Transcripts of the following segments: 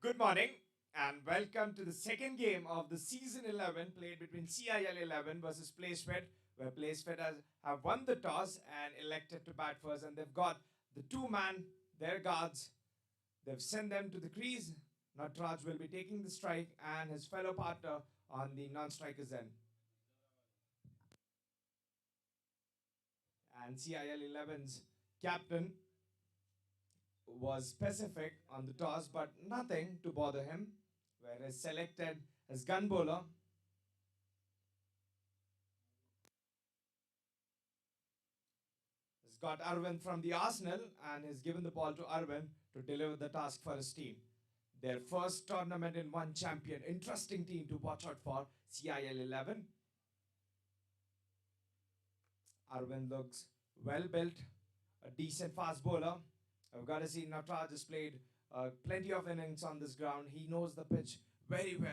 Good morning and welcome to the second game of the season 11 played between CIL 11 versus Playsfit, where Playsfit have won the toss and elected to bat first, and they've got the two-man, their guards. They've sent them to the crease. Natraj will be taking the strike and his fellow partner on the non-striker's end. And CIL 11's captain was specific on the toss, but nothing to bother him, whereas selected as gun bowler. Has got Arvind from the Arsenal and has given the ball to Arvind to deliver the task for his team. Their first tournament in one champion. Interesting team to watch out for, CIL 11. Arvind looks well built, a decent fast bowler. I've got to see Natraj has played plenty of innings on this ground. He knows the pitch very well.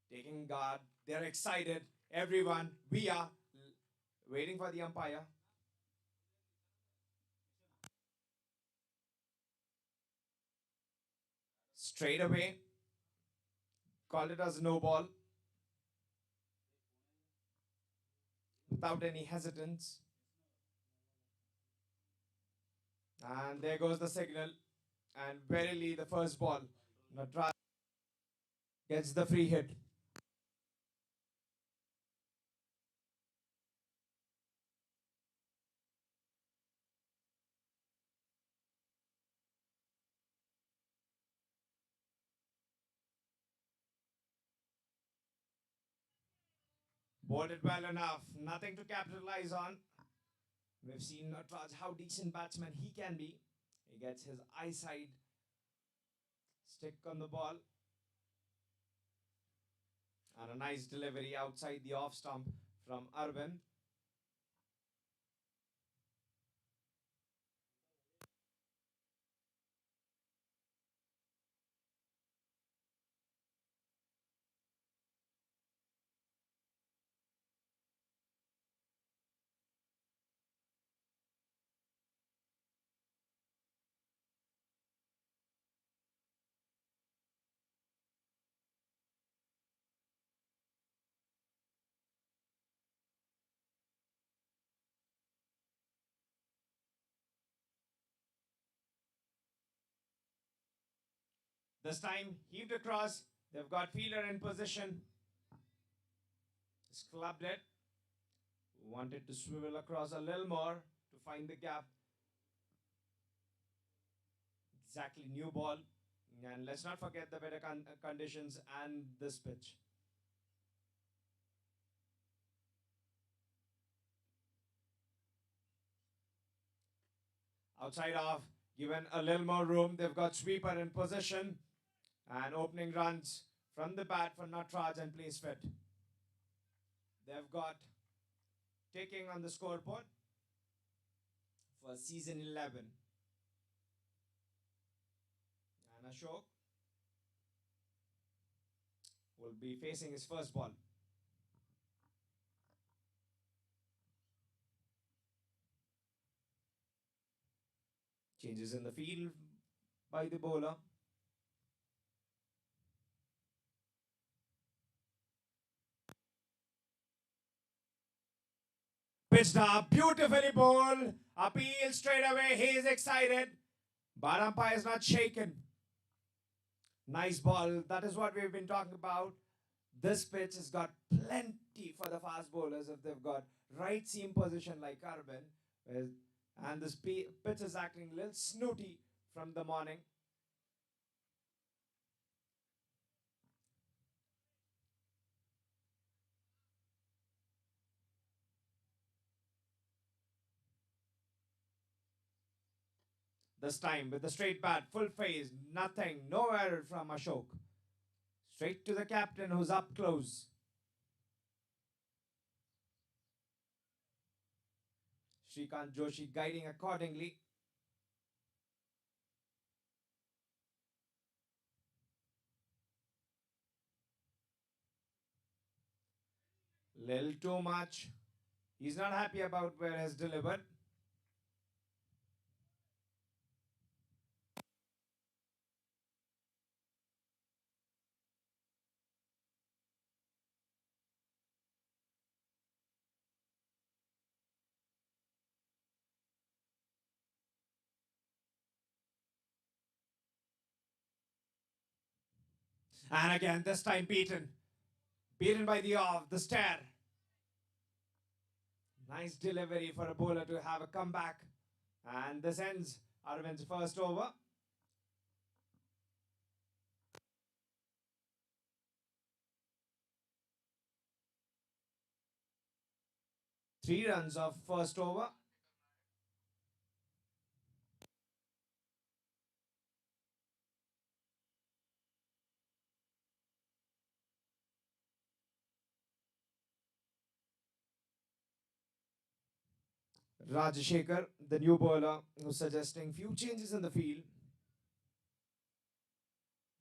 Taking guard, they're excited. Everyone, we are waiting for the umpire. Straight away, called it as no ball without any hesitance. And there goes the signal. And verily, the first ball. Natraj gets the free hit. Bowled it well enough. Nothing to capitalize on. We've seen Natraj how decent batsman he can be. He gets his eyesight stick on the ball. And a nice delivery outside the off stump from Arvind. This time, heaved across. They've got fielder in position. Just clubbed it. Wanted to swivel across a little more to find the gap. Exactly, new ball. And let's not forget the better conditions and this pitch. Outside off, given a little more room. They've got sweeper in position and opening runs from the bat for Natraj and Playsfit. They've got taking on the scoreboard for season 11. And Ashok will be facing his first ball. Changes in the field by the bowler. Pitched up, beautifully bowled. Appeal straight away. He is excited. But umpire is not shaken. Nice ball. That is what we've been talking about. This pitch has got plenty for the fast bowlers if they've got right seam position like Arvind. And this pitch is acting a little snooty from the morning. This time with the straight bat, full phase, nothing, no error from Ashok. Straight to the captain who's up close. Shrikant Joshi guiding accordingly. Little too much. He's not happy about where he's delivered. And again, this time beaten. Beaten by the off, the stare. Nice delivery for a bowler to have a comeback. And this ends Arvind's first over. Three runs of first over. Rajashekar, the new bowler, who's suggesting few changes in the field.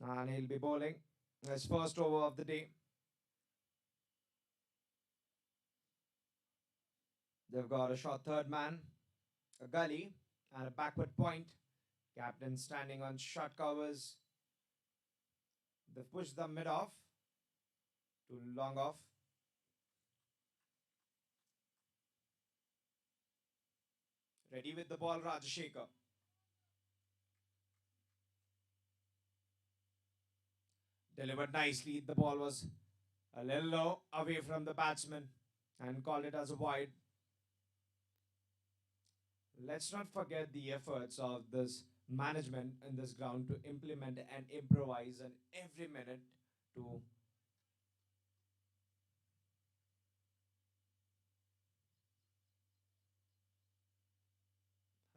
And he'll be bowling his first over of the day. They've got a short third man, a gully, and a backward point. Captain standing on short covers. They've pushed the mid off to long off. Ready with the ball, Rajashekar. Delivered nicely. The ball was a little low away from the batsman and called it as a wide. Let's not forget the efforts of this management in this ground to implement and improvise in every minute to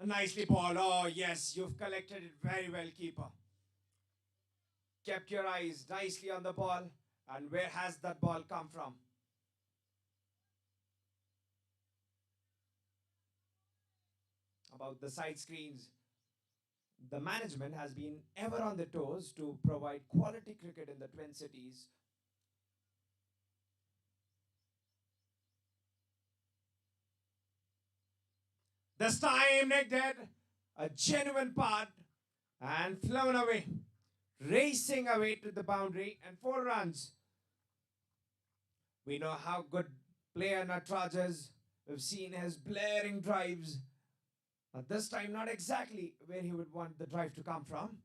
nicely ball. Oh yes, you've collected it very well, keeper. Kept your eyes nicely on the ball. And where has that ball come from? About the side screens. The management has been ever on the toes to provide quality cricket in the Twin Cities. This time Nick did a genuine part and flown away, racing away to the boundary and 4 runs. We know how good player Natraj is. We've seen his blaring drives. But this time, not exactly where he would want the drive to come from.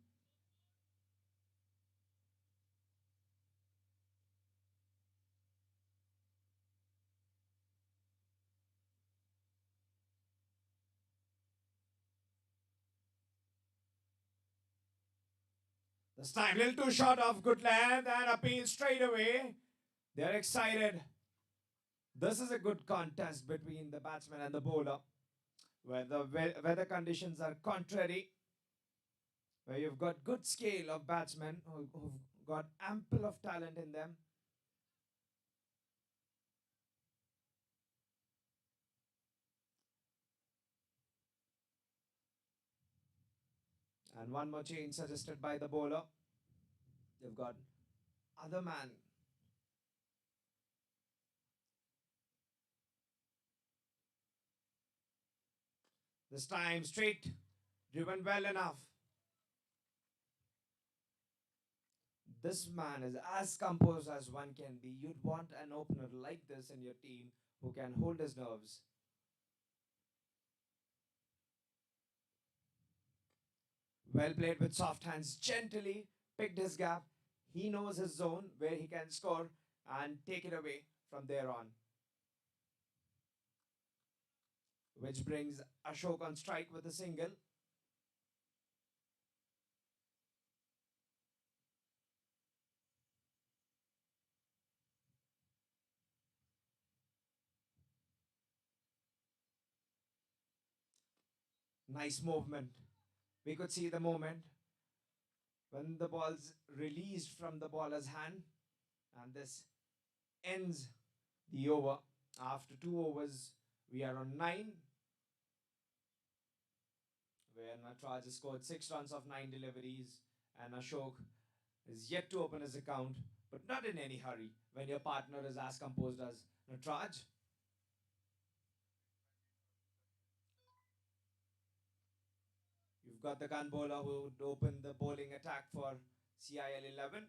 This time, little too short of good length and appeal straight away. They're excited. This is a good contest between the batsman and the bowler, where the weather conditions are contrary, where you've got good scale of batsmen who've got ample of talent in them. And one more change suggested by the bowler. They've got other man. This time straight, driven well enough. This man is as composed as one can be. You'd want an opener like this in your team who can hold his nerves. Well played with soft hands, gently picked his gap. He knows his zone where he can score and take it away from there on. Which brings Ashok on strike with a single. Nice movement. We could see the moment when the ball's released from the bowler's hand, and this ends the over. After 2 overs, we are on 9, where Natraj has scored 6 runs of 9 deliveries, and Ashok is yet to open his account, but not in any hurry when your partner is as composed as Natraj. You've got the gun bowler who would open the bowling attack for CIL 11.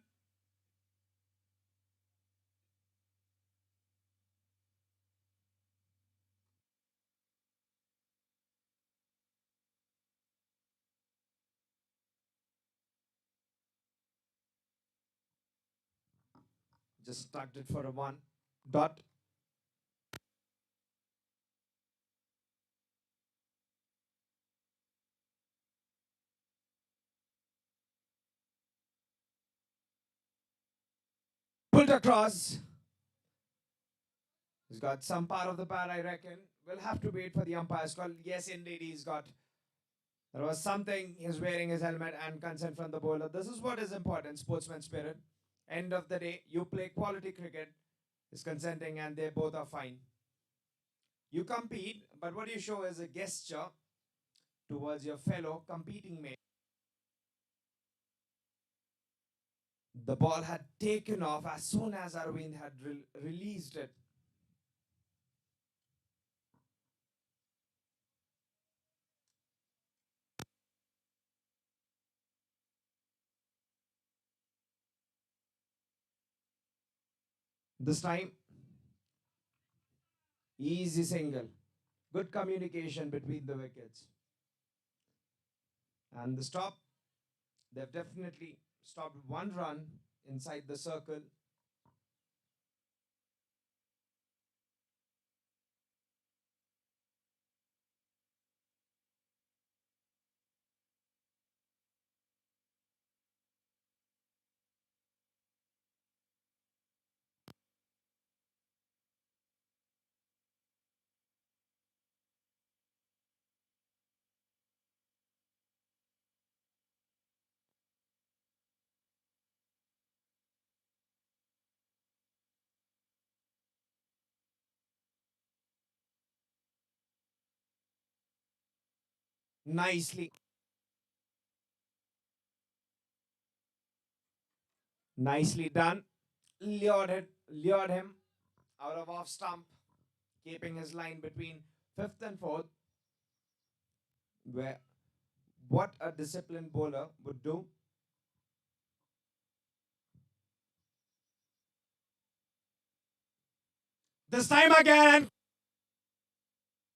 Just tucked it for a one dot. Pulled across. He's got some part of the bat, I reckon. We'll have to wait for the umpire's call. Yes, indeed, he's got. There was something. He's wearing his helmet and consent from the bowler. This is what is important, sportsman spirit. End of the day, you play quality cricket. Is consenting and they both are fine. You compete, but what you show is a gesture towards your fellow competing mate. The ball had taken off as soon as Arvind had released it. This time, easy single. Good communication between the wickets. And the stop, they've definitely stopped one run inside the circle. Nicely, nicely done. Lured him out of off stump, keeping his line between fifth and fourth, where what a disciplined bowler would do. This time again,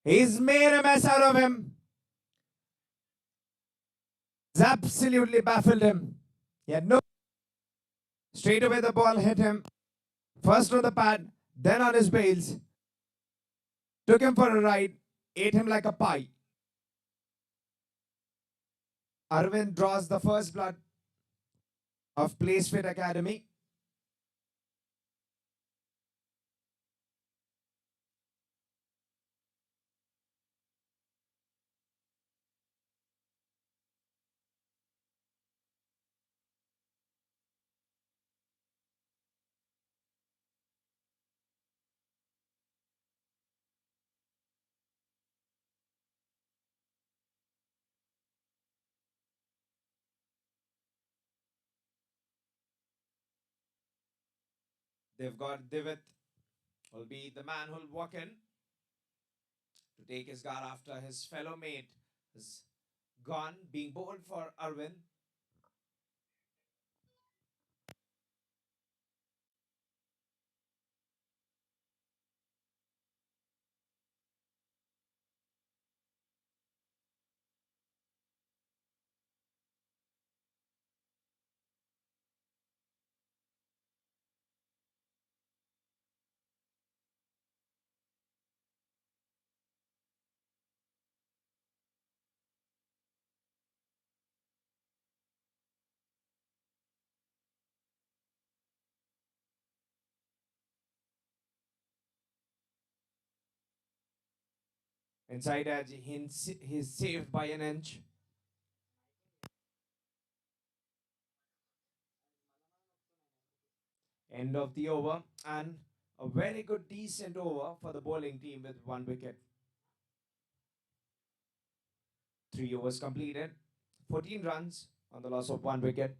he's made a mess out of him. He's absolutely baffled him. He had no. Straight away, the ball hit him. First on the pad, then on his bails. Took him for a ride, ate him like a pie. Arvind draws the first blood of Playsfit Academy. They've got Divit, will be the man who'll walk in to take his guard after his fellow mate is gone, being bowled for Arvind. Inside edge, he's saved by an inch. End of the over, and a very good, decent over for the bowling team with one wicket. 3 overs completed, 14 runs on the loss of one wicket.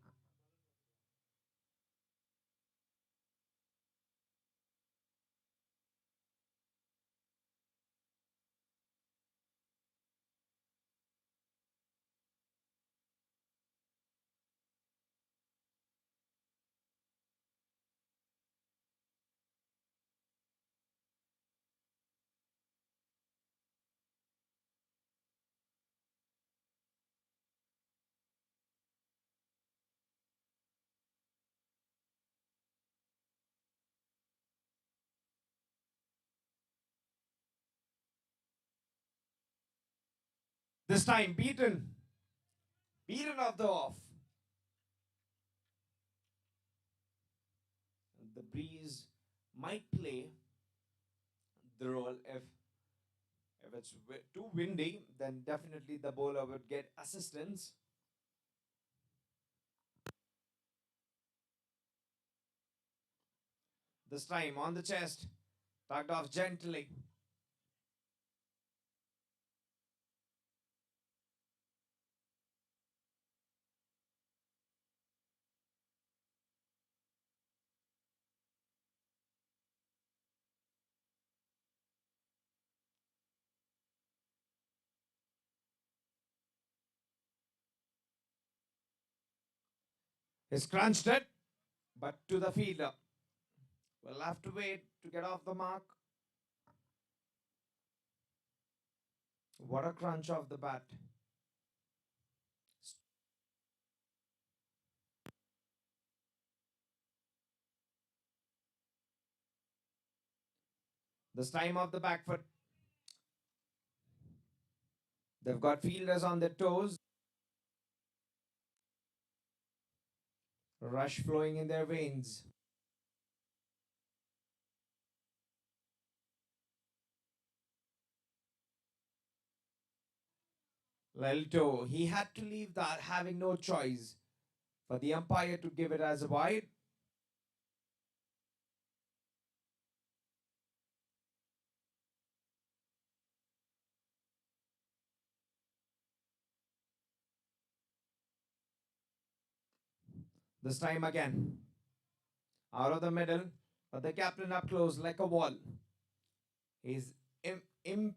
This time beaten. Beaten off the off. The breeze might play the role if it's too windy, then definitely the bowler would get assistance. This time on the chest, tugged off gently. He scrunched it, but to the fielder. We'll have to wait to get off the mark. What a crunch off the bat. This time off the back foot. They've got fielders on their toes. Rush flowing in their veins. Lelto, he had to leave that having no choice for the umpire to give it as a wide. This time again. Out of the middle, but the captain up close like a wall. He's im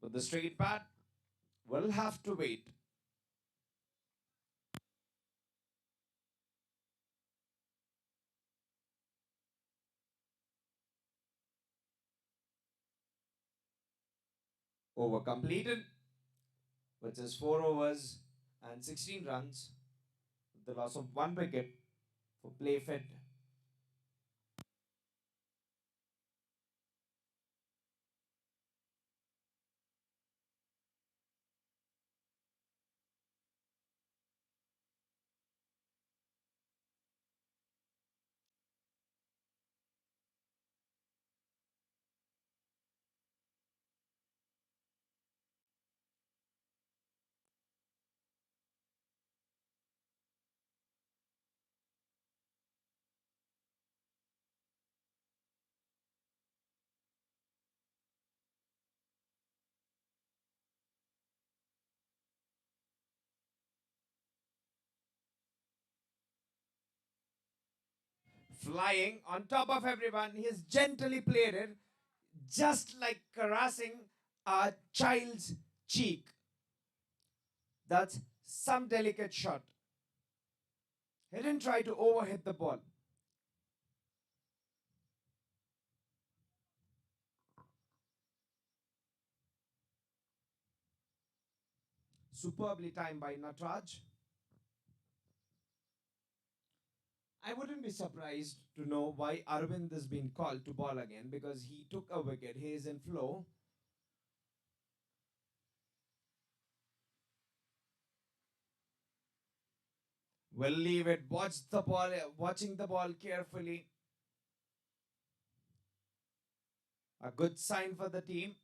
with the straight bat. We'll have to wait. Over completed, which is 4 overs and 16 runs. The loss of 1 wicket for Playfit. Flying on top of everyone, he has gently played it, just like caressing a child's cheek. That's some delicate shot. He didn't try to overhit the ball. Superbly timed by Natraj. I wouldn't be surprised to know why Arvind has been called to ball again because he took a wicket. He is in flow. We'll leave it. Watch the ball, watching the ball carefully. A good sign for the team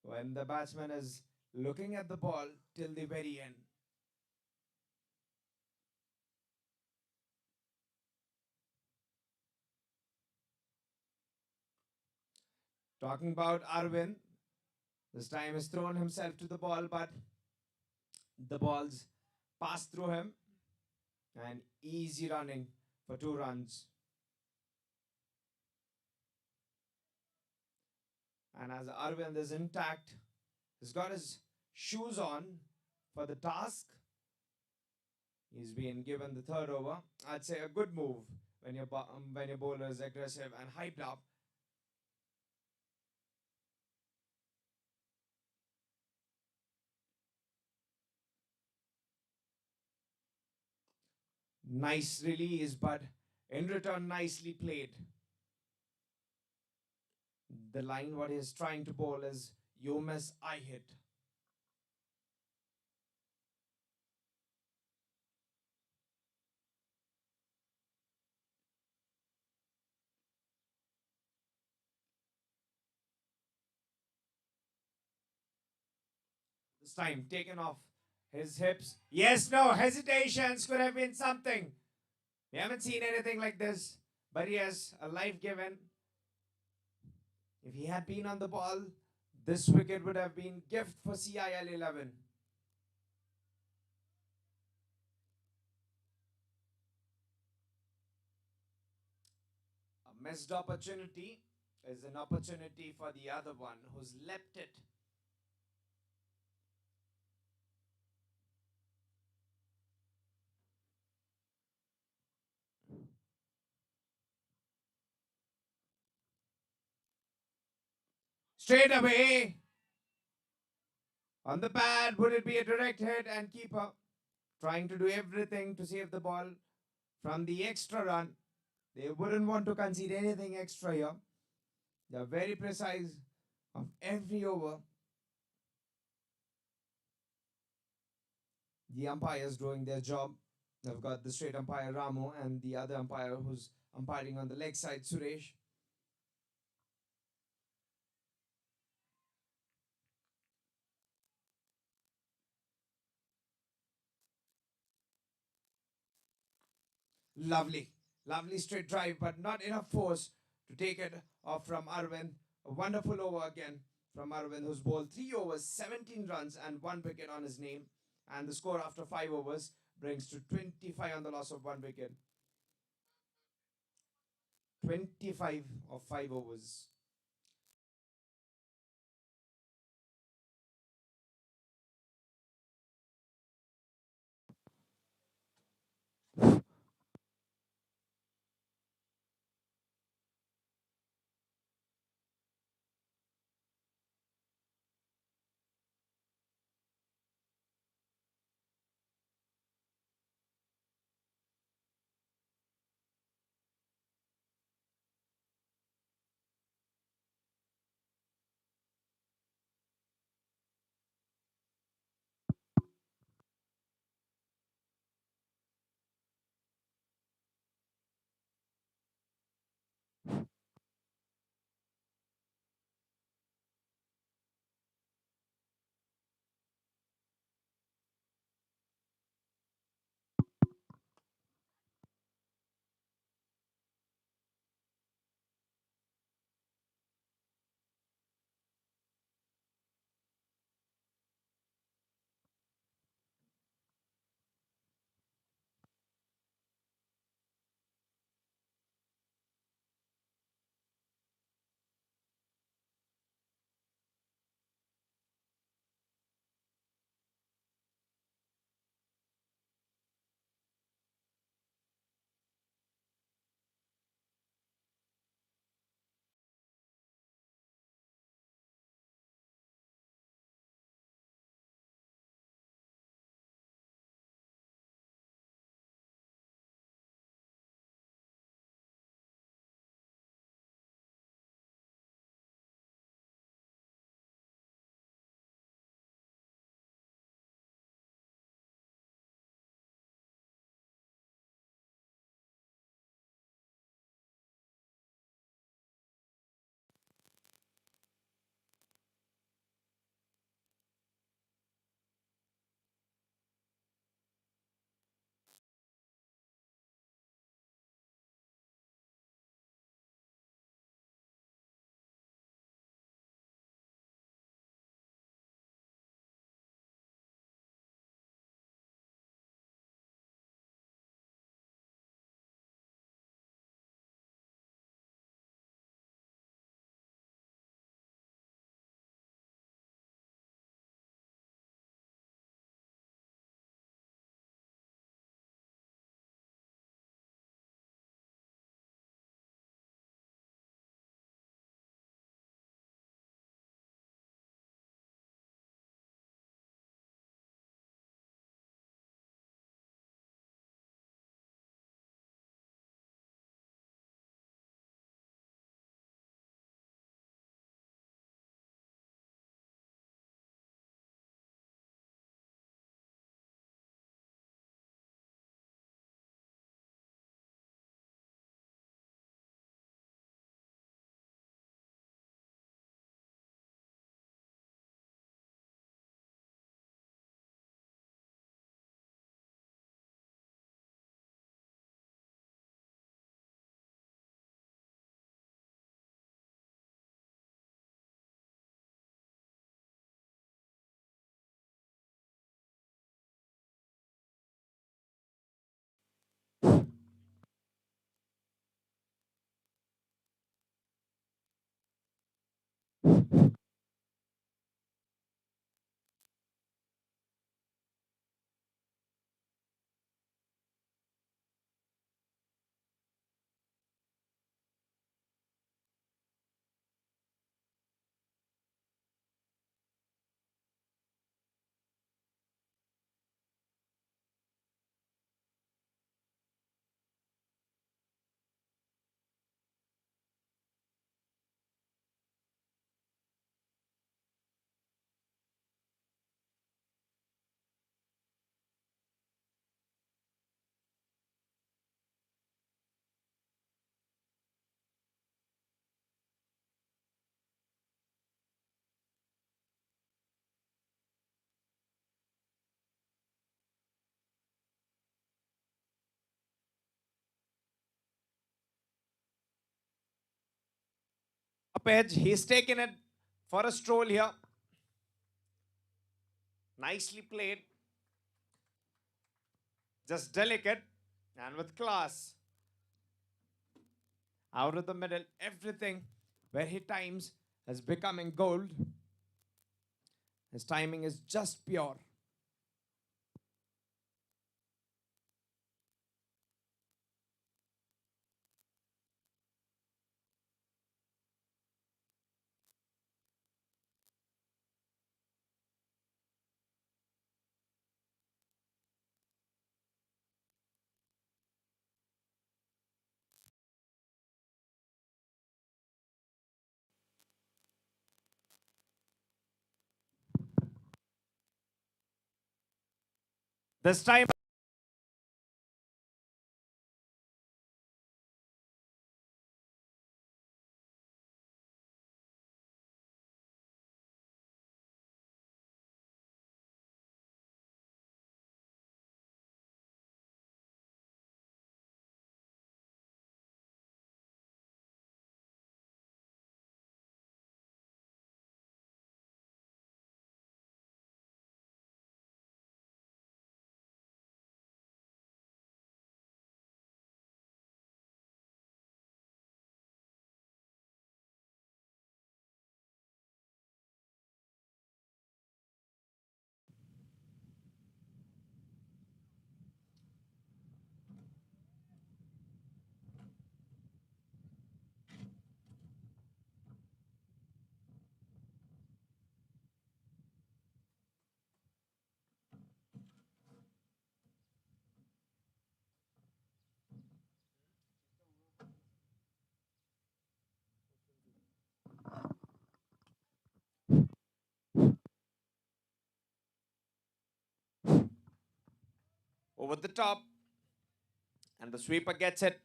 when the batsman is looking at the ball till the very end. Talking about Arvind, this time has thrown himself to the ball, but the balls passed through him and easy running for 2 runs. And as Arvind is intact, he's got his shoes on for the task. He's been given the third over. I'd say a good move when your bowler is aggressive and hyped up. Nice release, but in return, nicely played. The line what he's trying to bowl is you miss, I hit. This time taken off his hips. Yes, no, hesitations could have been something. We haven't seen anything like this, but yes, a life given. If he had been on the ball, this wicket would have been gift for CIL 11. A missed opportunity is an opportunity for the other one who's leapt it. Straight away on the pad, would it be a direct hit and keeper trying to do everything to save the ball from the extra run? They wouldn't want to concede anything extra here. They're very precise of every over. The umpires doing their job. They've got the straight umpire Ramu and the other umpire who's umpiring on the leg side, Suresh. Lovely, lovely straight drive, but not enough force to take it off from Arvind. A wonderful over again from Arvind, who's bowled 3 overs, 17 runs, and 1 wicket on his name. And the score after 5 overs brings to 25 on the loss of 1 wicket. 25 of 5 overs. Edge. He's taken it for a stroll here. Nicely played. Just delicate and with class. Out of the middle, everything where he times is becoming gold. His timing is just pure. This time, over the top, and the sweeper gets it.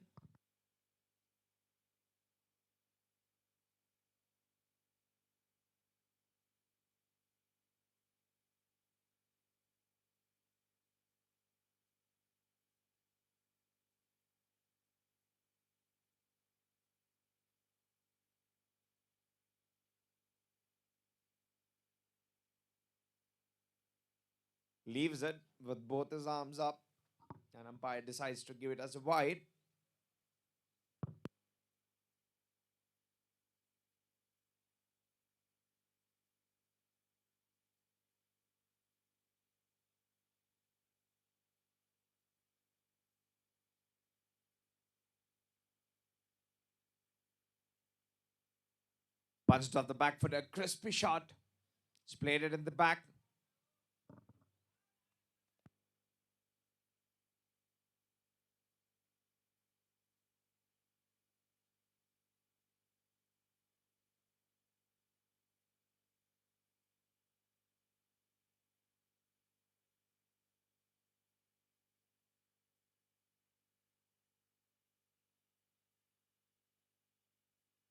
Leaves it with both his arms up, and umpire decides to give it as a wide. Punched off the back foot, a crispy shot. He's played it in the back.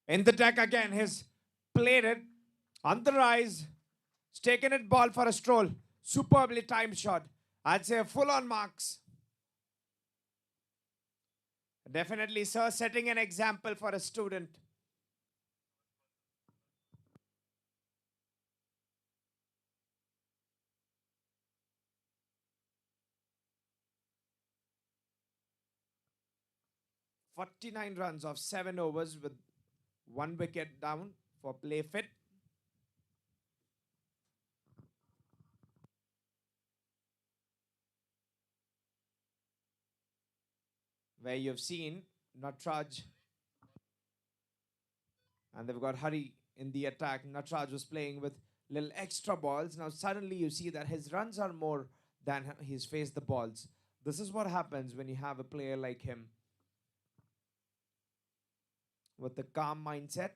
In the deck again, he's played it on the rise. He's taken it ball for a stroll. Superbly timed shot. I'd say full on marks. Definitely, sir, setting an example for a student. "49 runs of 7 overs with 1 wicket down for Playsfit." Where you've seen Natraj, and they've got Hari in the attack. Natraj was playing with little extra balls. Now suddenly you see that his runs are more than he's faced the balls. This is what happens when you have a player like him with the calm mindset.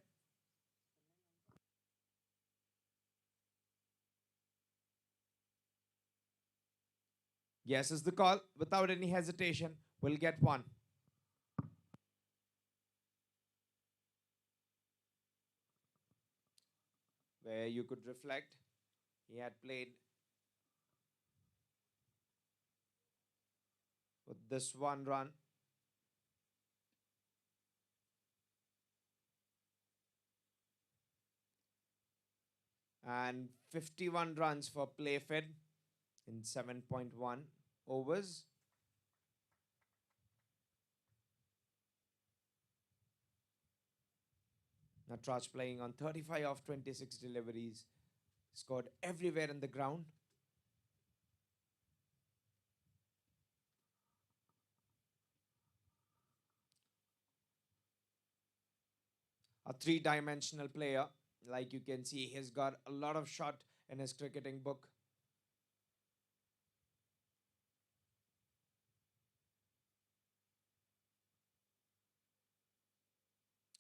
Yes is the call. Without any hesitation, we'll get one. Where you could reflect, he had played with this 1 run. and 51 runs for Playsfit in 7.1 overs. Natraj playing on 35 of 26 deliveries, scored everywhere in the ground. A three-dimensional player, like you can see, he's got a lot of shot in his cricketing book.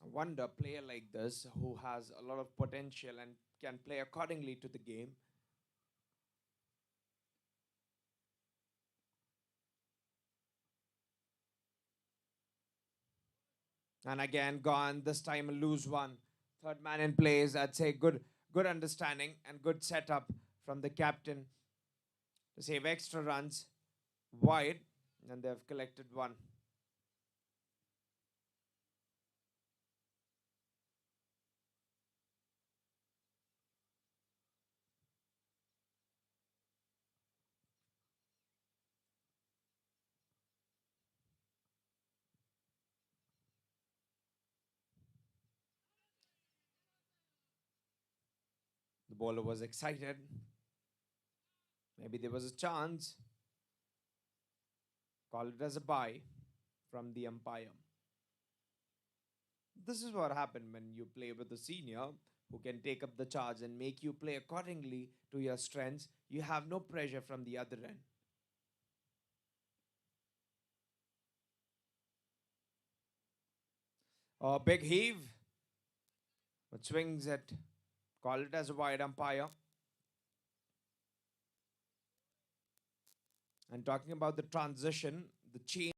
I wonder a player like this who has a lot of potential and can play accordingly to the game. And again, gone. This time a lose one. Third man in plays. I'd say good understanding and good setup from the captain to save extra runs wide, and they've collected one. The bowler was excited. Maybe there was a chance. Call it as a bye from the umpire. This is what happened when you play with a senior who can take up the charge and make you play accordingly to your strengths. You have no pressure from the other end. A big heave, but swings it. Call it as a wide umpire. And talking about the transition, the change.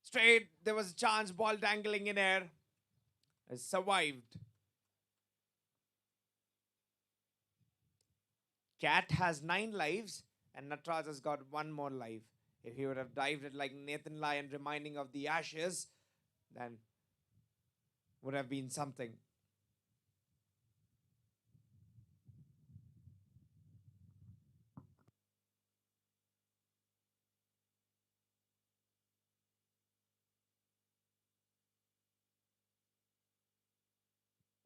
Straight, there was a chance, ball dangling in air. Has survived. Cat has 9 lives, and Natraj has got one more life. If he would have dived it like Nathan Lyon, reminding of the Ashes, then would have been something.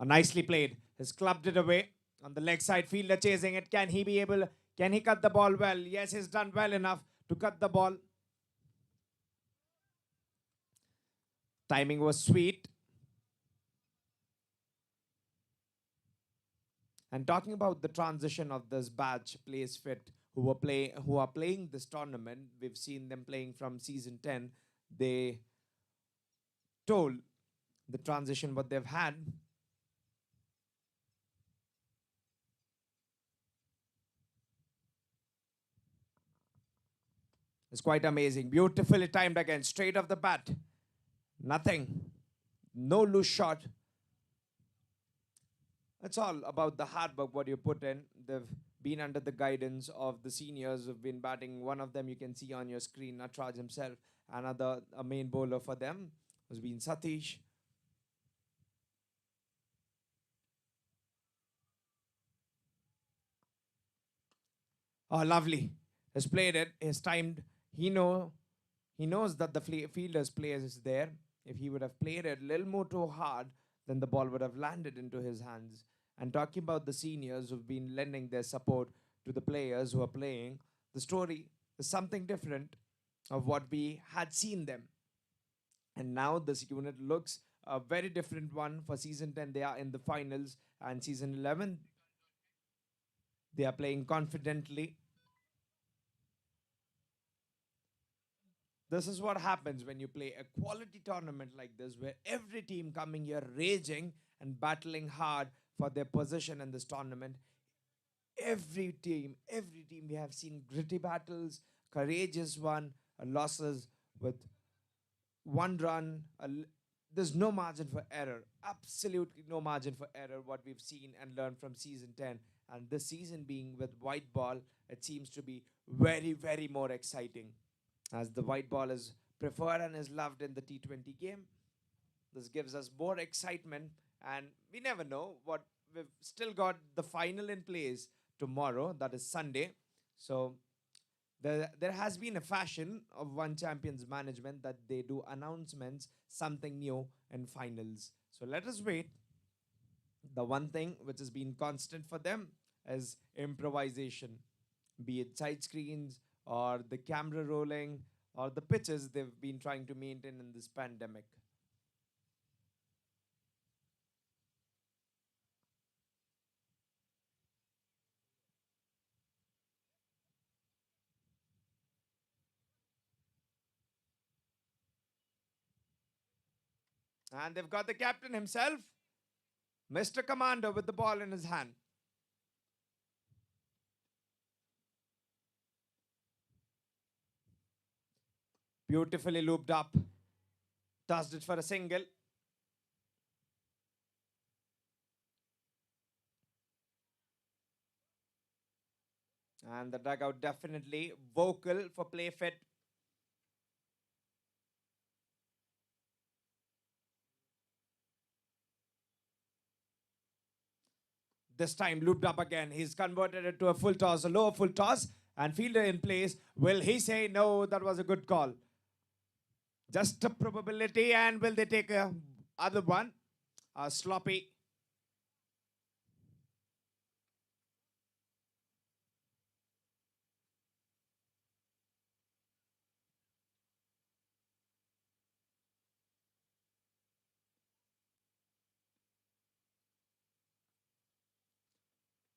Nicely played. He's clubbed it away. On the leg side, fielder chasing it. Can he be able? Can he cut the ball well? Yes, he's done well enough to cut the ball. Timing was sweet. And talking about the transition of this batch, Playsfit, who are playing this tournament, we've seen them playing from season 10. They told the transition what they've had. It's quite amazing. Beautifully timed again, straight off the bat. Nothing. No loose shot. It's all about the hard work what you put in. They've been under the guidance of the seniors who've been batting. One of them you can see on your screen, Natraj himself. Another, a main bowler for them has been Satish. Oh, lovely. Has played it. Has timed. He know. He knows that the fielder's place is there. If he would have played it a little more too hard, then the ball would have landed into his hands. And talking about the seniors who've been lending their support to the players who are playing, the story is something different of what we had seen them. And now this unit looks a very different one for season 10. They are in the finals, and season 11 They are playing confidently. This is what happens when you play a quality tournament like this, where every team coming here raging and battling hard for their position in this tournament. Every team, we have seen gritty battles, courageous one, losses with one run. There's no margin for error. Absolutely no margin for error. What we've seen and learned from season 10, and this season being with white ball, it seems to be very, very more exciting, as the white ball is preferred and is loved in the T20 game. This gives us more excitement, and we never know what we've still got the final in place tomorrow, that is Sunday. So there has been a fashion of one champion's management that they do announcements something new in finals. So let us wait. The one thing which has been constant for them is improvisation, be it side screens or the camera rolling or the pitches they've been trying to maintain in this pandemic. And they've got the captain himself, Mr. Commander, with the ball in his hand. Beautifully looped up, tossed it for a single. And the dugout definitely vocal for Playfit. This time looped up again. He's converted it to a full toss, a lower full toss, and fielder in place. Will he say no? That was a good call. Just a probability, and will they take a other one? A sloppy.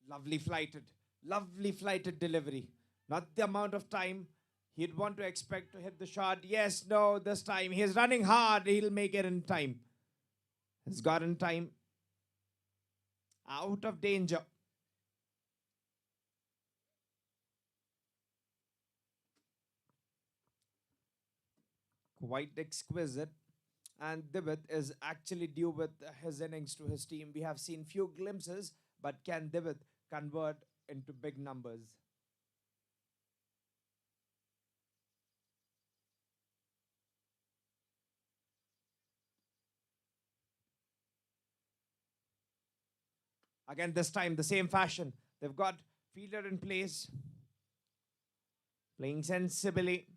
Lovely flighted, lovely flighted delivery. Not the amount of time he'd want to expect to hit the shot. Yes, no, this time he's running hard. He'll make it in time. He's got in time. Out of danger. Quite exquisite. And Divit is actually due with his innings to his team. We have seen few glimpses, but can Divit convert into big numbers? Again, this time, the same fashion. They've got fielder in place, playing sensibly.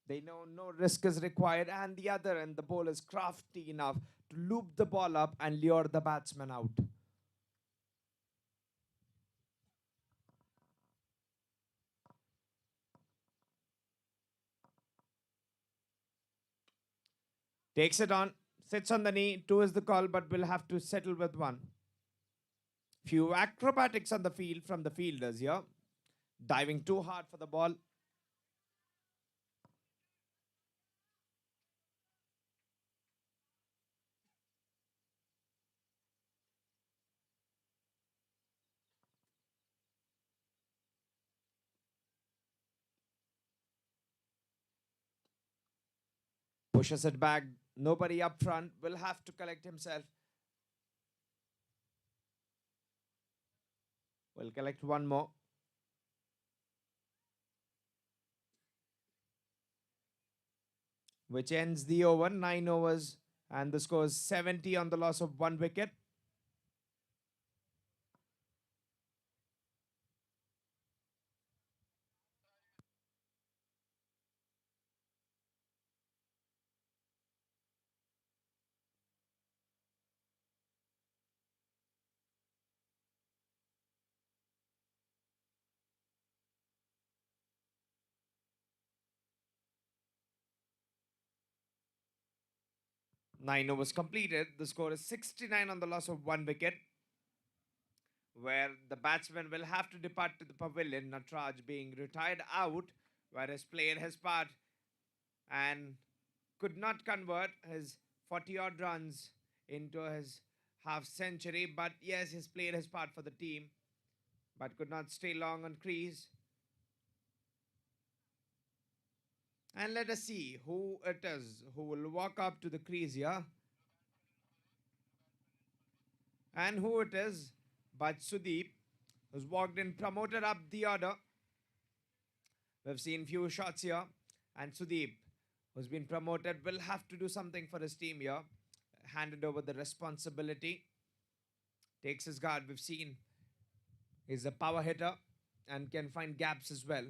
They know no risk is required, and the other end, the ball is crafty enough to loop the ball up and lure the batsman out. Takes it on, sits on the knee. Two is the call, but will have to settle with one. Few acrobatics on the field from the fielders here. Diving too hard for the ball. Pushes it back. Nobody up front. Will have to collect himself. Will collect one more. Which ends the over. 9 overs. And the score is 70 on the loss of one wicket. 9 overs completed. The score is 69 on the loss of one wicket. where the batsman will have to depart to the pavilion, Natraj being retired out, where he's played his part and could not convert his 40 odd runs into his half century. But yes, he's played his part for the team, but could not stay long on crease. And let us see who it is who will walk up to the crease here. And who it is but Sudeep, who's walked in, promoted up the order. We've seen few shots here. And Sudeep, who's been promoted, will have to do something for his team here. Handed over the responsibility. Takes his guard. We've seen he's a power hitter and can find gaps as well.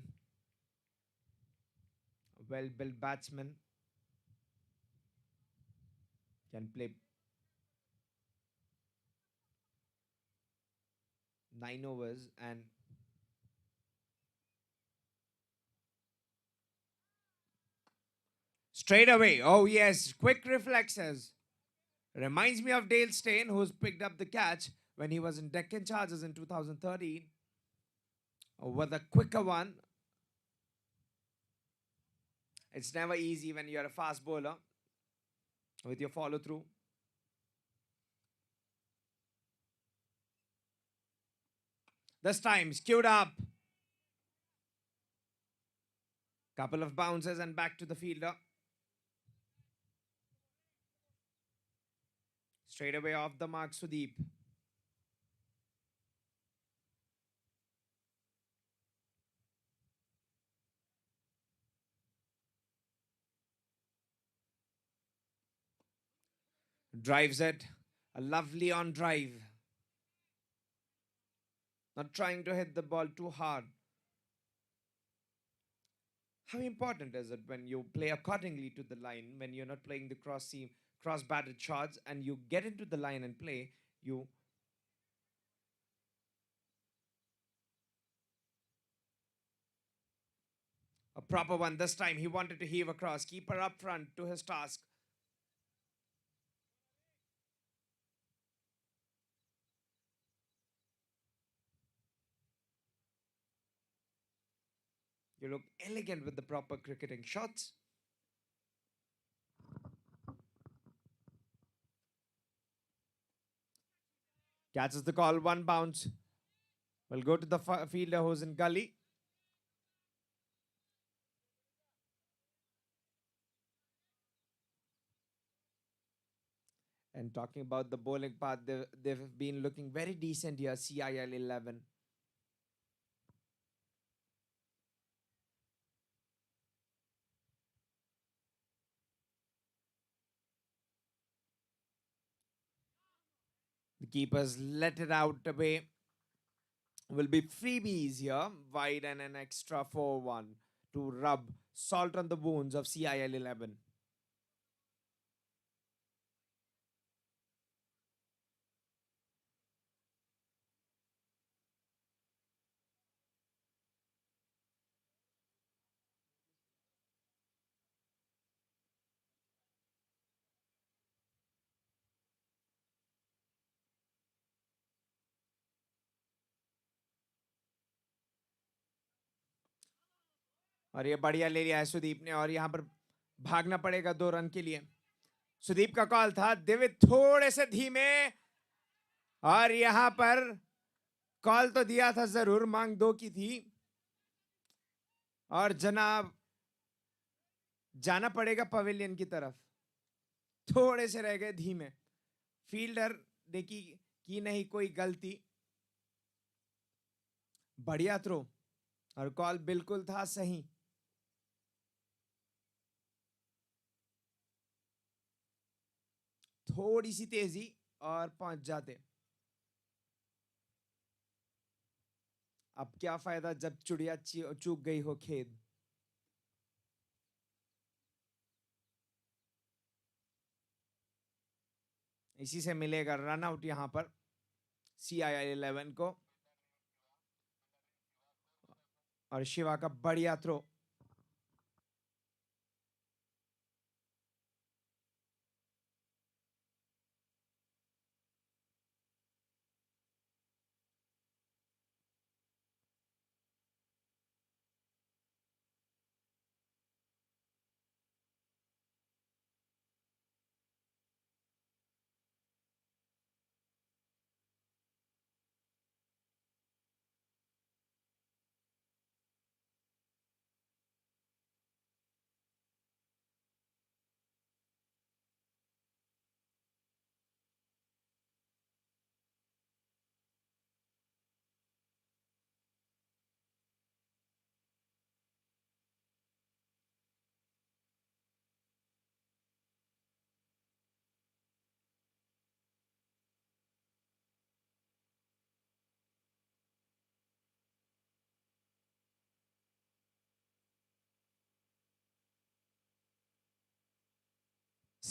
A well-built batsman. Can play 9 overs and straight away. Oh yes, quick reflexes. Reminds me of Dale Steyn, who's picked up the catch when he was in Deccan Chargers in 2013. With a quicker one. It's never easy when you're a fast bowler with your follow through. This time, skewed up. Couple of bounces and back to the fielder. Straight away off the mark, Sudeep. Drives it. A lovely on drive. Not trying to hit the ball too hard. How important is it when you play accordingly to the line, when you're not playing the cross seam, cross batted shots, and you get into the line and play, you a proper one. This time he wanted to heave across. Keeper up front to his task. You look elegant with the proper cricketing shots. Catches the call, one bounce. Will go to the fielder who's in gully. And talking about the bowling part, they've been looking very decent here, CIL 11. The keepers let it out away. Will be freebies here, wide and an extra 4-1 to rub salt on the wounds of CIL 11. और ये बढ़िया ले लिया है सुदीप ने और यहाँ पर भागना पड़ेगा 2 रन के लिए सुदीप का कॉल था दिव्य थोड़े से धीमे और यहाँ पर कॉल तो दिया था जरूर मांग 2 की थी और जनाब जाना पड़ेगा पवेलियन की तरफ थोड़े से रह गए धीमे फील्डर देखी की नहीं कोई गलती बढ़िया थ्रो और कॉल बिल्कुल था सही थोड़ी सी तेजी और पहुंच जाते अब क्या फायदा जब चिड़िया चूक गई हो खेत इसी से मिलेगा रन आउट यहां पर CII 11 को और शिवा का बढ़िया throw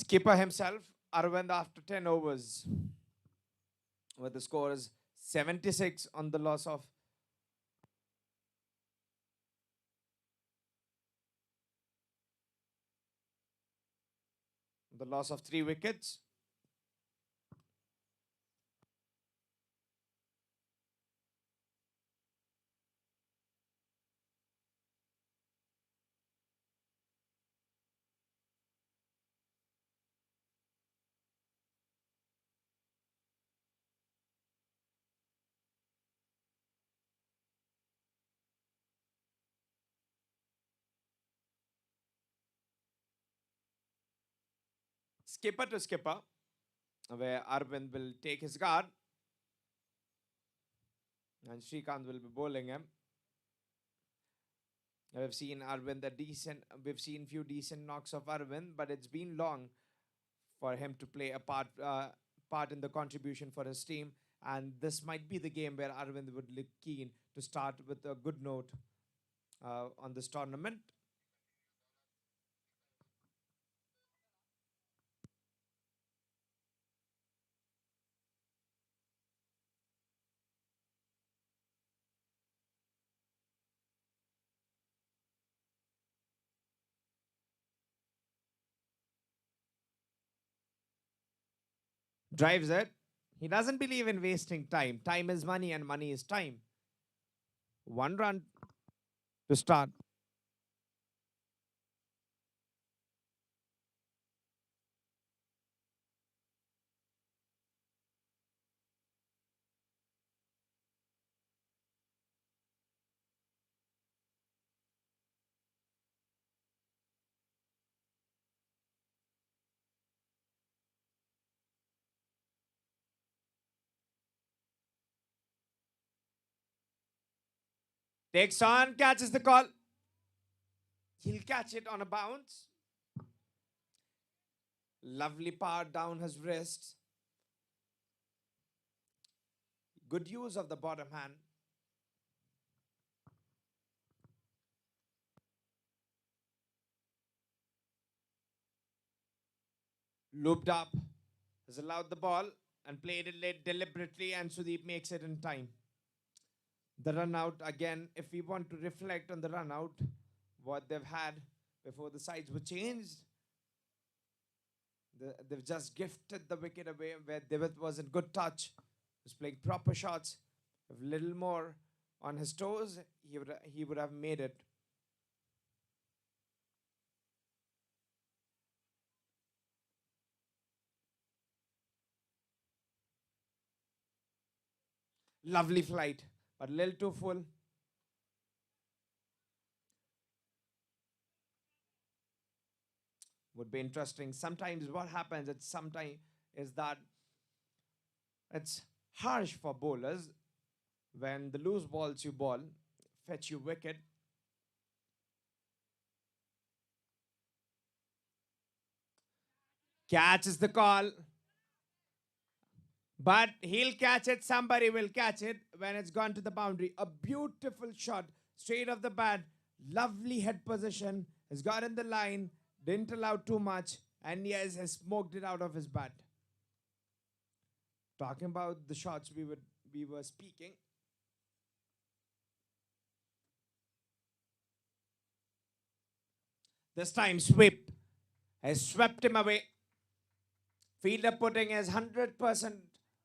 Skipper himself, Arvind, after 10 overs, with the score is 76 on the loss of 3 wickets. Skipper to skipper, where Arvind will take his guard and Srikanth will be bowling him. We've seen Arvind a decent. We've seen few decent knocks of Arvind, but it's been long for him to play a part in the contribution for his team. And this might be the game where Arvind would look keen to start with a good note on this tournament. Drives it. He doesn't believe in wasting time. Time is money, and money is time. 1 run to start. Takes on, catches the call. He'll catch it on a bounce. Lovely power down his wrist. Good use of the bottom hand. Looped up. Has allowed the ball and played it late deliberately, and Sudeep makes it in time. The run out again, if we want to reflect on the run out, what they've had before the sides were changed, they've just gifted the wicket away where Divit was in good touch, was playing proper shots. If little more on his toes, he would have made it. Lovely flight, but a little too full. Would be interesting. Sometimes what happens at sometimes is that it's harsh for bowlers when the loose balls you ball fetch you wicket. Catches the call, but he'll catch it. Somebody will catch it when it's gone to the boundary. A beautiful shot straight off the bat. Lovely head position. Has got in the line. Didn't allow too much. And yes, has smoked it out of his bat. Talking about the shots we were speaking. This time Sweep has swept him away. Fielder putting his 100%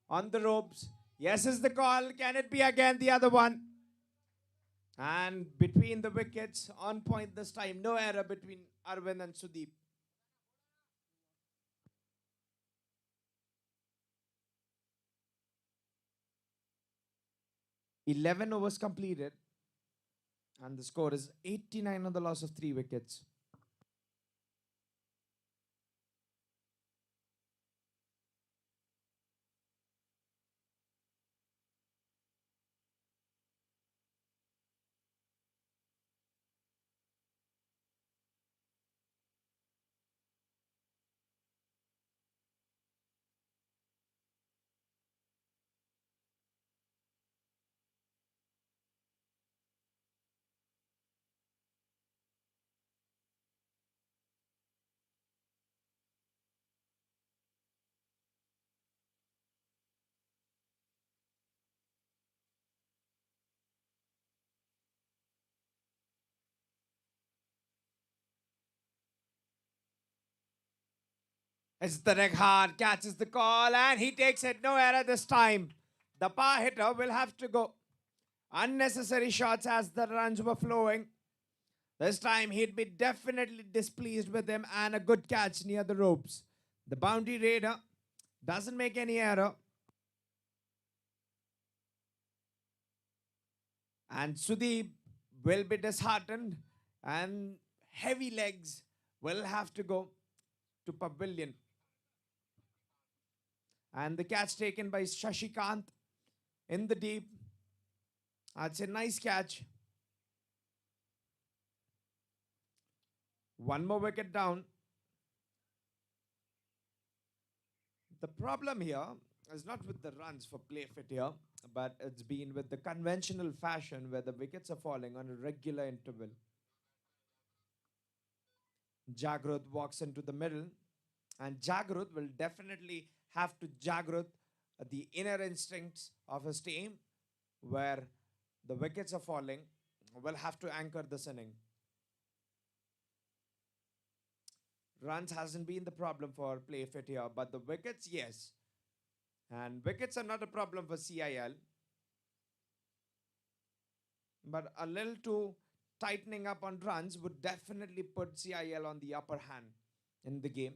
on the ropes. Yes is the call. Can it be again the other one? And between the wickets, on point this time. No error between Arvind and Sudeep. 11 overs completed. And the score is 89 on the loss of 3 wickets. It's the Reghar, catches the call and he takes it. No error this time. The power hitter will have to go. Unnecessary shots as the runs were flowing. This time he'd be definitely displeased with him and a good catch near the ropes. The boundary raider doesn't make any error. And Sudeep will be disheartened and heavy legs will have to go to pavilion. And the catch taken by Shashikant in the deep. That's a nice catch. One more wicket down. The problem here is not with the runs for Playsfit here, but it's been with the conventional fashion where the wickets are falling on a regular interval. Jagrut walks into the middle, and Jagrut will definitely have to Jagrut the inner instincts of his team where the wickets are falling, will have to anchor this inning. Runs hasn't been the problem for Playfit here, but the wickets, yes. And wickets are not a problem for CIL, but a little too tightening up on runs would definitely put CIL on the upper hand in the game.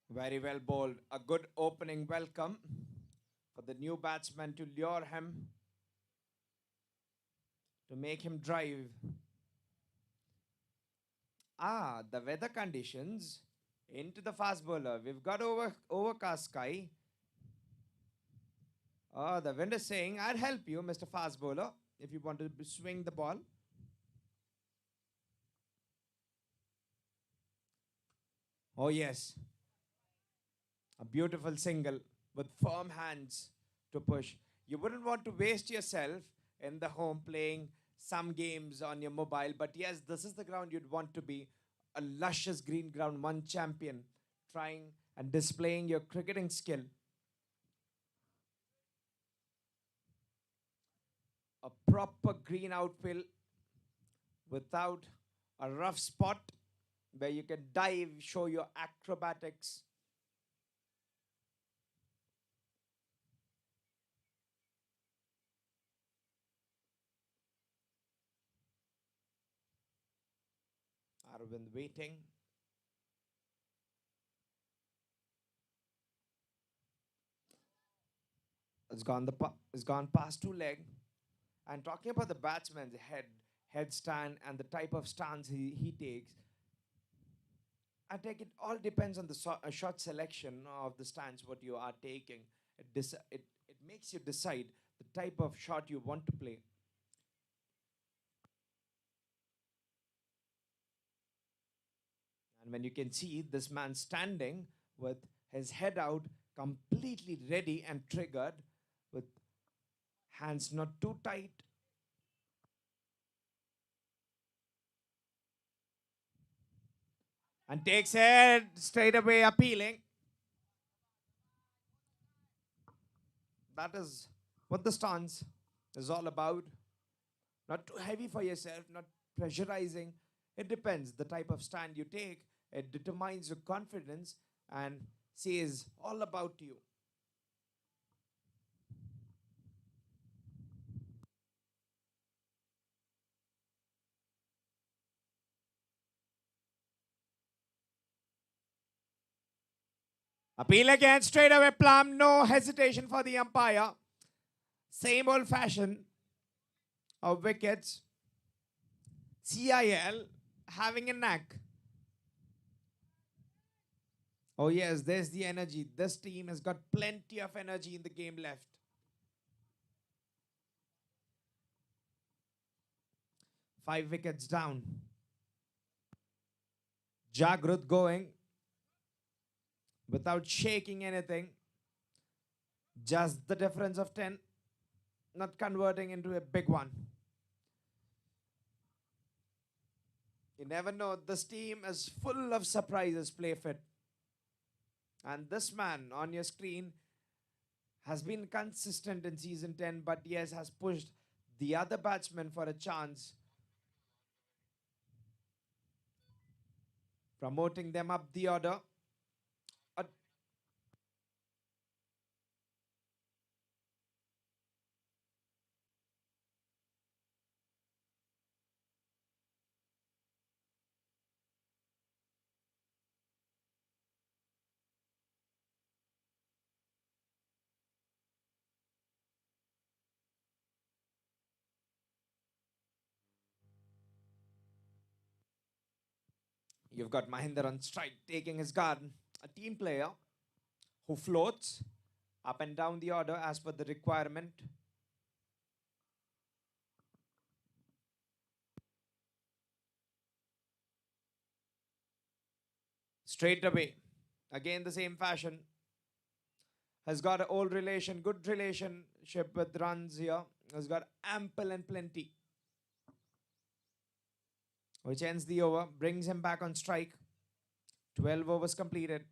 Very well bowled. A good opening welcome for the new batsman to lure him, to make him drive. The weather conditions into the fast bowler. We've got overcast sky. The wind is saying, I'll help you, Mr. Fast Bowler, if you want to swing the ball. Oh, yes. A beautiful single with firm hands to push. You wouldn't want to waste yourself in the home playing some games on your mobile, but yes, this is the ground you'd want to be. A luscious green ground, one champion, trying and displaying your cricketing skill. A proper green outfield without a rough spot where you can dive, show your acrobatics. Arvind waiting. It's gone past two leg. And talking about the batsman's headstand and the type of stance he takes, I think it all depends on the shot selection of the stance what you are taking. It makes you decide the type of shot you want to play. And when you can see this man standing with his head out, completely ready and triggered, with hands not too tight. And takes it straight away, appealing. That is what the stance is all about. Not too heavy for yourself, not pressurizing. It depends. The type of stand you take, it determines your confidence and says all about you. Appeal again, straight away, plum. No hesitation for the umpire. Same old fashion of wickets. CIL having a knack. Oh yes, there's the energy. This team has got plenty of energy in the game left. 5 wickets down. Jagrut going without shaking anything. Just the difference of 10. not converting into a big one. You never know. This team is full of surprises, Playfit. And this man on your screen has been consistent in season 10, but yes, has pushed the other batsmen for a chance, promoting them up the order. Uh, You've got Mahinder on strike, taking his guard. A team player who floats up and down the order as per the requirement. Straight away, again the same fashion. Has got an old relation, good relationship with runs here. Has got ample and plenty, which ends the over, brings him back on strike. 12 overs completed.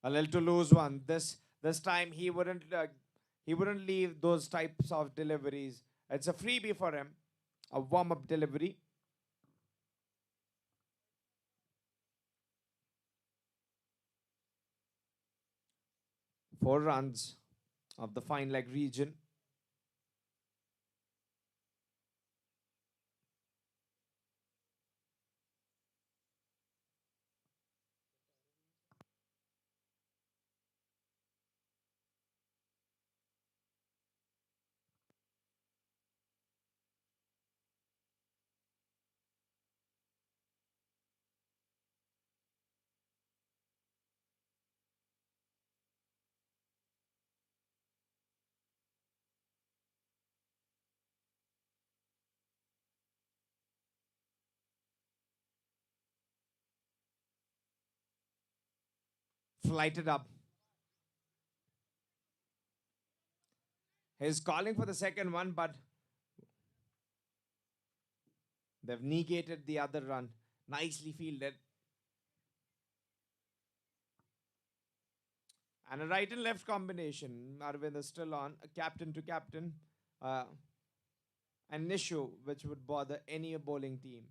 A little to lose one. This time he wouldn't leave those types of deliveries. It's a freebie for him, a warm up delivery. 4 runs of the fine leg region. Flighted up. He's calling for the second one, but they've negated the other run. Nicely fielded. And a right and left combination. Arvind is still on. A captain to captain. Uh, an issue which would bother any bowling team.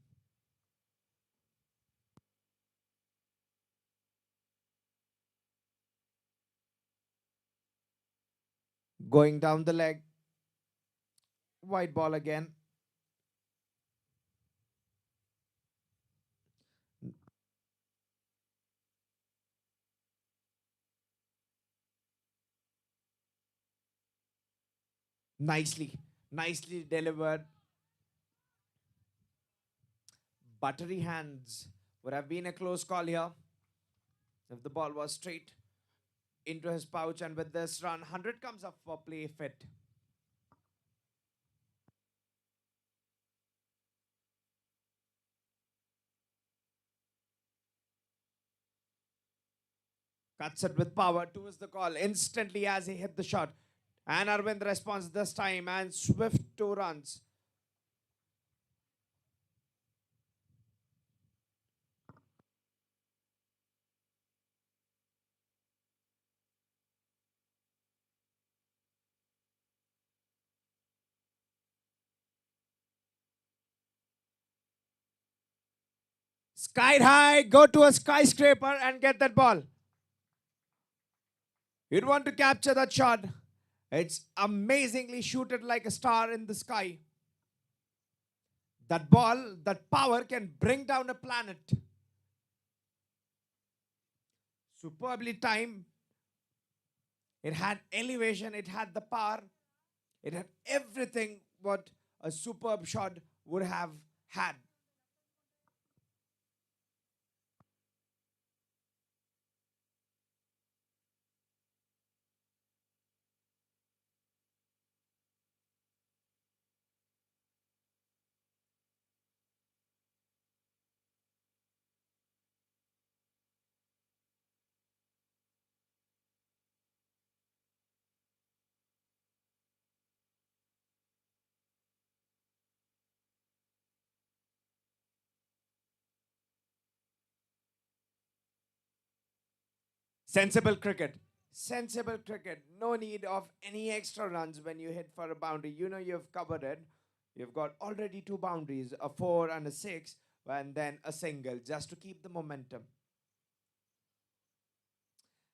Going down the leg. White ball again. Nicely delivered. Buttery hands. Would have been a close call here if the ball was straight into his pouch. And with this run, 100 comes up for Playfit. Cuts it with power. Two is the call. Instantly as he hit the shot. And Arvind responds this time. And swift 2 runs. Sky high. Go to a skyscraper and get that ball. You'd want to capture that shot. It's amazingly shooted like a star in the sky. That ball, that power can bring down a planet. Superbly timed. It had elevation, it had the power, it had everything what a superb shot would have had. Sensible cricket. Sensible cricket. No need of any extra runs when you hit for a boundary. You know you've covered it. You've got already two boundaries, a four and a six, and then a single just to keep the momentum.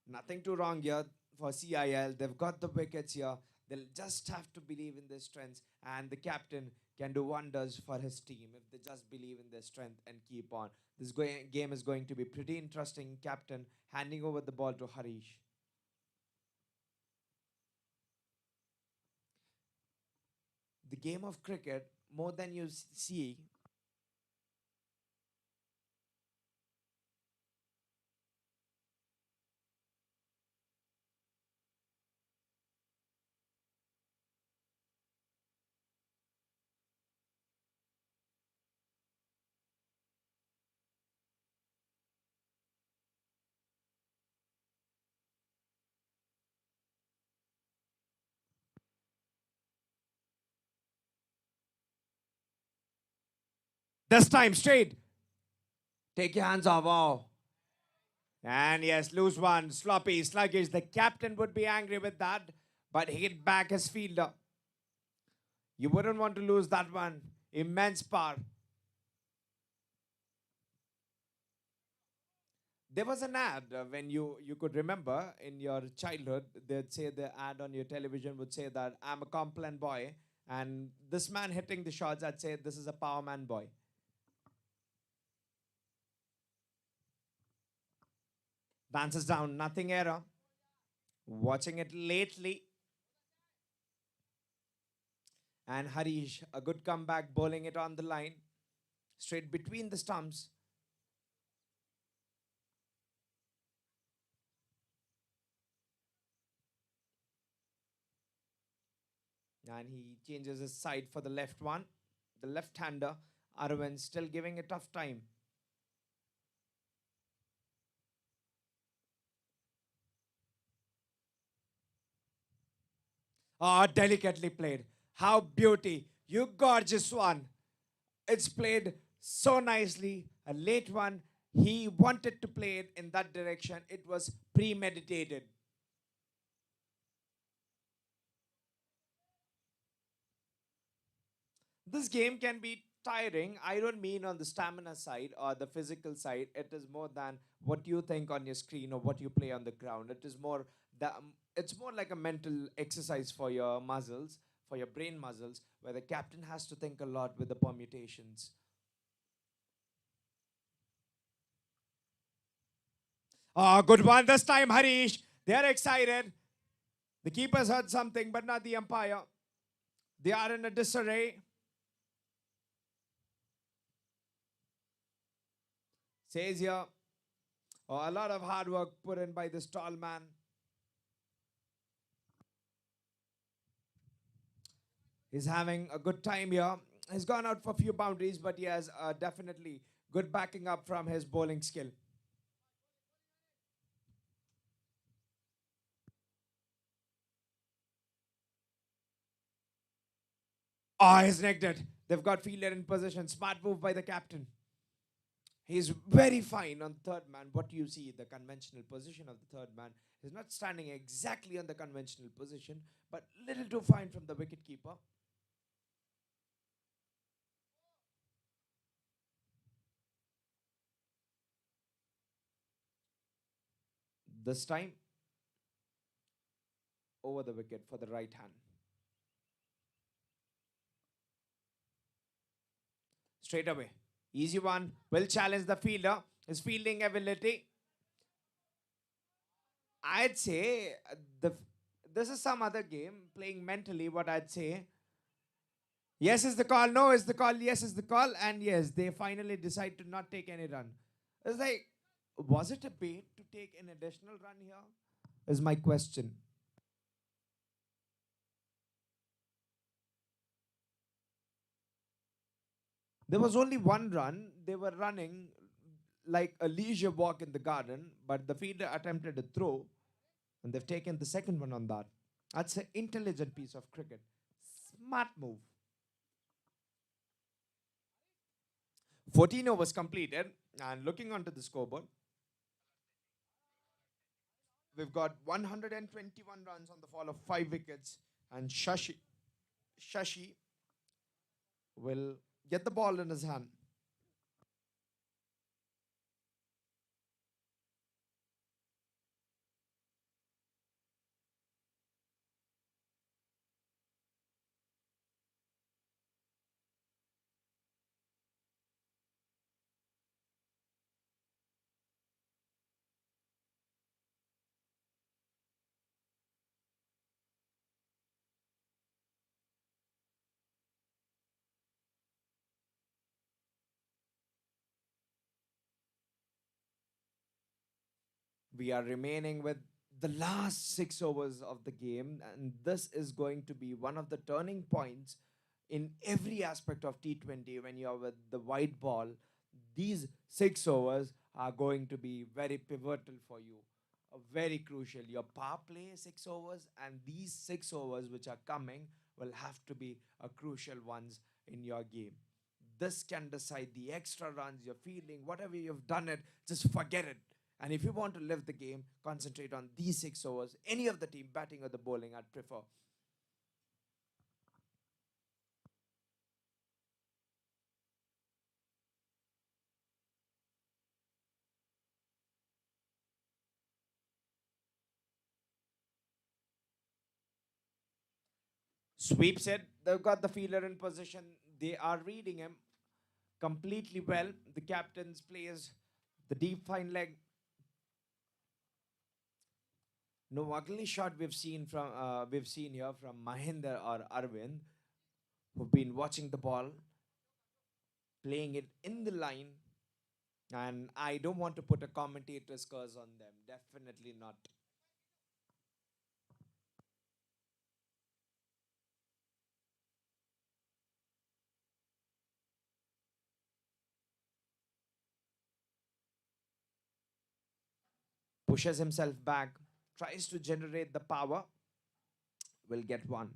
Nothing too wrong here for CIL. They've got the wickets here. They'll just have to believe in their strengths, and the captain can do wonders for his team if they just believe in their strength and keep on. This game is going to be pretty interesting. Captain handing over the ball to Harish. The game of cricket, more than you see, this time straight. Take your hands off. Oh. And yes, lose one. Sloppy, sluggish. The captain would be angry with that, but he'd back his fielder. You wouldn't want to lose that one. Immense power. There was an ad when you could remember in your childhood. They'd say the ad on your television would say that I'm a Complan boy, and this man hitting the shots, I'd say this is a power man boy. Dances down, nothing error. Watching it lately, and Harish, a good comeback, bowling it on the line, straight between the stumps. And he changes his side for the left one. The left-hander, Arvind, still giving a tough time. Ah, delicately played. How beauty. You gorgeous one. It's played so nicely. A late one. He wanted to play it in that direction. It was premeditated. This game can be tiring. I don't mean on the stamina side or the physical side. It is more than what you think on your screen or what you play on the ground. It is more that it's more like a mental exercise for your muscles, for your brain muscles, where the captain has to think a lot with the permutations. Oh, good one this time, Harish. They're excited. The keepers heard something, but not the umpire. They are in a disarray. Says here, oh, a lot of hard work put in by this tall man. He's having a good time here. He's gone out for a few boundaries, but he has definitely good backing up from his bowling skill. Oh, he's necked it. They've got fielder in position. Smart move by the captain. He's very fine on third man. What do you see? The conventional position of the third man. He's not standing exactly on the conventional position, but little too fine from the wicket keeper. This time, over the wicket for the right hand. Straight away. Easy one. Will challenge the fielder. His fielding ability. I'd say this is some other game playing mentally. What I'd say, yes is the call, no is the call, yes is the call, and yes, they finally decide to not take any run. It's like, was it a bait to take an additional run here? Is my question. There was only one run. They were running like a leisure walk in the garden, but the fielder attempted a throw, and they've taken the second one on that. That's an intelligent piece of cricket. Smart move. 14 overs completed, and looking onto the scoreboard, we've got 121 runs on the fall of 5 wickets, and Shashi will get the ball in his hand. We are remaining with the last 6 overs of the game, and this is going to be one of the turning points in every aspect of T20 when you're with the white ball. These 6 overs are going to be very pivotal for you, very crucial. Your power play 6 overs, and these 6 overs which are coming will have to be a crucial ones in your game. This can decide the extra runs, your fielding, whatever you've done it, just forget it. And if you want to live the game, concentrate on these 6 overs. Any of the team, batting or the bowling, I'd prefer. Sweeps it. They've got the fielder in position. They are reading him completely well. The captain's plays the deep fine leg. No ugly shot we've seen here from Mahinder or Arvind, who've been watching the ball, playing it in the line, and I don't want to put a commentator's curse on them. Definitely not. Pushes himself back, tries to generate the power, will get one.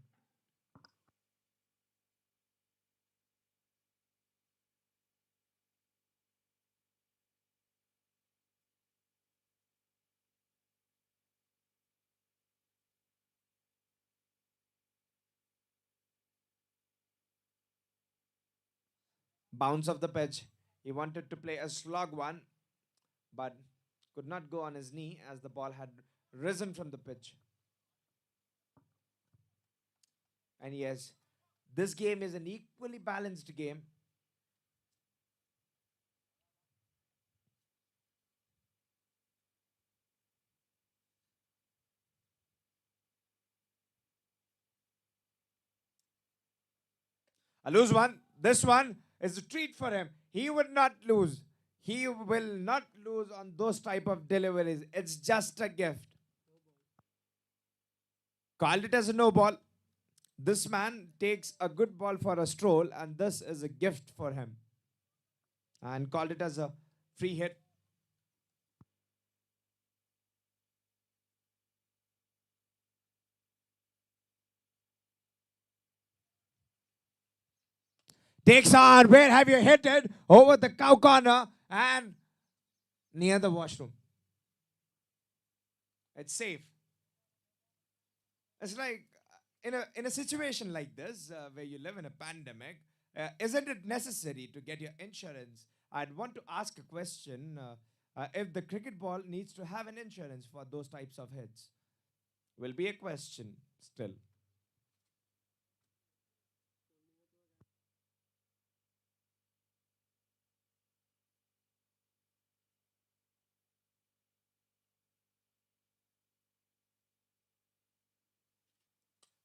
Bounce of the pitch. He wanted to play a slog one, but could not go on his knee as the ball had risen from the pitch. And yes, this game is an equally balanced game. A lose one. This one is a treat for him. He would not lose. He will not lose on those type of deliveries. It's just a gift. Called it as a no ball. This man takes a good ball for a stroll, and this is a gift for him. And called it as a free hit. Takes on. Where have you hit it? Over the cow corner and near the washroom. It's safe. It's like in a situation like this where you live in a pandemic, isn't it necessary to get your insurance? I'd want to ask a question: if the cricket ball needs to have an insurance for those types of hits. will be a question still.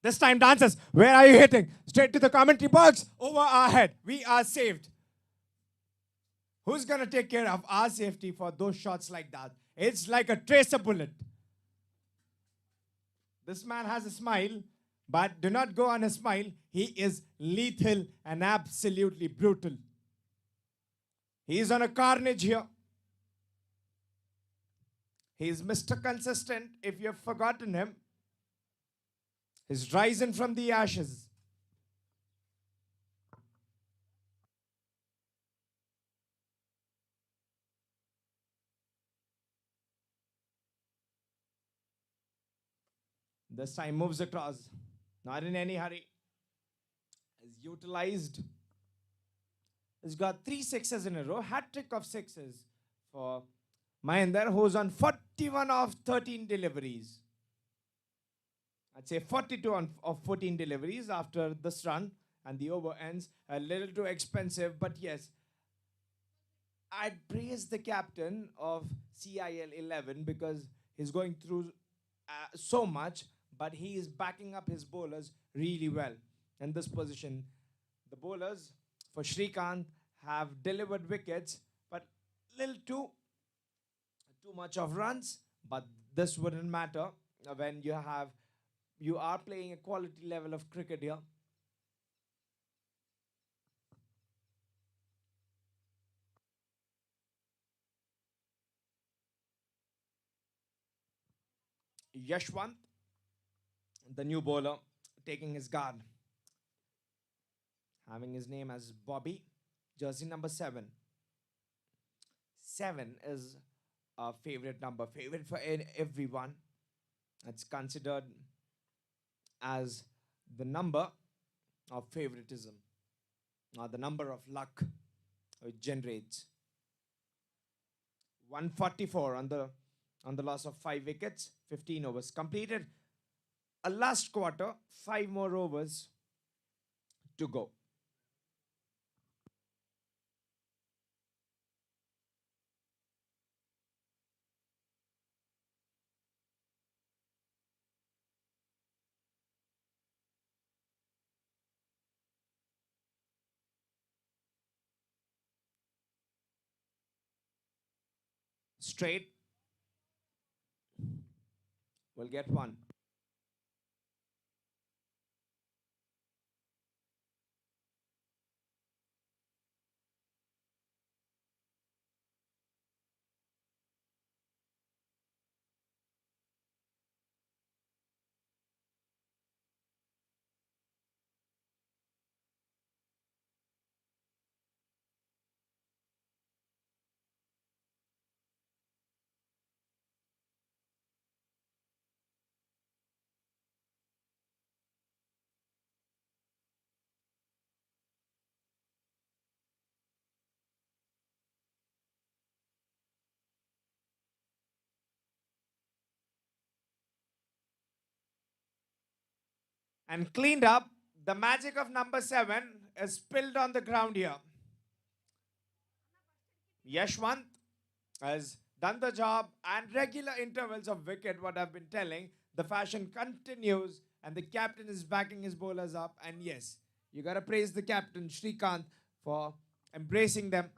This time, dancers, where are you hitting? Straight to the commentary box, over our head. We are saved. Who's gonna take care of our safety for those shots like that? It's like a tracer bullet. This man has a smile, but do not go on a smile. He is lethal and absolutely brutal. He is on a carnage here. He is Mr. Consistent. If you've forgotten him, he's risen from the ashes. This time moves across, not in any hurry. Is utilized. He's got 3 sixes in a row, hat trick of sixes for Mahinder, who's on 41 of 13 deliveries. I'd say 42 of 14 deliveries after this run, and the over ends a little too expensive. But yes, I'd praise the captain of CIL 11 because he's going through so much, but he is backing up his bowlers really well in this position. The bowlers for Shrikant have delivered wickets, but little too much of runs. But this wouldn't matter when you are playing a quality level of cricket here. Yashwant, the new bowler, taking his guard, having his name as Bobby, jersey number 7. 7 is a favorite number, favorite for everyone. It's considered as the number of favoritism, or the number of luck it generates. 144 on the loss of 5 wickets, 15 overs completed. A last quarter, 5 more overs to go. Straight will get 1. And cleaned up. The magic of number 7 is spilled on the ground here. Yashwant has done the job, and regular intervals of wicket, what I've been telling, the fashion continues, and the captain is backing his bowlers up. And yes, you got to praise the captain, Shrikant, for embracing them.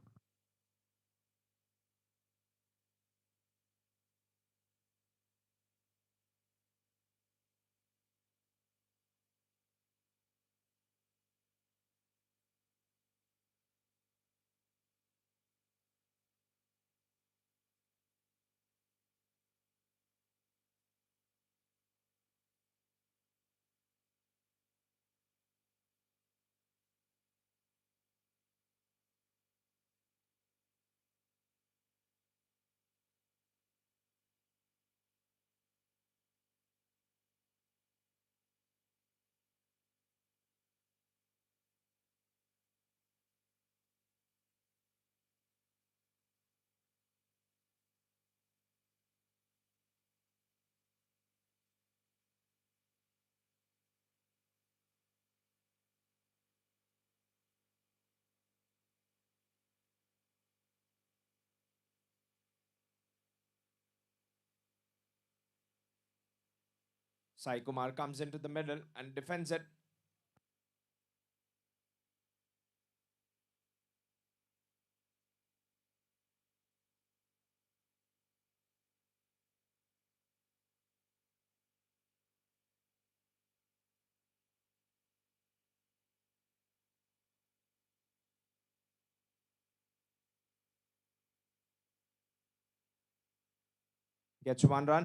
Sai Kumar comes into the middle and defends it. Gets 1 run.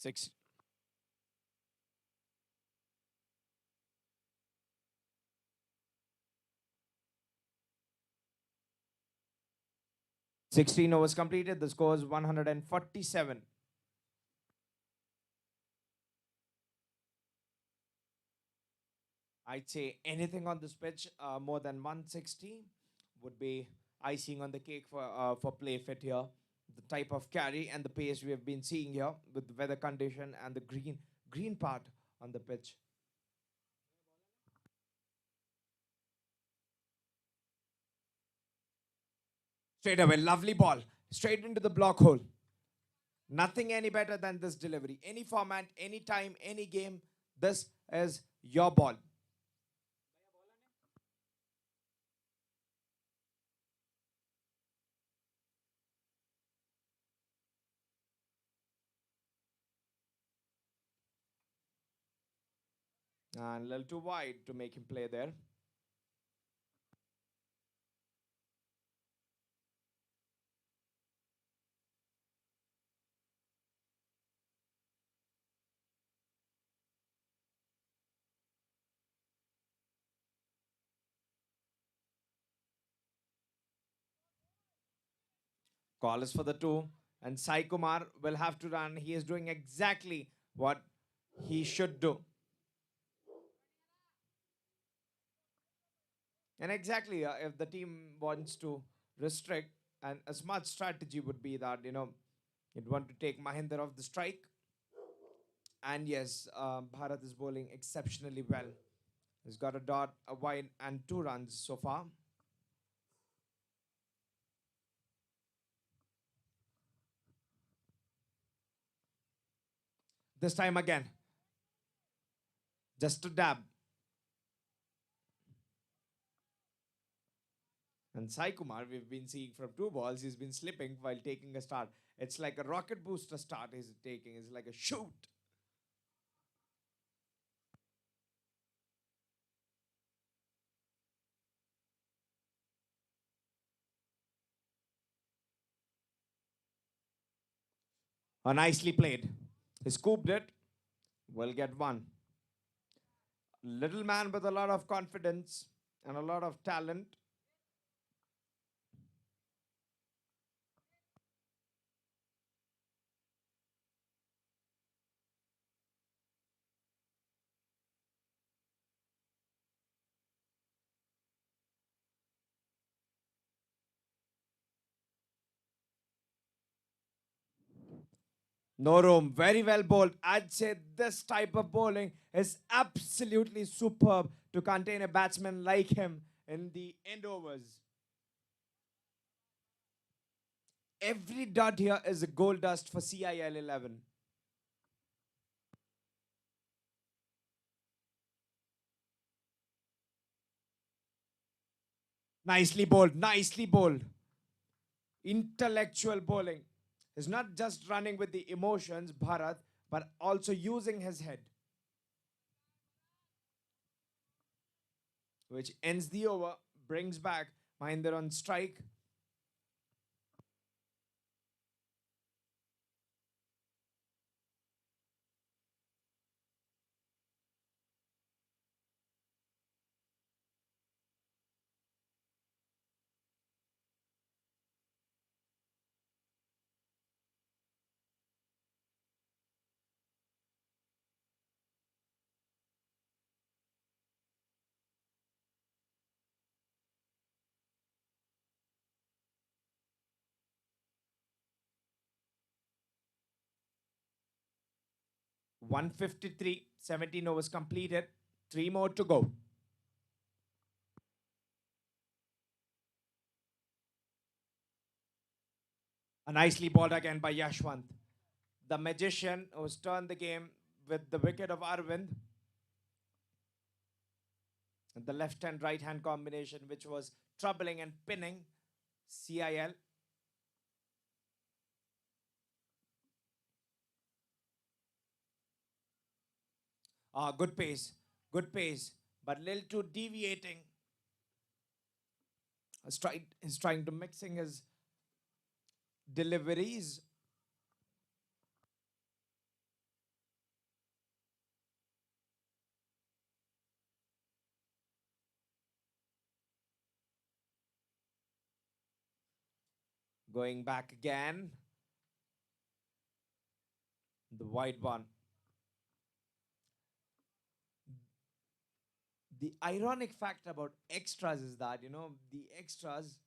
6 16 overs completed. The score is 147. I'd say anything on this pitch more than 160 would be icing on the cake for Playfit here. The type of carry and the pace we have been seeing here with the weather condition and the green part on the pitch. Straight away, lovely ball. Straight into the block hole. Nothing any better than this delivery. Any format, any time, any game, this is your ball. And a little too wide to make him play there. Call is for the two. And Sai Kumar will have to run. He is doing exactly what he should do. And exactly, if the team wants to restrict, and a smart strategy would be that, you'd want to take Mahinder off the strike. And yes, Bharat is bowling exceptionally well. He's got a dot, a wide, and 2 runs so far. This time again, just a dab. And Sai Kumar, we've been seeing from 2 balls, he's been slipping while taking a start. It's like a rocket booster start he's taking. It's like a shoot. Nicely played. He scooped it. Will get one. Little man with a lot of confidence and a lot of talent. No room. Very well bowled. I'd say this type of bowling is absolutely superb to contain a batsman like him in the end overs. Every dot here is a gold dust for CIL 11. Nicely bowled, nicely bowled. Intellectual bowling. He's not just running with the emotions, Bharat, but also using his head, which ends the over, brings back Mahinder on strike. .153, 17 overs completed. 3 more to go. A nicely bowled again by Yashwant. The magician who's turned the game with the wicket of Arvind. The left hand right hand combination, which was troubling and pinning CIL. Good pace, but little too deviating. He's trying to mixing his deliveries. Going back again. The wide one. The ironic fact about extras is that, the extras.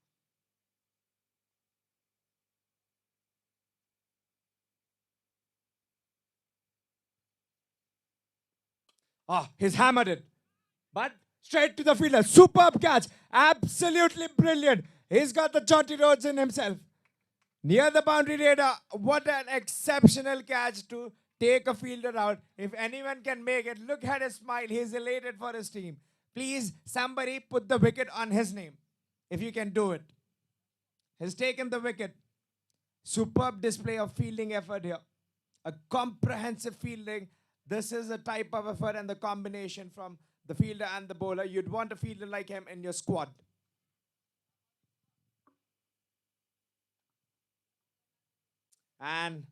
He's hammered it. But straight to the fielder. Superb catch. Absolutely brilliant. He's got the Choti Roads in himself. Near the boundary radar. What an exceptional catch to take a fielder out. If anyone can make it, look at his smile. He's elated for his team. Please, somebody put the wicket on his name, if you can do it. He's taken the wicket. Superb display of fielding effort here. A comprehensive fielding. This is a type of effort and the combination from the fielder and the bowler. You'd want a fielder like him in your squad. And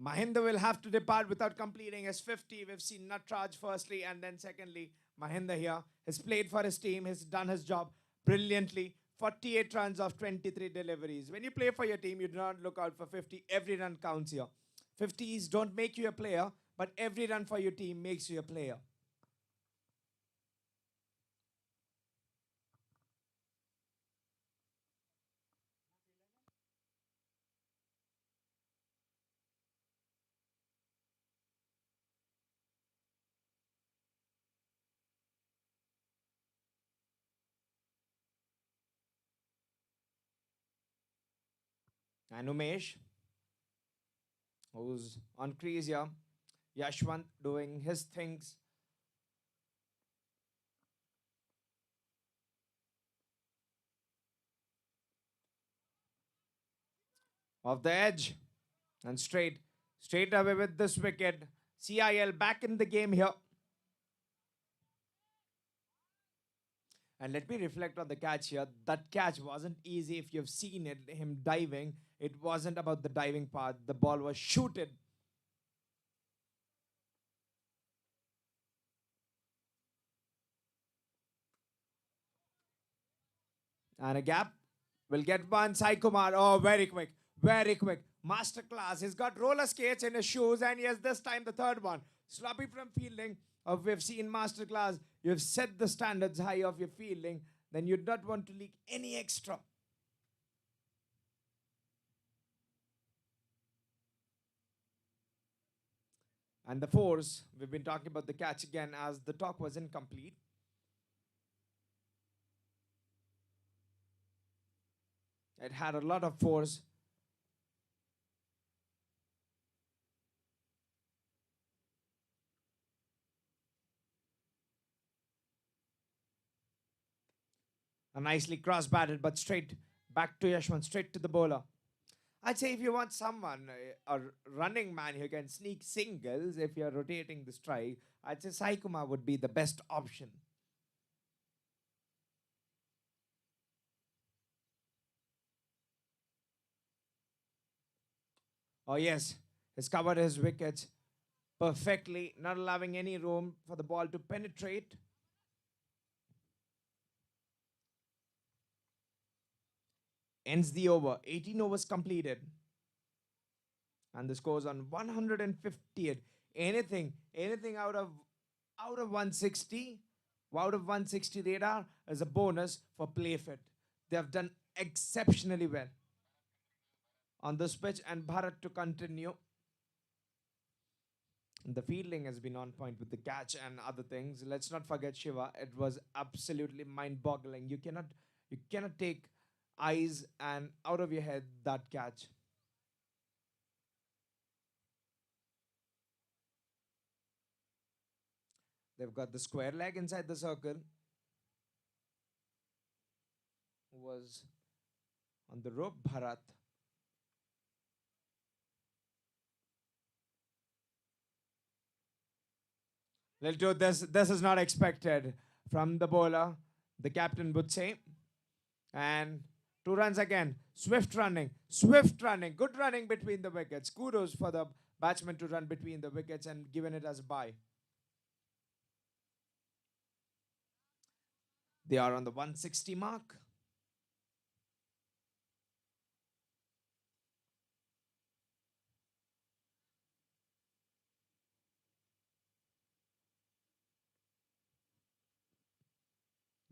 Mahinder will have to depart without completing his 50. We've seen Natraj firstly, and then secondly, Mahinder here has played for his team, has done his job brilliantly. 48 runs of 23 deliveries. When you play for your team, you do not look out for 50. Every run counts here. 50s don't make you a player, but every run for your team makes you a player. And Umesh, who's on crease here. Yashwant doing his things. Off the edge. And straight away with this wicket. CIL back in the game here. And let me reflect on the catch here. That catch wasn't easy if you've seen it, him diving. It wasn't about the diving part. The ball was shooted. And a gap. Will get one. Sai Kumar. Oh, very quick. Very quick. Masterclass. He's got roller skates in his shoes. And yes, this time the third one. Sloppy from fielding. We've seen masterclass. You've set the standards high of your fielding. Then you'd not want to leak any extra. And the force, we've been talking about the catch again as the talk was incomplete. It had a lot of force. Nicely cross-batted, but straight back to Yashwant, straight to the bowler. I'd say if you want someone, a running man who can sneak singles if you're rotating the strike, I'd say Sai Kumar would be the best option. Oh, yes, he's covered his wickets perfectly, not allowing any room for the ball to penetrate. Ends the over. 18 overs completed. And the score's on 150th. Anything out of 160, out of 160 radar is a bonus for Playfit. They have done exceptionally well on this pitch, and Bharat to continue. The fielding has been on point with the catch and other things. Let's not forget Shiva. It was absolutely mind-boggling. You cannot take eyes and out of your head that catch. They've got the square leg inside the circle. Was on the rope, Bharat. Let's do this. This is not expected from the bowler, the captain would say. And 2 runs again. Swift running. Swift running. Good running between the wickets. Kudos for the batsman to run between the wickets and given it as a bye. They are on the 160 mark.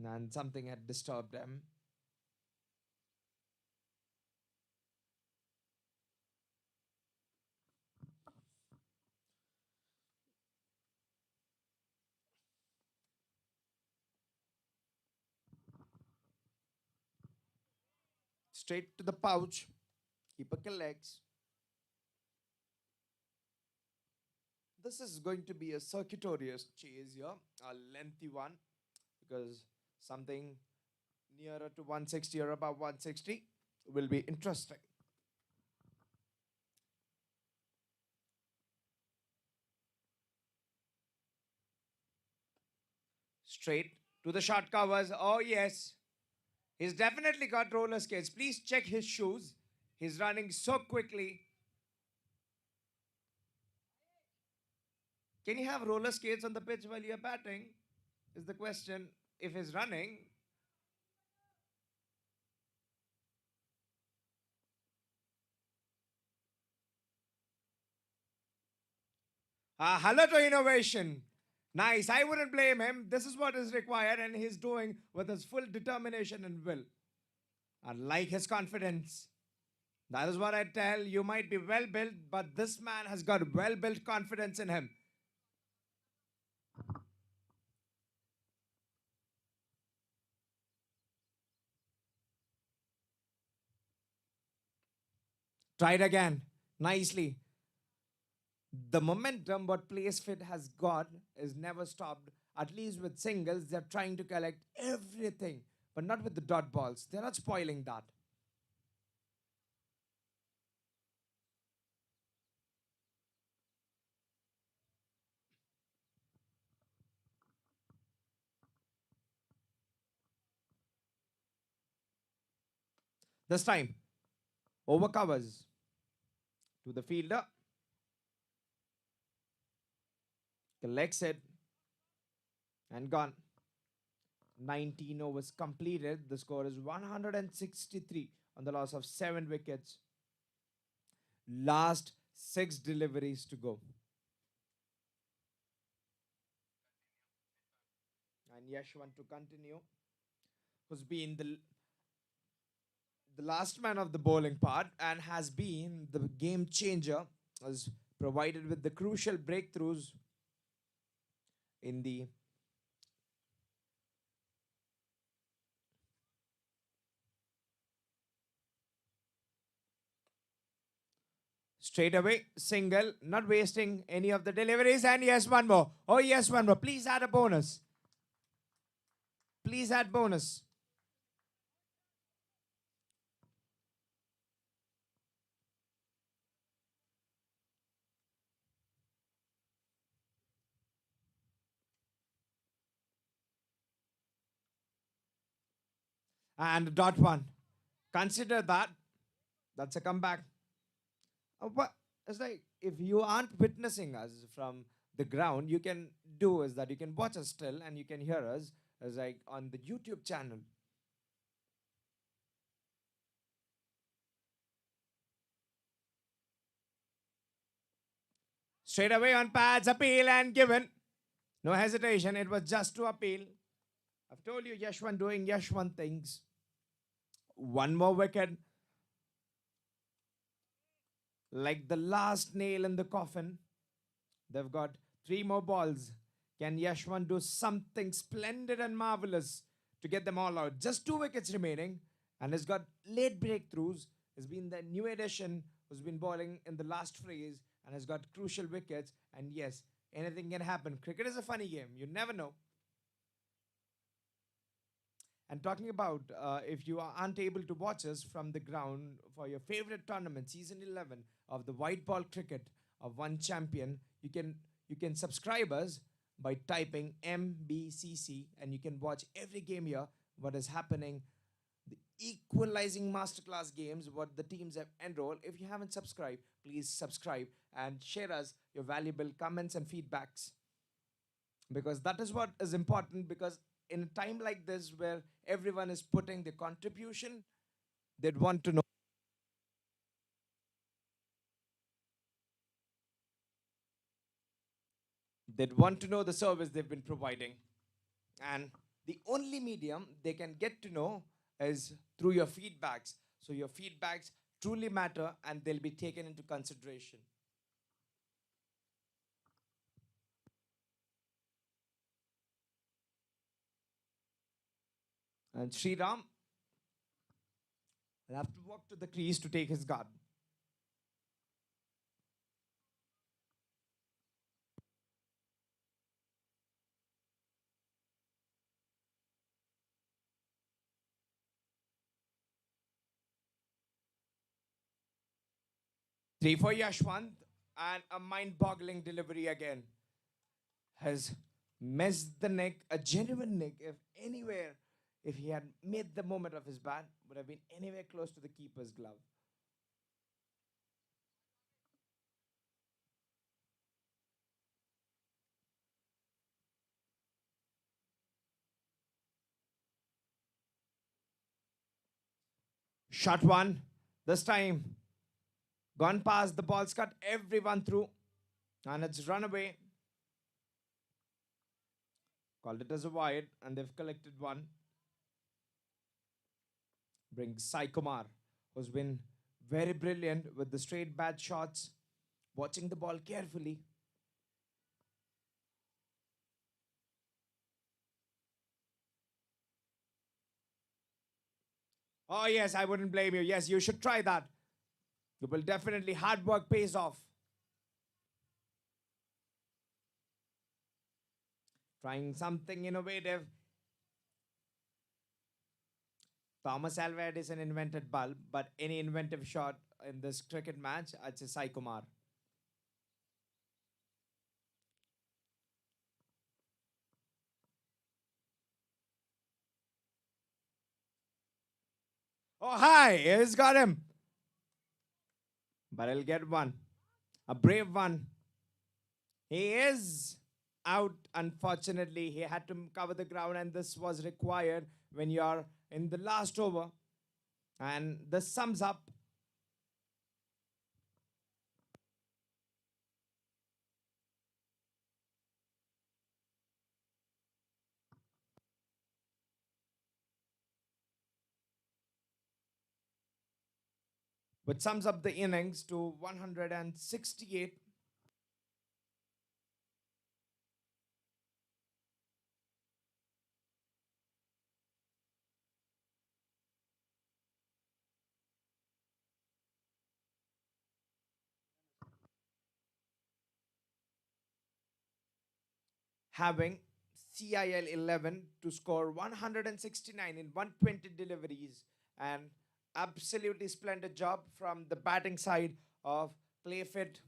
And something had disturbed them. Straight to the pouch. Keeper collects. This is going to be a circuitous chase here, a lengthy one, because something nearer to 160 or above 160 will be interesting. Straight to the short covers. Oh, yes. He's definitely got roller skates. Please check his shoes. He's running so quickly. Can you have roller skates on the pitch while you're batting? Is the question. If he's running, hello to innovation. Nice. I wouldn't blame him. This is what is required, and he's doing with his full determination and will. I like his confidence. That is what I tell. You might be well built, but this man has got well built confidence in him. Tried again. Nicely. The momentum what Playsfit has got is never stopped. At least with singles, they're trying to collect everything, but not with the dot balls. They're not spoiling that. This time, over covers to the fielder, collects it, and gone. 19 overs completed. The score is 163 on the loss of 7 wickets. Last 6 deliveries to go. And Yashwant to continue, who's been the last man of the bowling part and has been the game changer, has provided with the crucial breakthroughs in the straight away single, not wasting any of the deliveries. And yes, one more. Oh, yes, one more. Please add a bonus. Please add bonus. And dot one. Consider that. That's a comeback. But it's like if you aren't witnessing us from the ground, you can do is that you can watch us still and you can hear us as like on the YouTube channel. Straight away on pads, appeal and given. No hesitation. It was just to appeal. I've told you Yashwan doing Yashwan things. One more wicket, like the last nail in the coffin. They've got three more balls. Can Yashwan do something splendid and marvelous to get them all out? Just two wickets remaining, and has got late breakthroughs. Has been the new addition who's been bowling in the last phase and has got crucial wickets. And yes, anything can happen. Cricket is a funny game. You never know. And talking about if you aren't able to watch us from the ground for your favorite tournament, season 11 of the white ball cricket of One Champion, you can subscribe us by typing MBCC and you can watch every game here, what is happening, the equalizing masterclass games, what the teams have enrolled. If you haven't subscribed, please subscribe and share us your valuable comments and feedbacks because that is what is important because in a time like this where everyone is putting the contribution, they'd want to know. They'd want to know the service they've been providing. And the only medium they can get to know is through your feedbacks. So your feedbacks truly matter and they'll be taken into consideration. And Sriram will have to walk to the crease to take his guard. 3 for Yashwant and a mind-boggling delivery again. Has missed the nick, a genuine nick, if anywhere, if he had made the moment of his bat, would have been anywhere close to the keeper's glove. Shot one, this time gone past, the ball's cut everyone through, and it's run away. Called it as a wide, and they've collected one. Brings Sai Kumar, who's been very brilliant with the straight bad shots, watching the ball carefully. Oh, yes, I wouldn't blame you. Yes, you should try that. You will definitely, hard work pays off. Trying something innovative. Thomas Alva Edison invented bulb, but any inventive shot in this cricket match, it's a Sai Kumar. Oh, hi, he's got him. But he'll get one. A brave one. He is out, unfortunately. He had to cover the ground, and this was required when you're in the last over. And this sums up. Which sums up the innings to 168. Having CIL 11 to score 169 in 120 deliveries, and absolutely splendid job from the batting side of Playfit.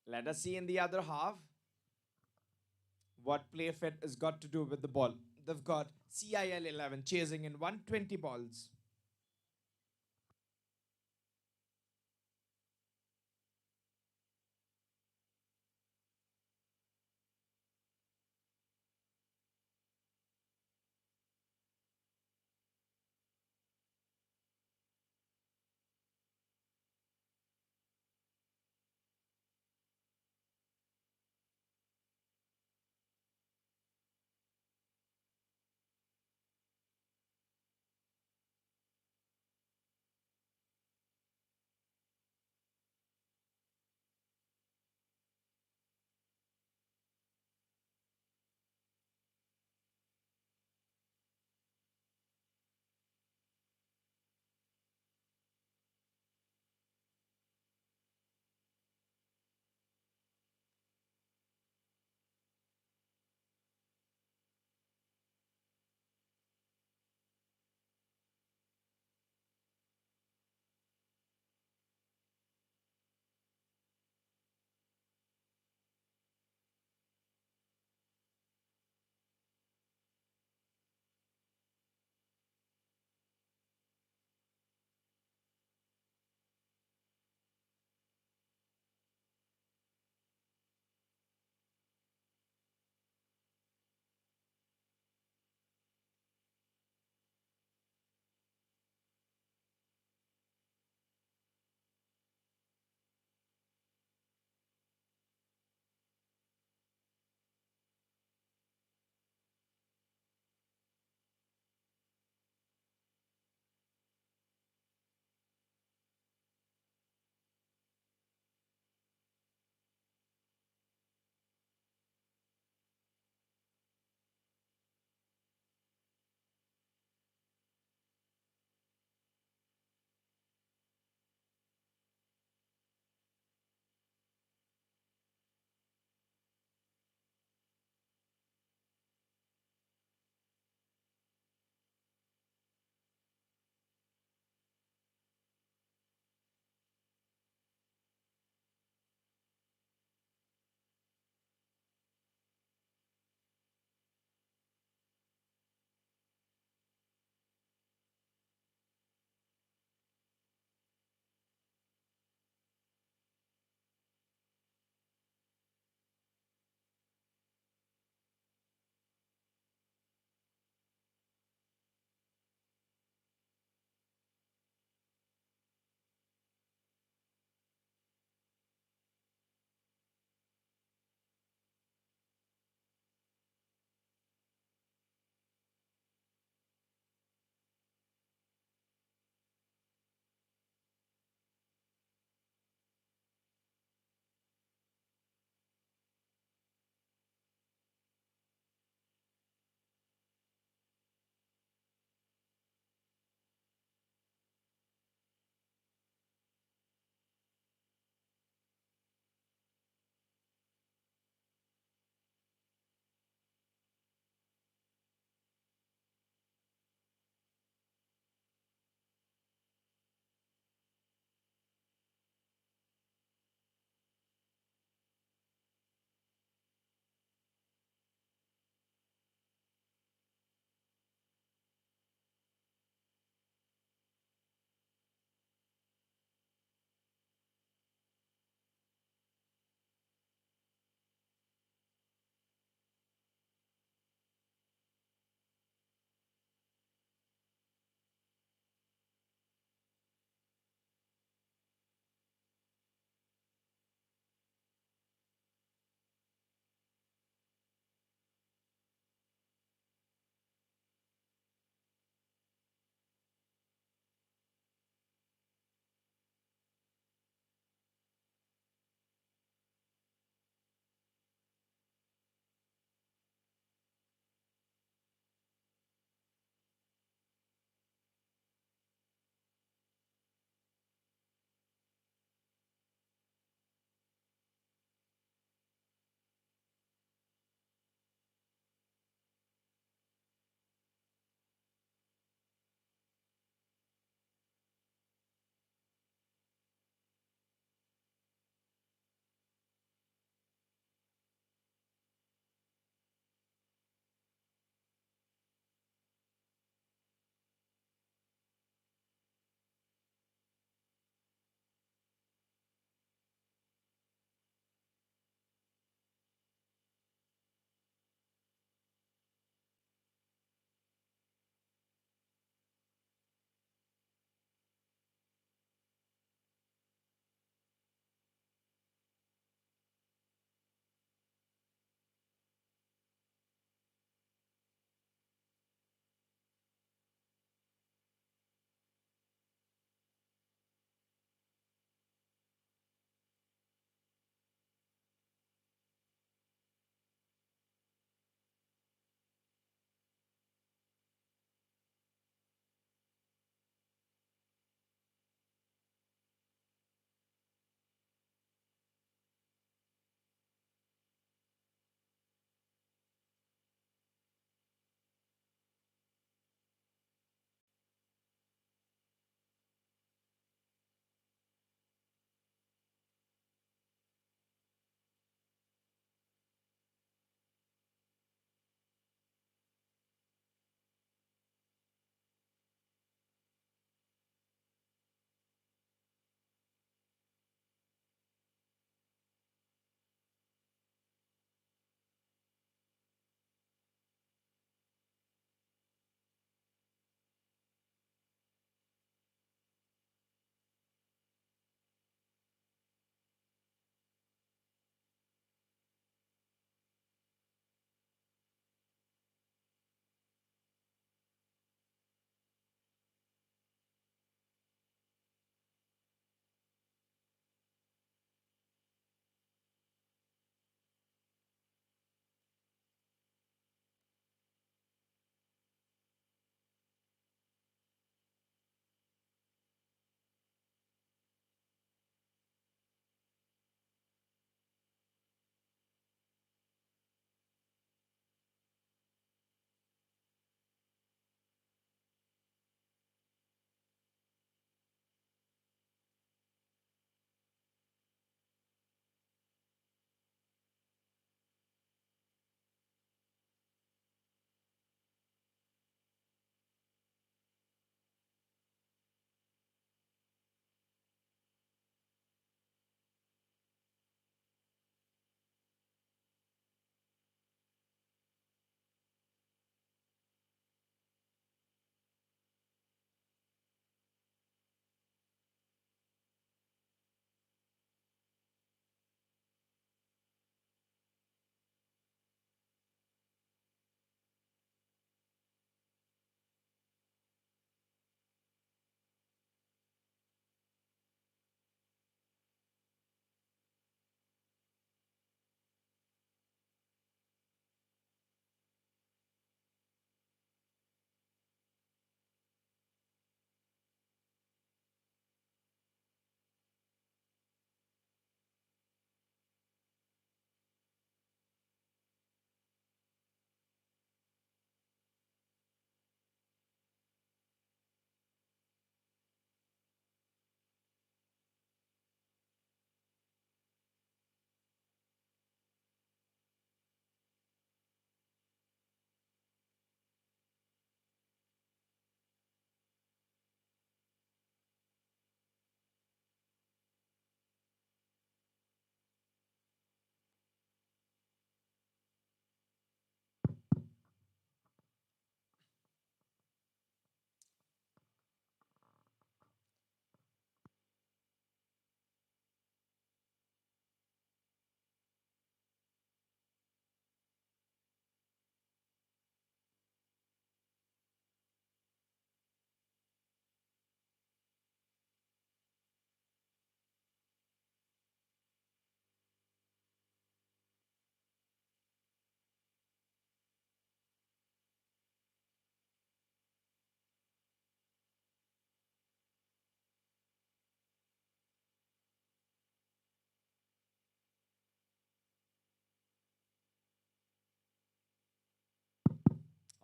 Let us see in the other half what Playfit has got to do with the ball. They've got CIL 11 chasing in 120 balls.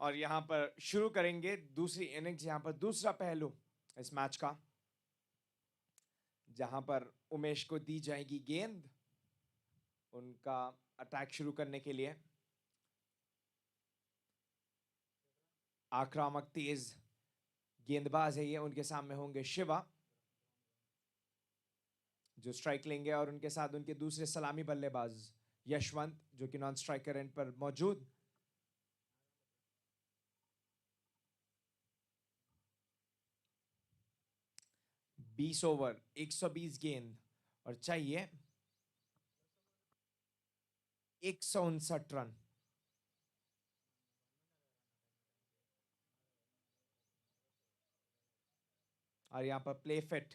और यहाँ पर शुरू करेंगे दूसरी innings. यहाँ पर दूसरा पहलू इस मैच का, जहां पर उमेश को दी जाएगी गेंद उनका अटैक शुरू करने के लिए। आक्रामक तेज गेंदबाज है ये, उनके सामने होंगे शिवा जो स्ट्राइक लेंगे, और उनके साथ उनके दूसरे सलामी बल्लेबाज यशवंत जो कि नॉन स्ट्राइकर एंड पर मौजूद। बीस ओवर 120 गेंद और चाहिए 159 रन। और यहां पर प्ले फिट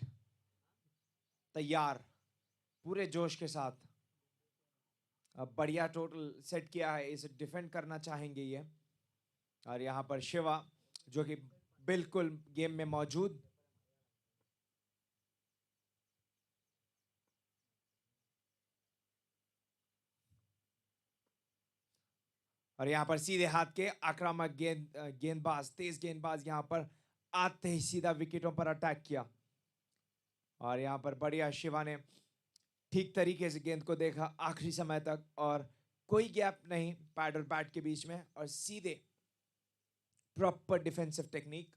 तैयार पूरे जोश के साथ। अब बढ़िया टोटल सेट किया है, इसे डिफेंड करना चाहेंगे ये। और यहां पर शिवा जो कि बिल्कुल गेम में मौजूद। और यहां पर सीधे हाथ के आक्रामक गेंदबाज तेज गेंदबाज यहां पर आते ही सीधा विकेटों पर अटैक किया। और यहां पर बढ़िया शिवा ने ठीक तरीके से गेंद को देखा आखिरी समय तक, और कोई गैप नहीं पैड और बैट के बीच में, और सीधे प्रॉपर डिफेंसिव टेक्निक।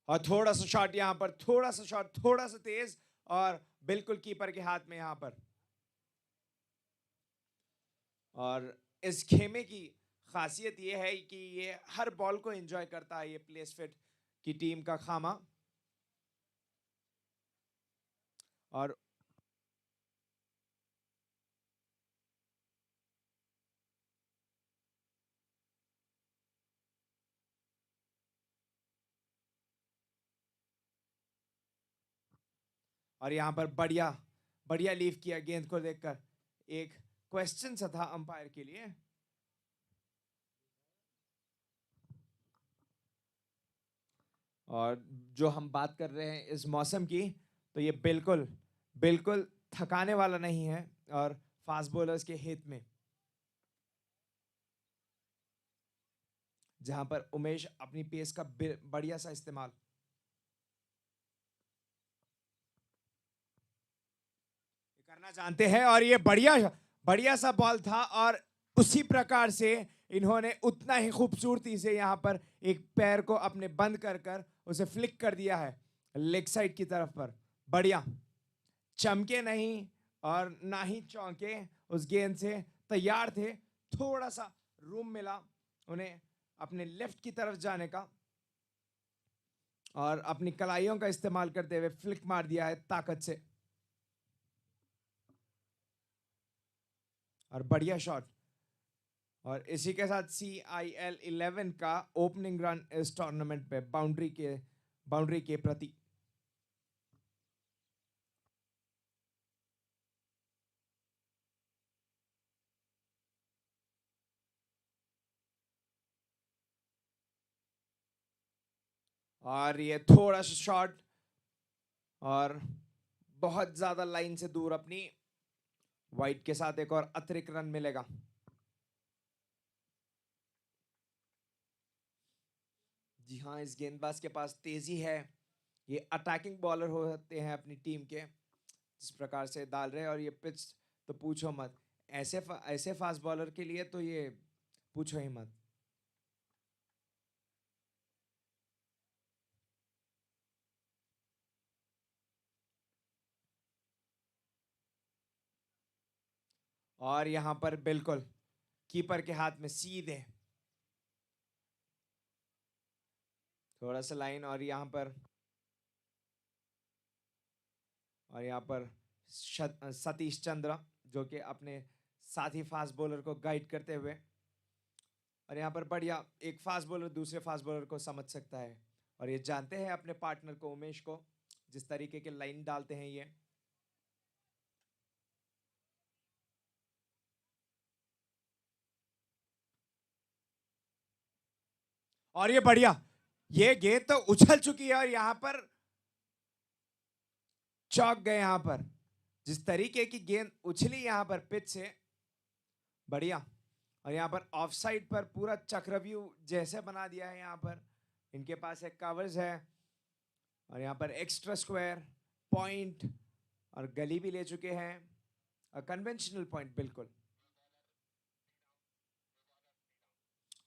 और थोड़ा सा शॉट यहां पर, थोड़ा सा शॉट थोड़ा सा तेज, और बिल्कुल कीपर के हाथ में यहां पर। और इस खेमे की खासियत यह है कि ये हर बॉल को एंजॉय करता है, ये प्लेसफिट की टीम का खामा। और और यहां पर बढ़िया बढ़िया लीव किया गेंद को देखकर। एक क्वेश्चन सा था अंपायर के लिए। और जो हम बात कर रहे हैं इस मौसम की, तो ये बिल्कुल बिल्कुल थकाने वाला नहीं है, और फास्ट बॉलर्स के हित में, जहां पर उमेश अपनी पेस का बढ़िया सा इस्तेमाल। करना जानते हैं, और ये बढ़िया बढ़िया सा बॉल था, और उसी प्रकार से इन्होंने उतना ही खूबसूरती से यहां पर एक पैर को अपने बंद कर कर उसे फ्लिक कर दिया है लेग साइड की तरफ पर। बढ़िया, चमके नहीं और ना ही चौंके, उस गेंद से तैयार थे। थोड़ा सा रूम मिला उन्हें अपने लेफ्ट की तरफ जाने का, और अपनी कलाइयों का इस्तेमाल करते हुए फ्लिक मार दिया है ताकत से। और बढ़िया शॉट। और इसी के साथ CIL 11 का ओपनिंग रन इस टूर्नामेंट पे बाउंड्री के प्रति। और ये थोड़ा सा शॉट, और बहुत ज्यादा लाइन से दूर, अपनी वाइट के साथ एक और अतिरिक्त रन मिलेगा। जी हाँ, इस गेंदबाज के पास तेजी है। ये अटैकिंग बॉलर होते हैं अपनी टीम के, जिस प्रकार से डाल रहे हैं। और ये पिच तो पूछो मत, ऐसे फास्ट बॉलर के लिए तो ये पूछो ही मत। और यहां पर बिल्कुल कीपर के हाथ में सीधे थोड़ा सा लाइन। और यहाँ पर सतीश चंद्र जो कि अपने साथी फास्ट बॉलर को गाइड करते हुए। और यहाँ पर बढ़िया, एक फास्ट बॉलर दूसरे फास्ट बॉलर को समझ सकता है, और ये जानते हैं अपने पार्टनर को, उमेश को, जिस तरीके के लाइन डालते हैं ये। और ये बढ़िया, ये गेंद तो उछल चुकी है, और यहाँ पर चौक गए यहां पर, जिस तरीके की गेंद उछली यहां पर पिच से, बढ़िया। और यहां पर ऑफ साइड पर पूरा चक्रव्यूह जैसे बना दिया है। यहां पर इनके पास एक कवर्स है और यहां पर एक्स्ट्रा स्क्वायर पॉइंट और गली भी ले चुके हैं, कन्वेंशनल पॉइंट बिल्कुल।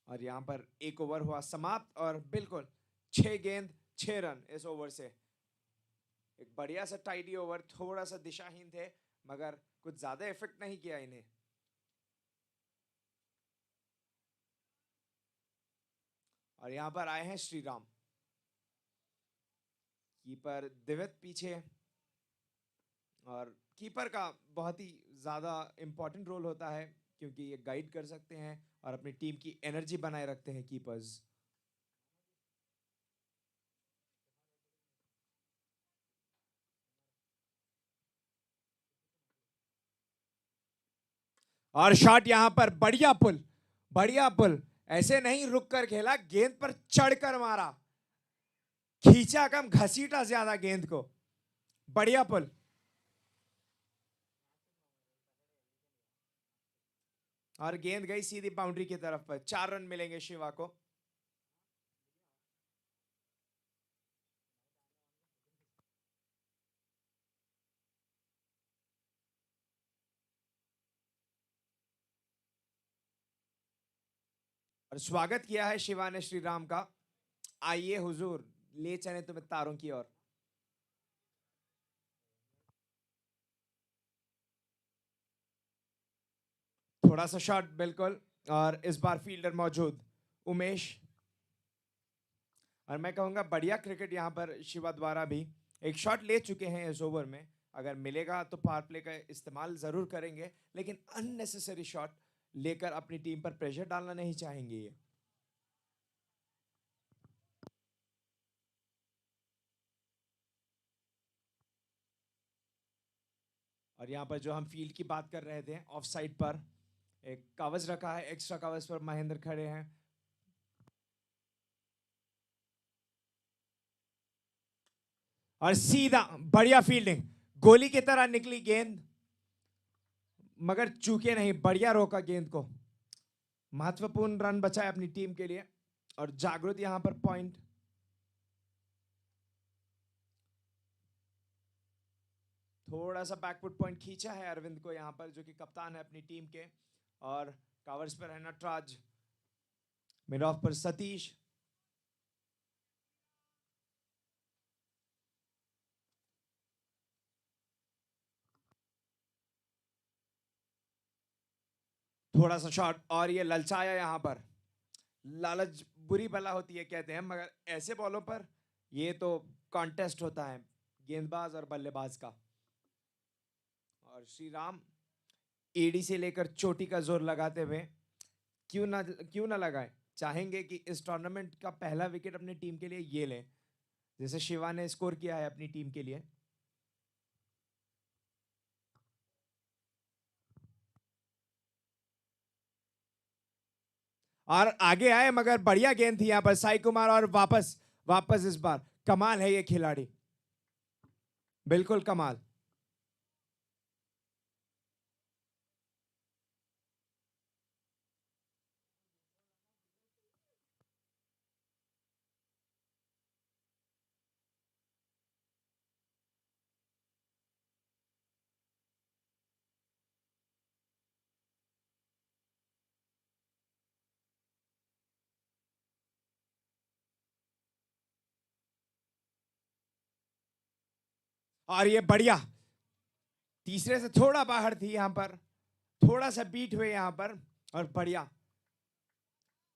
और यहां पर एक ओवर हुआ समाप्त और बिल्कुल 6 गेंद 6 रन इस ओवर से। एक बढ़िया सा टाइडी ओवर, थोड़ा सा दिशाहीन थे मगर कुछ ज्यादा इफेक्ट नहीं किया इन्हें। और यहां पर आए हैं श्री राम, कीपर दिवित पीछे। और कीपर का बहुत ही ज्यादा इंपॉर्टेंट रोल होता है क्योंकि ये गाइड कर सकते हैं और अपनी टीम की एनर्जी बनाए रखते हैं कीपर्स। और शॉट यहां पर बढ़िया पुल, बढ़िया पुल। ऐसे नहीं रुक कर खेला, गेंद पर चढ़कर मारा, खींचा कम घसीटा ज्यादा गेंद को, बढ़िया पुल। और गेंद गई सीधी बाउंड्री की तरफ पर, 4 रन मिलेंगे शिवा को। और स्वागत किया है शिवा ने श्री राम का। आइए हुजूर, ले चले तुम्हें तारों की ओर। थोड़ा सा शॉट बिल्कुल, और इस बार फील्डर मौजूद उमेश। और मैं कहूंगा बढ़िया क्रिकेट यहां पर शिवा द्वारा भी। एक शॉट ले चुके हैं इस ओवर में, अगर मिलेगा तो पावर प्ले का इस्तेमाल जरूर करेंगे, लेकिन अननेसेसरी शॉट लेकर अपनी टीम पर प्रेशर डालना नहीं चाहेंगे ये। और यहाँ पर जो हम फील्ड की बात कर रहे थे, ऑफ साइड पर एक कवच रखा है, एक्स्ट्रा कवच पर महेंद्र खड़े हैं। और सीधा बढ़िया फील्डिंग, गोली की तरह निकली गेंद मगर चूके नहीं, बढ़िया रोका गेंद को। महत्वपूर्ण रन बचाए अपनी टीम के लिए। और जागृत यहां पर पॉइंट। थोड़ा सा बैकफुट पॉइंट खींचा है अरविंद को यहां पर, जो कि कप्तान है अपनी टीम के। और कवर्स पर है नटराज, मिड ऑफ पर सतीश। थोड़ा सा शॉट और ये ललचाया यहां पर। लालच बुरी बला होती है कहते हैं, मगर ऐसे बॉलों पर ये तो कॉन्टेस्ट होता है गेंदबाज और बल्लेबाज का। और श्री राम एडी से लेकर चोटी का जोर लगाते हुए, क्यों ना लगाए, चाहेंगे कि इस टूर्नामेंट का पहला विकेट अपनी टीम के लिए ये लें, जैसे शिवा ने स्कोर किया है अपनी टीम के लिए। और आगे आए मगर बढ़िया गेंद थी यहां पर साई कुमार, और वापस वापस इस बार कमाल है ये खिलाड़ी, बिल्कुल कमाल। और ये बढ़िया, तीसरे से थोड़ा बाहर थी यहां पर, थोड़ा सा बीट हुए यहां पर। और बढ़िया,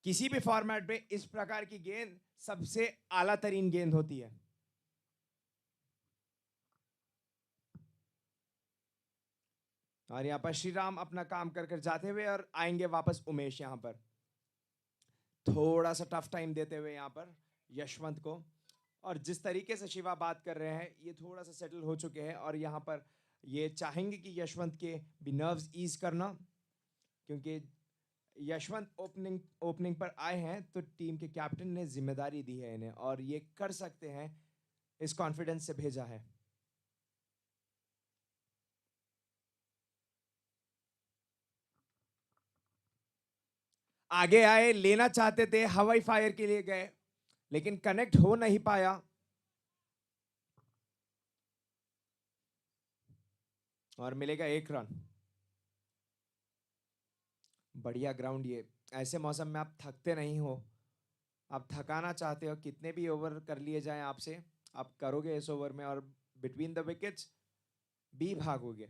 किसी भी फॉर्मेट में इस प्रकार की गेंद सबसे आला तरीन गेंद होती है। और यहां पर श्री राम अपना काम कर कर जाते हुए, और आएंगे वापस उमेश यहां पर, थोड़ा सा टफ टाइम देते हुए यहां पर यशवंत को। और जिस तरीके से शिवा बात कर रहे हैं, ये थोड़ा सा सेटल हो चुके हैं और यहाँ पर ये चाहेंगे कि यशवंत के भी नर्व्स ईज करना, क्योंकि यशवंत ओपनिंग ओपनिंग पर आए हैं तो टीम के कैप्टन ने जिम्मेदारी दी है इन्हें, और ये कर सकते हैं, इस कॉन्फिडेंस से भेजा है। आगे आए, लेना चाहते थे, हवाई फायर के लिए गए, लेकिन कनेक्ट हो नहीं पाया और मिलेगा 1 रन। बढ़िया ग्राउंड ये। ऐसे मौसम में आप थकते नहीं हो, आप थकाना चाहते हो, कितने भी ओवर कर लिए जाएं आपसे, आप करोगे इस ओवर में और बिटवीन द विकेट्स भी भागोगे।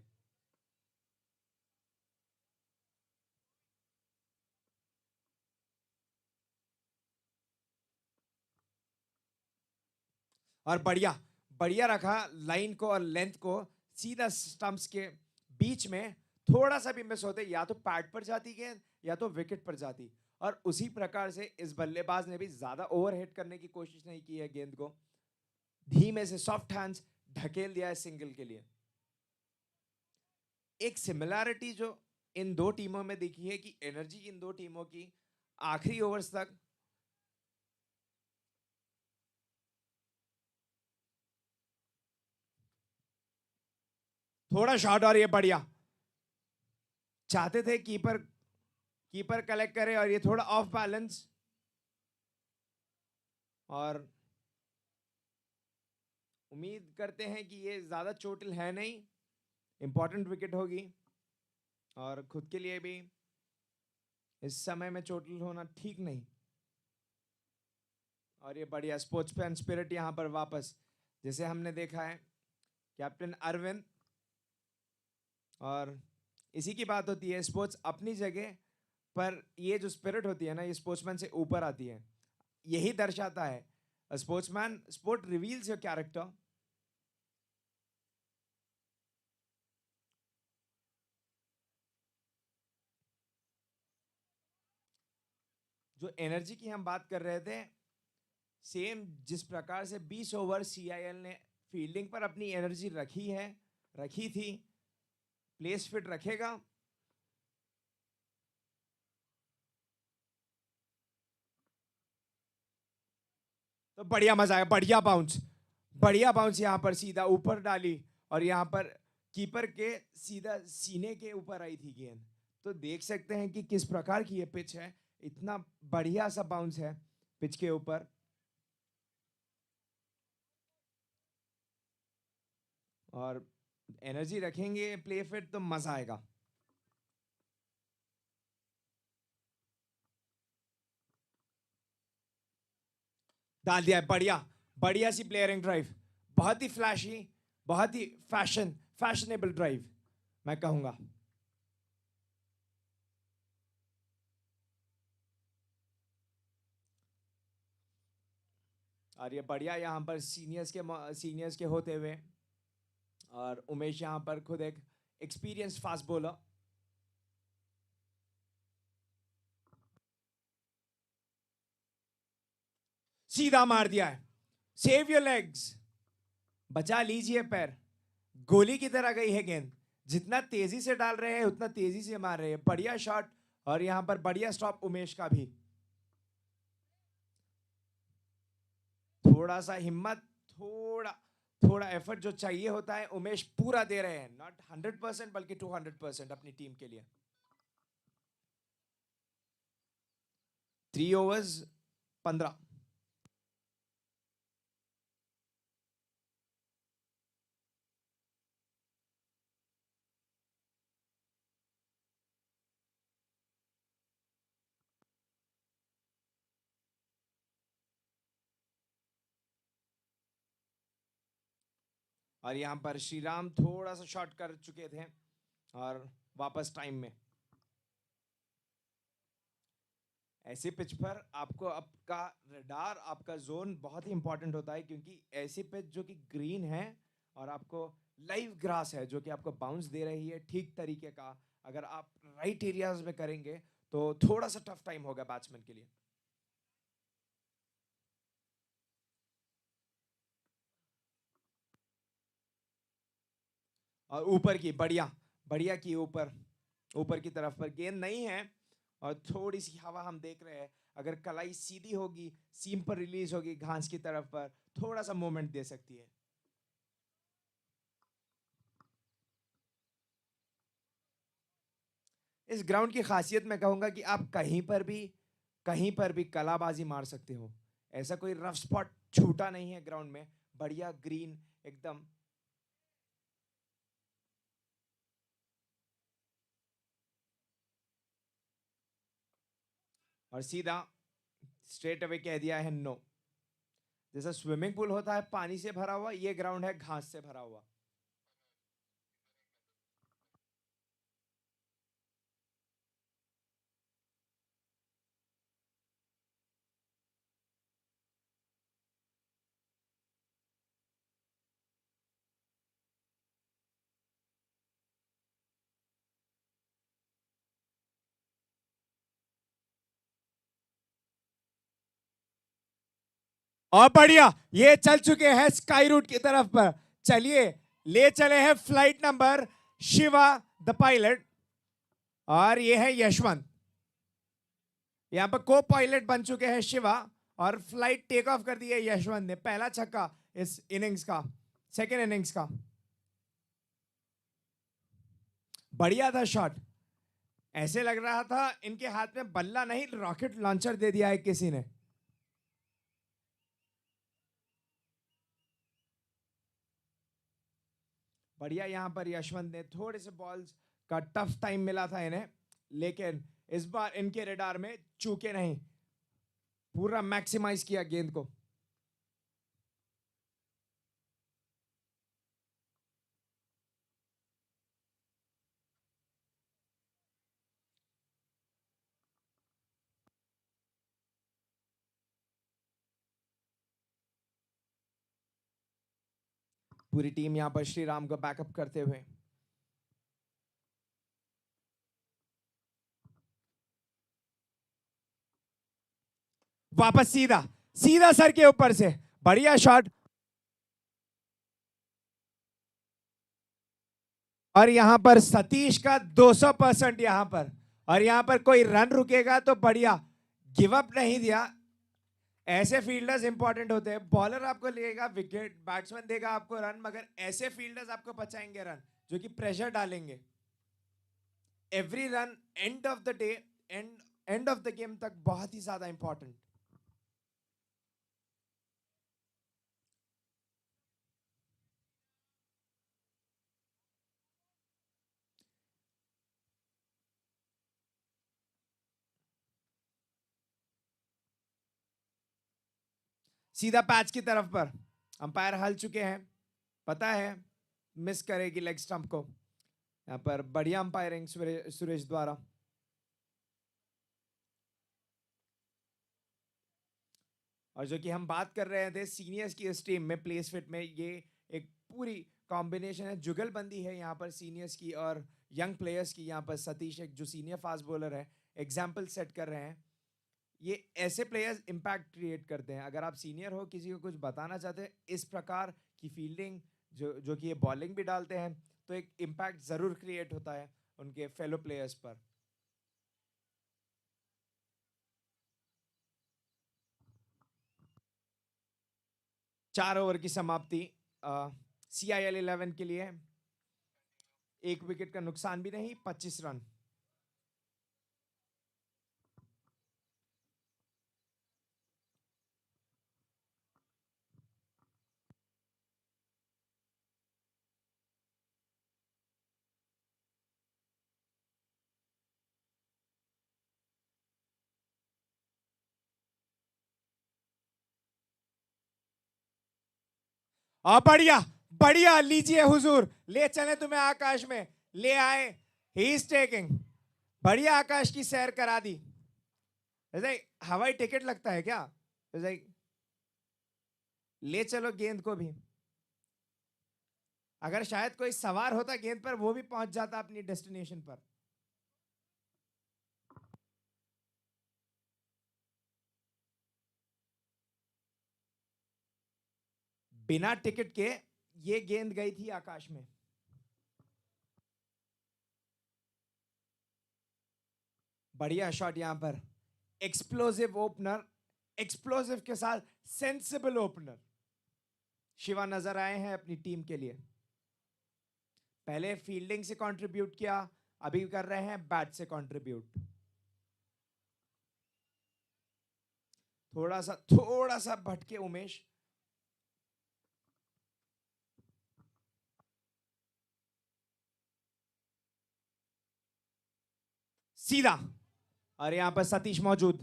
और बढ़िया बढ़िया रखा लाइन को और लेंथ को, सीधा स्टंप्स के बीच में। थोड़ा सा भी मिस होते, या तो पैड पर जाती गेंद या तो विकेट पर जाती। और उसी प्रकार से इस बल्लेबाज ने भी ज्यादा ओवरहिट करने की कोशिश नहीं की है गेंद को, धीमे से सॉफ्ट हैंड्स ढकेल दिया है सिंगल के लिए। एक सिमिलैरिटी जो इन दो टीमों में दिखी है कि एनर्जी इन दो टीमों की आखिरी ओवर्स तक। थोड़ा शॉट और ये बढ़िया, चाहते थे कीपर कीपर कलेक्ट करे और ये थोड़ा ऑफ बैलेंस। और उम्मीद करते हैं कि ये ज्यादा चोटिल है नहीं, इंपॉर्टेंट विकेट होगी और खुद के लिए भी इस समय में चोटिल होना ठीक नहीं। और ये बढ़िया स्पोर्ट्समैन स्पिरिट यहां पर वापस, जैसे हमने देखा है कैप्टन अरविंद। और इसी की बात होती है, स्पोर्ट्स अपनी जगह पर ये जो स्पिरिट होती है ना, ये स्पोर्ट्समैन से ऊपर आती है। यही दर्शाता है sportsman, sport reveals your character. जो एनर्जी की हम बात कर रहे थे, सेम जिस प्रकार से 20 ओवर सीआईएल ने फील्डिंग पर अपनी एनर्जी रखी है, रखी थी, प्लेस फिट रखेगा। तो बढ़िया मजा आया, बढ़िया बाउंस यहां पर सीधा ऊपर डाली और यहां पर कीपर के सीधा सीने के ऊपर आई थी गेंद। तो देख सकते हैं कि किस प्रकार की ये पिच है, इतना बढ़िया सा बाउंस है पिच के ऊपर। और एनर्जी रखेंगे प्ले फिट तो मजा आएगा। डाल दिया है, बढ़िया बढ़िया सी प्लेयरिंग ड्राइव, बहुत ही फ्लैशी, बहुत ही फैशनेबल ड्राइव मैं कहूंगा। और ये बढ़िया यहाँ पर सीनियर्स के होते हुए, और उमेश यहाँ पर खुद एक एक्सपीरियंस फास्ट बॉलर। सीधा मार दिया है, सेव योर लेग्स, बचा लीजिए पैर। गोली की तरह गई है गेंद, जितना तेजी से डाल रहे हैं उतना तेजी से मार रहे हैं। बढ़िया शॉट और यहां पर बढ़िया स्टॉप उमेश का भी। थोड़ा सा हिम्मत, थोड़ा थोड़ा एफर्ट जो चाहिए होता है, उमेश पूरा दे रहे हैं, नॉट 100% बल्कि 200% अपनी टीम के लिए। 3 ओवर्स 15। और यहां पर श्री राम थोड़ा सा शॉट कर चुके थे और वापस टाइम में। ऐसी पिच पर आपको आपका रडार, आपका जोन बहुत ही इंपॉर्टेंट होता है, क्योंकि ऐसी पिच जो कि ग्रीन है और आपको लाइव ग्रास है जो कि आपको बाउंस दे रही है ठीक तरीके का, अगर आप राइट एरियाज में करेंगे तो थोड़ा सा टफ टाइम होगा बैट्समैन के लिए। और ऊपर की बढ़िया बढ़िया की ऊपर, ऊपर की तरफ पर गेंद नहीं है और थोड़ी सी हवा हम देख रहे हैं। अगर कलाई सीधी होगी, सीम पर रिलीज होगी घास की तरफ पर, थोड़ा सा मूवमेंट दे सकती है। इस ग्राउंड की खासियत मैं कहूंगा कि आप कहीं पर भी कलाबाजी मार सकते हो। ऐसा कोई रफ स्पॉट छूटा नहीं है ग्राउंड में। बढ़िया ग्रीन एकदम। और सीधा स्ट्रेट अवे कह दिया है नो। जैसा स्विमिंग पूल होता है पानी से भरा हुआ, ये ग्राउंड है घास से भरा हुआ। और बढ़िया, ये चल चुके हैं स्काई रूट की तरफ पर। चलिए, ले चले हैं flight number Shiva the pilot, और ये है यशवंत। यहां पर को पायलट बन चुके हैं शिवा, और फ्लाइट टेक ऑफ कर दी है यशवंत ने। पहला छक्का इस इनिंग्स का, सेकेंड इनिंग्स का। बढ़िया था शॉट। ऐसे लग रहा था इनके हाथ में बल्ला नहीं, रॉकेट लॉन्चर दे दिया है किसी ने। बढ़िया, यहां पर यशवंत ने थोड़े से बॉल्स का टफ टाइम मिला था इन्हें, लेकिन इस बार इनके रडार में चूके नहीं, पूरा मैक्सिमाइज किया गेंद को। पूरी टीम यहां पर श्री राम को बैकअप करते हुए। वापस सीधा, सीधा सर के ऊपर से बढ़िया शॉट। और यहां पर सतीश का 200% यहां पर। और यहां पर कोई रन रुकेगा तो बढ़िया, गिव अप नहीं दिया। ऐसे फील्डर्स इंपॉर्टेंट होते हैं। बॉलर आपको लेगा विकेट, बैट्समैन देगा आपको रन, मगर ऐसे फील्डर्स आपको बचाएंगे रन, जो कि प्रेशर डालेंगे। Every run end of the day, end of the game तक बहुत ही ज्यादा इंपॉर्टेंट। सीधा पैच की तरफ पर अंपायर हल चुके हैं, पता है मिस करेगी लेग स्टंप को। यहां पर बढ़िया अंपायरिंग सुरेश द्वारा। और जो कि हम बात कर रहे थे सीनियर्स की इस टीम में, प्लेसफिट में, ये एक पूरी कॉम्बिनेशन है, जुगलबंदी है यहाँ पर सीनियर्स की और यंग प्लेयर्स की। यहाँ पर सतीश एक जो सीनियर फास्ट बॉलर है, एग्जाम्पल सेट कर रहे हैं। ये ऐसे प्लेयर्स इंपैक्ट क्रिएट करते हैं। अगर आप सीनियर हो, किसी को कुछ बताना चाहते हैं, इस प्रकार की फील्डिंग जो कि ये बॉलिंग भी डालते हैं, तो एक इम्पैक्ट जरूर क्रिएट होता है उनके फेलो प्लेयर्स पर। 4 ओवर की समाप्ति CIL 11 के लिए। एक विकेट का नुकसान भी नहीं, 25 रन। और बढ़िया, बढ़िया, लीजिए हुजूर, ले चले तुम्हें आकाश में, ले आए। He is taking. बढ़िया, आकाश की सैर करा दी। जैसे हवाई टिकट लगता है क्या? जैसे ले चलो गेंद को भी। अगर शायद कोई सवार होता गेंद पर, वो भी पहुंच जाता अपनी डेस्टिनेशन पर। बिना टिकट के ये गेंद गई थी आकाश में। बढ़िया शॉट यहां पर। एक्सप्लोसिव ओपनर, एक्सप्लोसिव के साथ सेंसिबल ओपनर शिवा नजर आए हैं अपनी टीम के लिए। पहले फील्डिंग से कंट्रीब्यूट किया, अभी कर रहे हैं बैट से कंट्रीब्यूट। थोड़ा सा भटके उमेश। सीधा, और यहां पर सतीश मौजूद।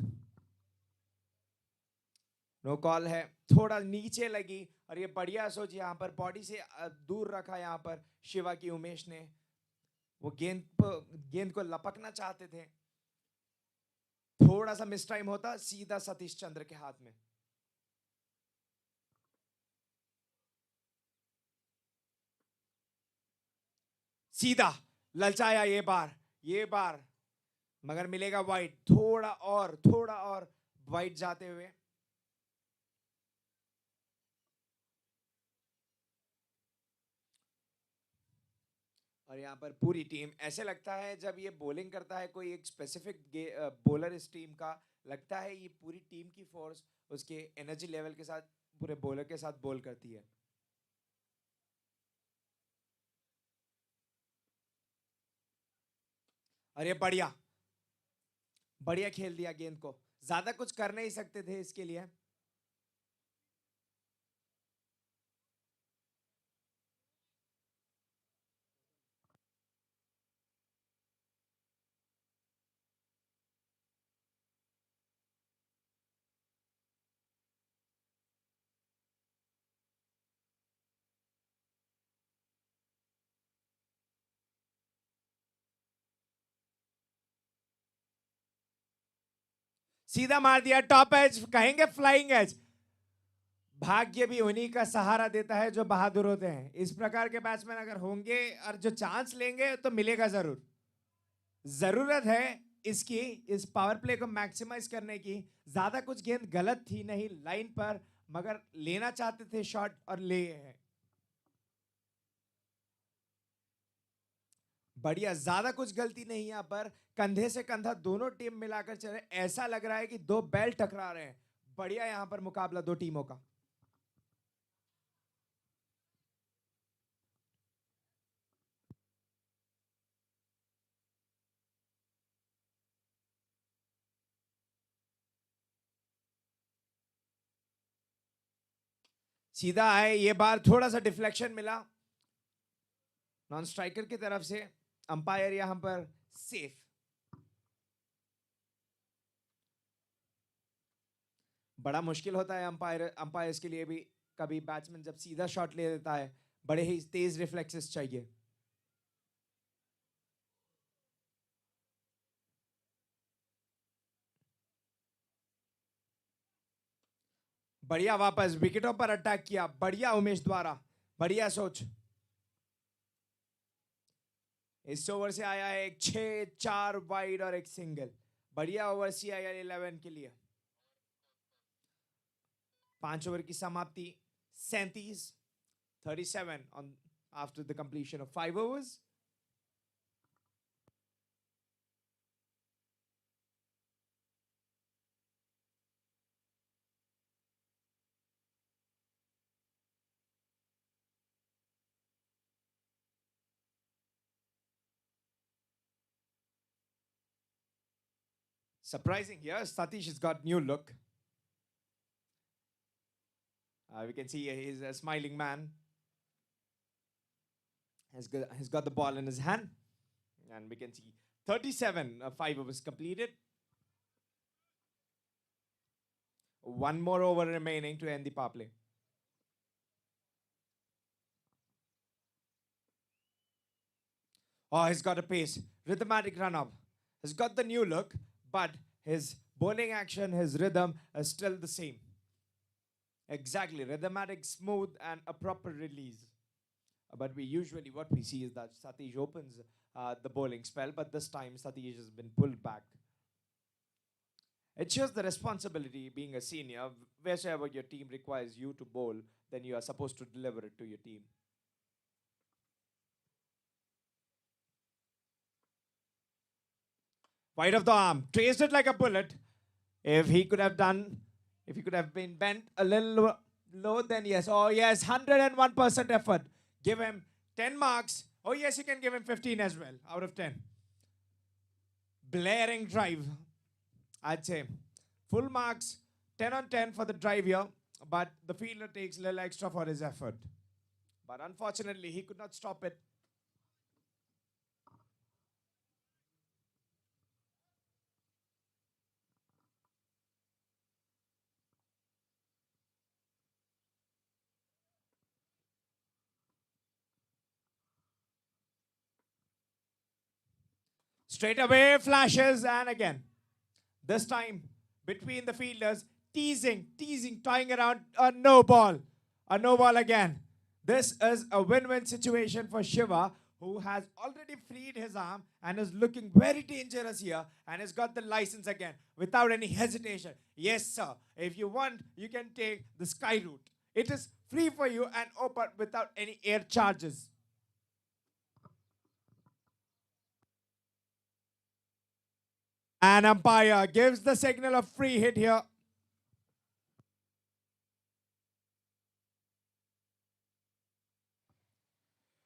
नो कॉल है, थोड़ा नीचे लगी, और ये बढ़िया सोच यहां पर बॉडी से दूर रखा यहां पर शिवा की उमेश ने। वो गेंद को लपकना चाहते थे, थोड़ा सा मिस टाइम होता, सीधा सतीश चंद्र के हाथ में। सीधा ललचाया ये बार, मगर मिलेगा वाइड। थोड़ा और वाइड जाते हुए। और यहाँ पर पूरी टीम, ऐसे लगता है जब ये बॉलिंग करता है कोई एक स्पेसिफिक बॉलर इस टीम का, लगता है ये पूरी टीम की फोर्स उसके एनर्जी लेवल के साथ पूरे बॉलर के साथ बॉल करती है। और ये बढ़िया बढ़िया खेल दिया गेंद को, ज्यादा कुछ कर नहीं सकते थे इसके लिए। सीधा मार दिया, टॉप एज कहेंगे, फ्लाइंग एज। भाग्य भी उन्हीं का सहारा देता है जो बहादुर होते हैं। इस प्रकार के बैट्समैन अगर होंगे और जो चांस लेंगे तो मिलेगा जरूर। जरूरत है इसकी, इस पावर प्ले को मैक्सिमाइज करने की। ज्यादा कुछ गेंद गलत थी नहीं लाइन पर, मगर लेना चाहते थे शॉट और ले हैं। बढ़िया, ज्यादा कुछ गलती नहीं यहां पर। कंधे से कंधा दोनों टीम मिलाकर चले, ऐसा लग रहा है कि दो बैल टकरा रहे हैं। बढ़िया यहां पर मुकाबला दो टीमों का। सीधा आए, ये बार थोड़ा सा डिफ्लेक्शन मिला नॉन स्ट्राइकर की तरफ से। अंपायर यहां पर सेफ। बड़ा मुश्किल होता है अंपायर्स के लिए भी, कभी बैट्समैन जब सीधा शॉट ले लेता है, बड़े ही तेज रिफ्लेक्सेस चाहिए। बढ़िया, वापस विकेटों पर अटैक किया, बढ़िया उमेश द्वारा, बढ़िया सोच। इस ओवर से आया है एक 6, 4 वाइड और एक सिंगल। बढ़िया ओवर CIL 11 के लिए। 5 ओवर की समाप्ति, 37 on after the completion of 5 overs. Surprising here, Satish has got new look. We can see he's a smiling man. He's got the ball in his hand. And we can see 37, 5 overs completed. One more over remaining to end the power play. Oh, he's got a pace. Rhythmatic run up. He's got the new look, but his bowling action, his rhythm is still the same. Exactly. Rhythmatic, smooth, and a proper release. But what we see is that Satish opens the bowling spell, but this time Satish has been pulled back. It shows the responsibility being a senior. Wherever your team requires you to bowl, then you are supposed to deliver it to your team. Wide of the arm, traced it like a bullet. If he could have been bent a little low, then yes. Oh yes, 101% effort. Give him 10 marks. Oh yes, you can give him 15 as well out of 10. Blaring drive, I'd say. Full marks, 10 on 10 for the drive here, but the fielder takes a little extra for his effort. But unfortunately, he could not stop it. Straight away flashes, and again. This time, between the fielders, teasing, toying around a no ball. A no ball again. This is a win-win situation for Shiva, who has already freed his arm and is looking very dangerous here and has got the license again without any hesitation. Yes, sir. If you want, you can take the sky route. It is free for you and open without any air charges. And umpire gives the signal of free hit here.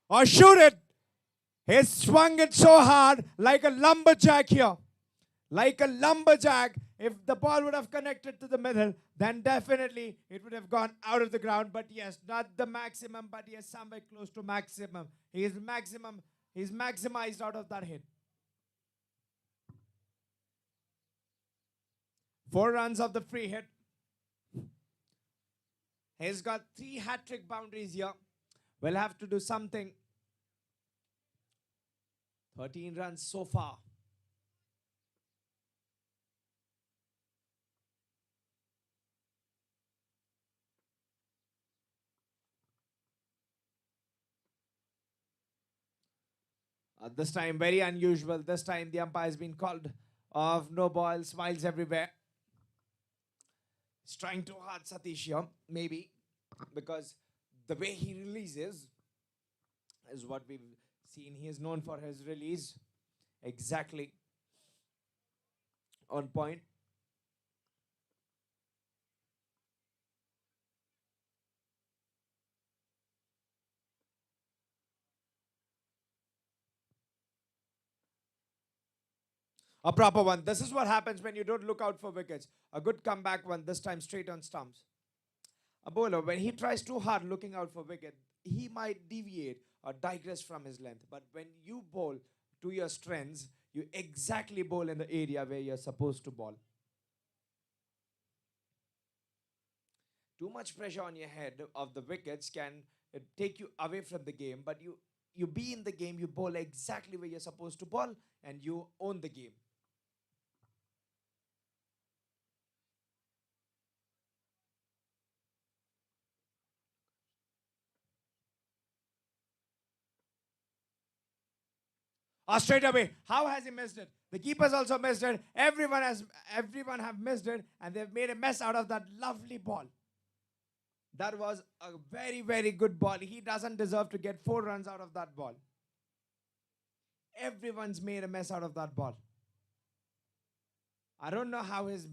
Or shoot it. He swung it so hard like a lumberjack here. Like a lumberjack. If the ball would have connected to the middle, then definitely it would have gone out of the ground. But yes, not the maximum, but yes, somewhere close to maximum. He's maximized out of that hit. 4 runs of the free hit. He's got 3 hat-trick boundaries here. We'll have to do something. 13 runs so far. This time, very unusual. This time, the umpire has been called off. No ball, smiles everywhere. He's trying too hard, Satish here, maybe, because the way he releases is what we've seen. He is known for his release. Exactly on point. A proper one. This is what happens when you don't look out for wickets. A good comeback one, this time straight on stumps. A bowler, when he tries too hard looking out for wicket, he might deviate or digress from his length. But when you bowl to your strengths, you exactly bowl in the area where you're supposed to bowl. Too much pressure on your head of the wickets can take you away from the game, but you be in the game, you bowl exactly where you're supposed to bowl, and you own the game. Straight away. How has he missed it? The keepers also missed it. Everyone have missed it, and they've made a mess out of that lovely ball. That was a very, very good ball. He doesn't deserve to get 4 runs out of that ball. Everyone's made a mess out of that ball. I don't know how he's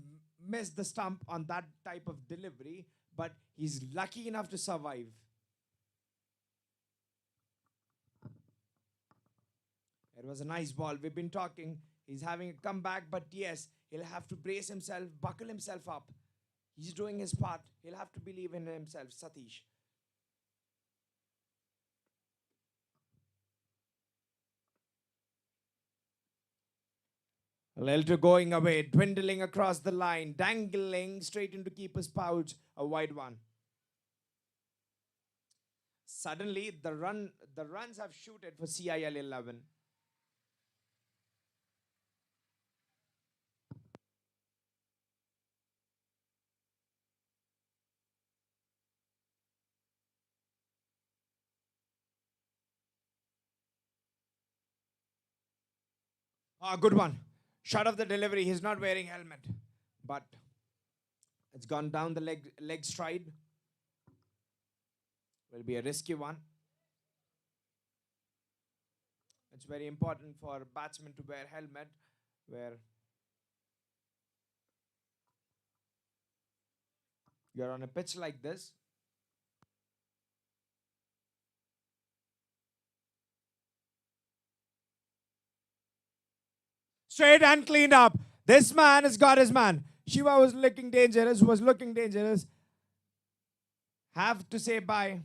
missed the stump on that type of delivery, but he's lucky enough to survive. It was a nice ball. We've been talking. He's having a comeback, but yes, he'll have to brace himself, buckle himself up. He's doing his part. He'll have to believe in himself, Satish. Lelto going away, dwindling across the line, dangling straight into keeper's pouch, a wide one. Suddenly, the runs have shooted for CIL 11. Good one. Shot of the delivery. He's not wearing helmet, but it's gone down the leg stride. Will be a risky one. It's very important for batsmen to wear helmet, where you're on a pitch like this. Straight and cleaned up. This man has got his man. Shiva was looking dangerous. Have to say bye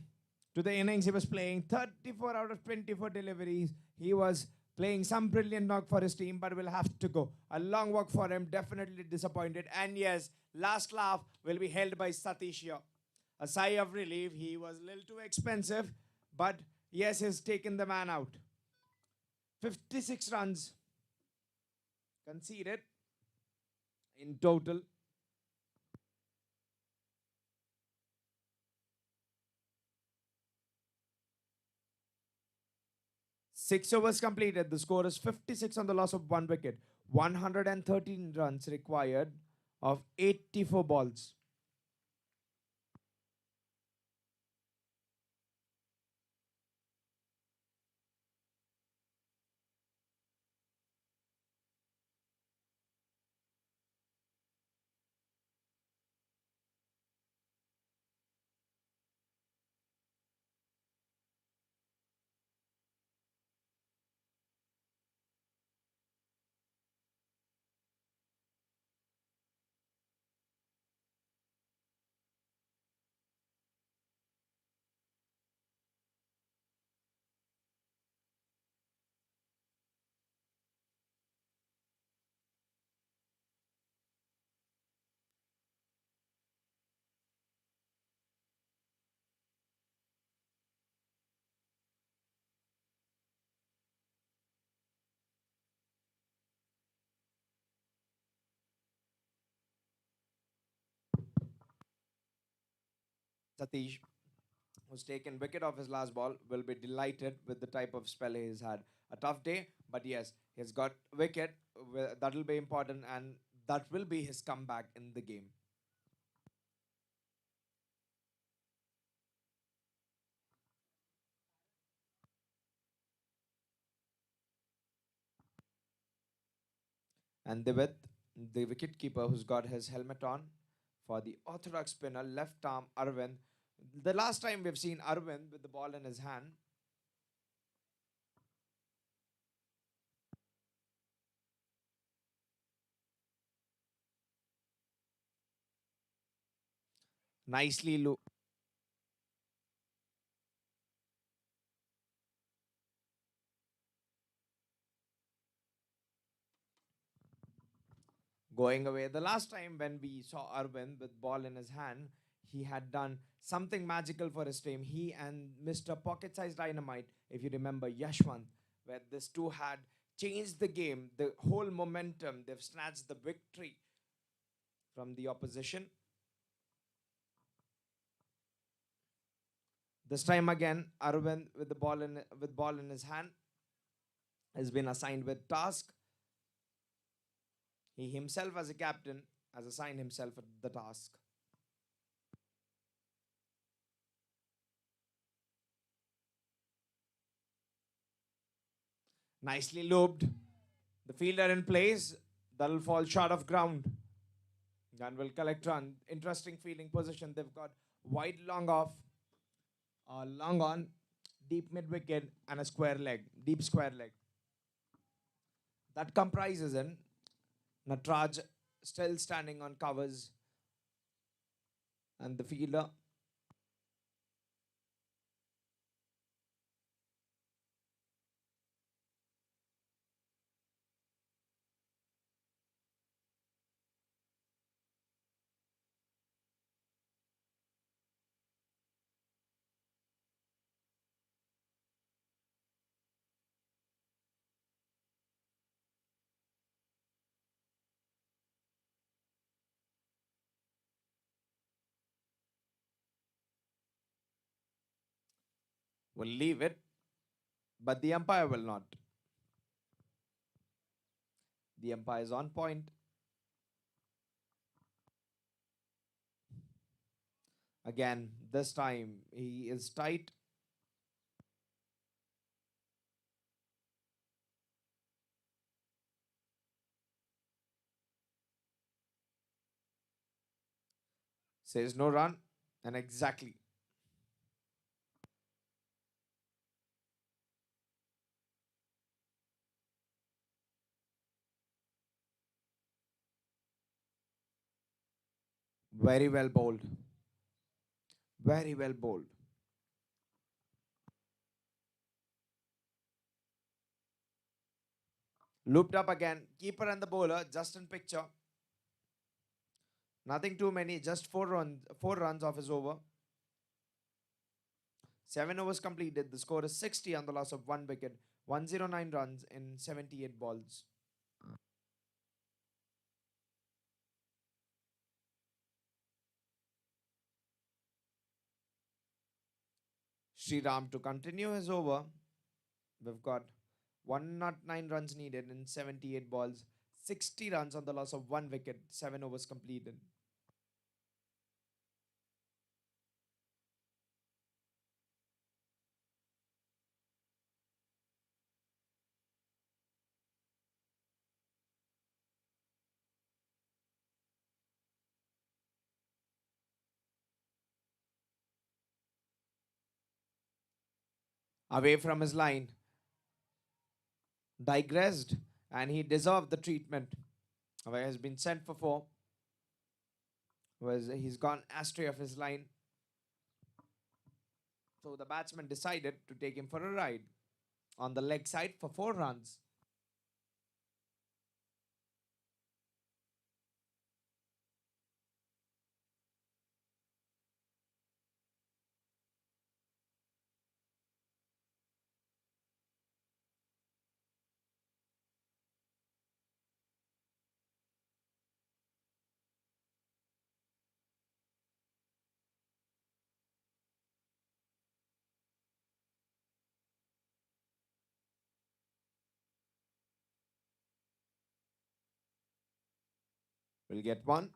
to the innings he was playing. 34 out of 24 deliveries. He was playing some brilliant knock for his team, but will have to go. A long walk for him, definitely disappointed. And yes, last laugh will be held by Satish here. A sigh of relief. He was a little too expensive, but yes, he's taken the man out. 56 runs conceded in total. 6 overs completed. The score is 56 on the loss of 1 wicket. 113 runs required of 84 balls. Satish, who's taken wicket off his last ball, will be delighted with the type of spell he's had. A tough day, but yes, he's got wicket. That will be important, and that will be his comeback in the game. And with the wicketkeeper who's got his helmet on for the orthodox spinner, left arm Arvind. The last time we've seen Arvind with the ball in his hand, nicely going away. The last time when we saw Arvind with ball in his hand, he had done something magical for his team. He and Mr. Pocket Size Dynamite, if you remember Yashwant, where these two had changed the game, the whole momentum. They've snatched the victory from the opposition. This time again, Arvind with ball in his hand has been assigned with task. He himself as a captain has assigned himself the task. Nicely looped. The fielder in place. That'll fall short of ground. And will collect run. Interesting fielding position. They've got wide long off, long on, deep mid wicket, and a square leg, deep square leg. That comprises in Natraj still standing on covers, and the fielder will leave it, but the umpire will not. The umpire is on point. Again, this time he is tight. Says no run, and exactly. Very well bowled. Very well bowled. Looped up again. Keeper and the bowler just in picture. Nothing too many. Just 4 runs. 4 runs off his over. 7 overs completed. The score is 60 on the loss of 1 wicket. 109 runs in 78 balls. Sriram to continue his over. We've got 109 runs needed in 78 balls. 60 runs on the loss of 1 wicket. 7 overs completed. Away from his line. Digressed. And he deserved the treatment. Away has been sent for 4. He's gone astray of his line. So the batsman decided to take him for a ride on the leg side for 4 runs. Will get 1.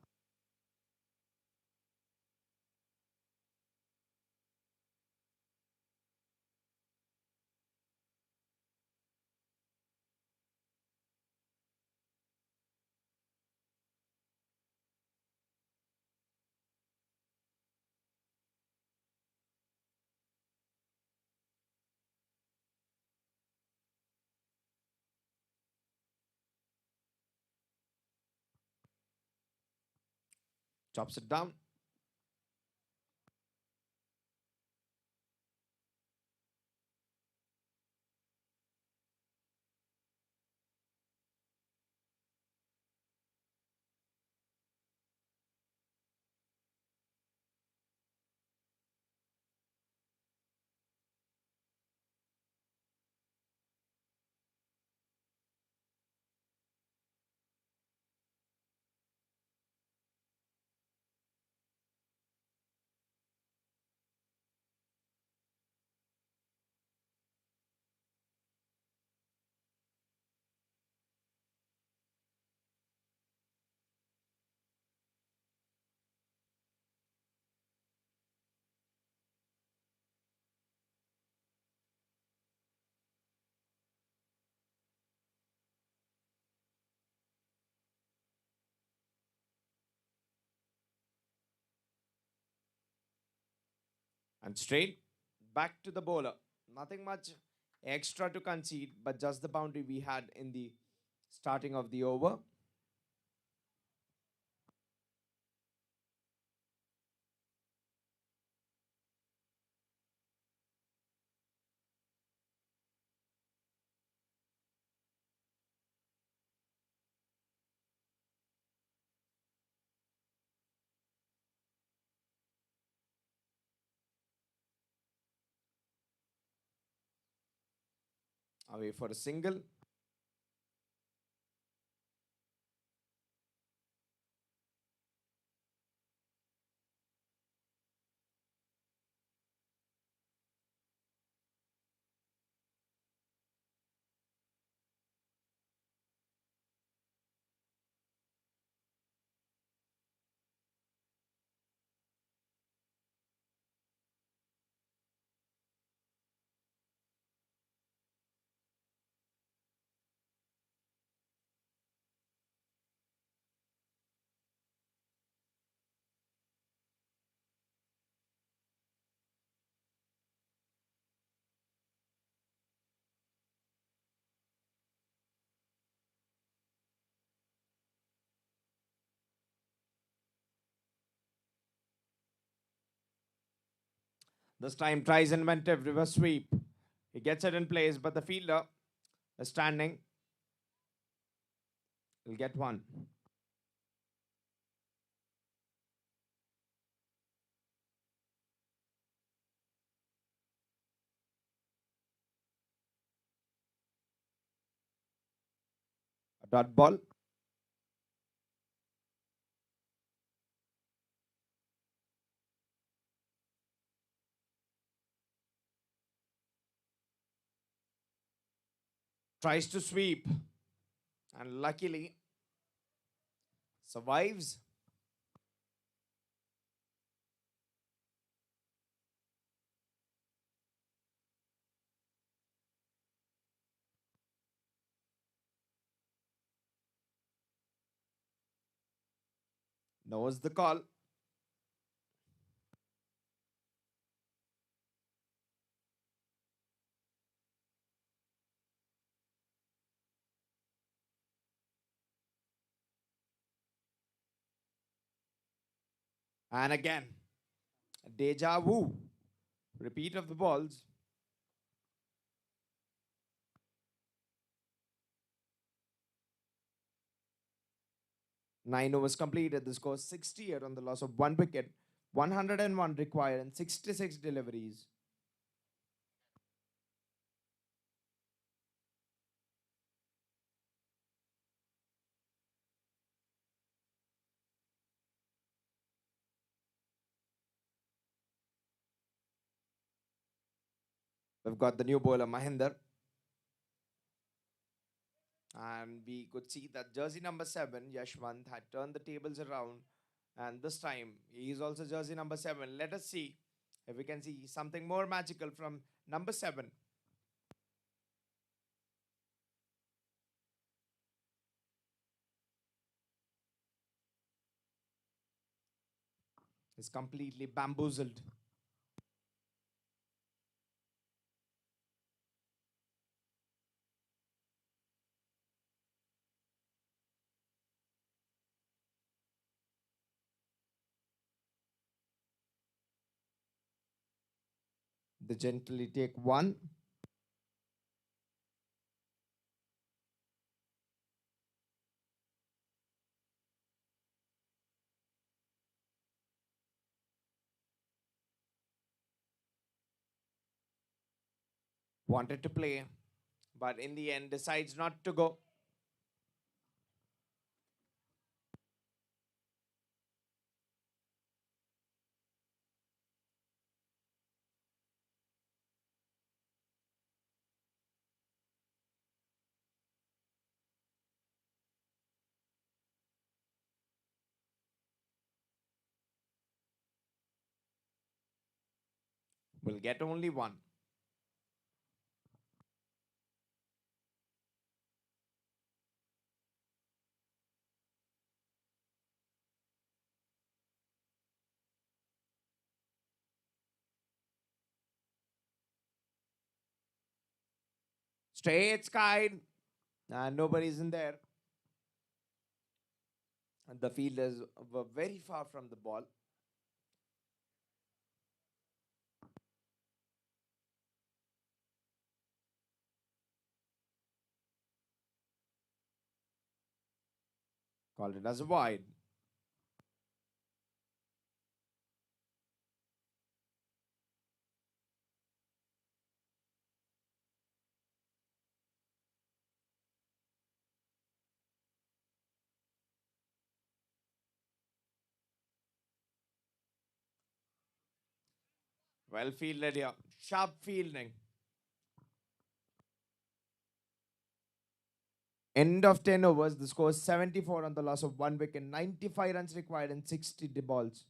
Chops it down. And straight back to the bowler. Nothing much extra to concede, but just the boundary we had in the starting of the over. Away for a single. This time tries inventive reverse sweep. He gets it in place, but the fielder is standing. He'll get one. A dot ball. Tries to sweep. And luckily survives. Knows the call. And again, deja vu. Repeat of the balls. 9 overs completed. The score 68 on the loss of 1 wicket. 101 required and 66 deliveries. We've got the new bowler Mahinder. And we could see that jersey number 7, Yashwant, had turned the tables around. And this time, he is also jersey number 7. Let us see if we can see something more magical from number 7. Is completely bamboozled. They gently take one. Wanted to play, but in the end decides not to go. Will get only one. Straight skied, and nobody's in there. And the fielders were very far from the ball. Called it as a wide. Well fielded here. Sharp fielding. End of 10 overs, the score is 74 on the loss of 1 wicket, 95 runs required and 60 balls.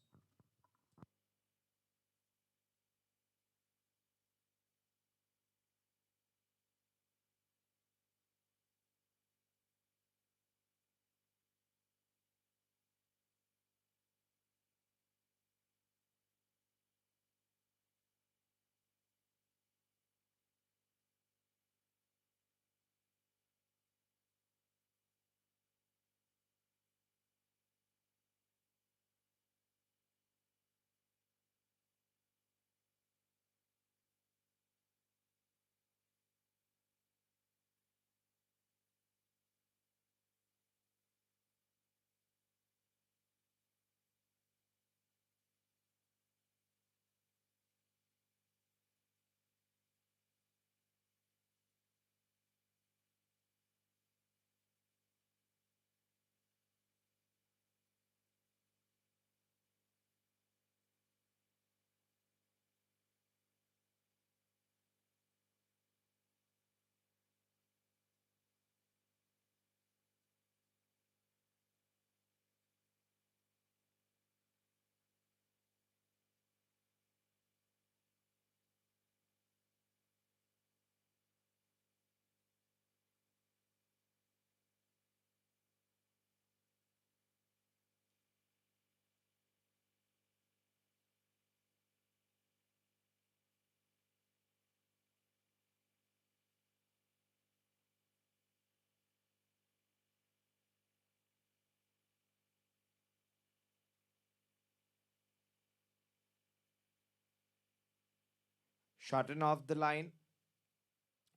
Shorten off the line,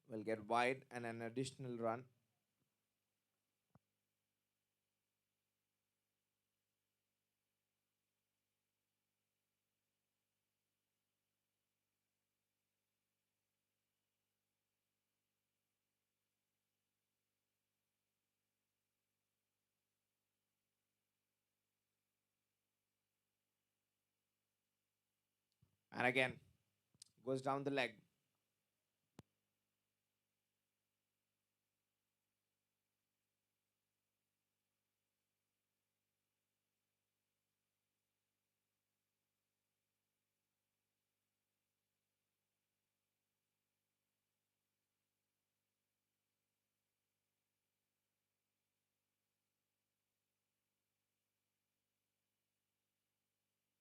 will get wide and an additional run. And again, goes down the leg.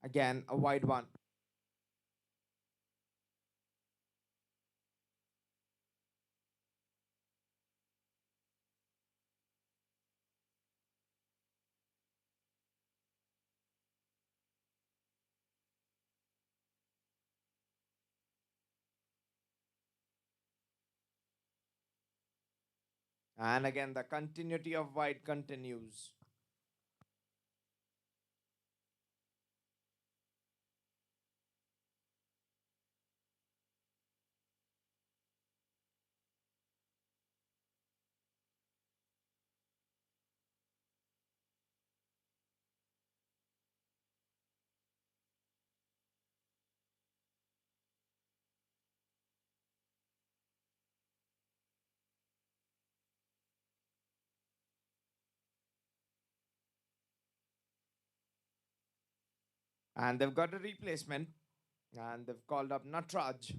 Again, a wide one. And again, the continuity of wide continues. And they've got a replacement. And they've called up Natraj.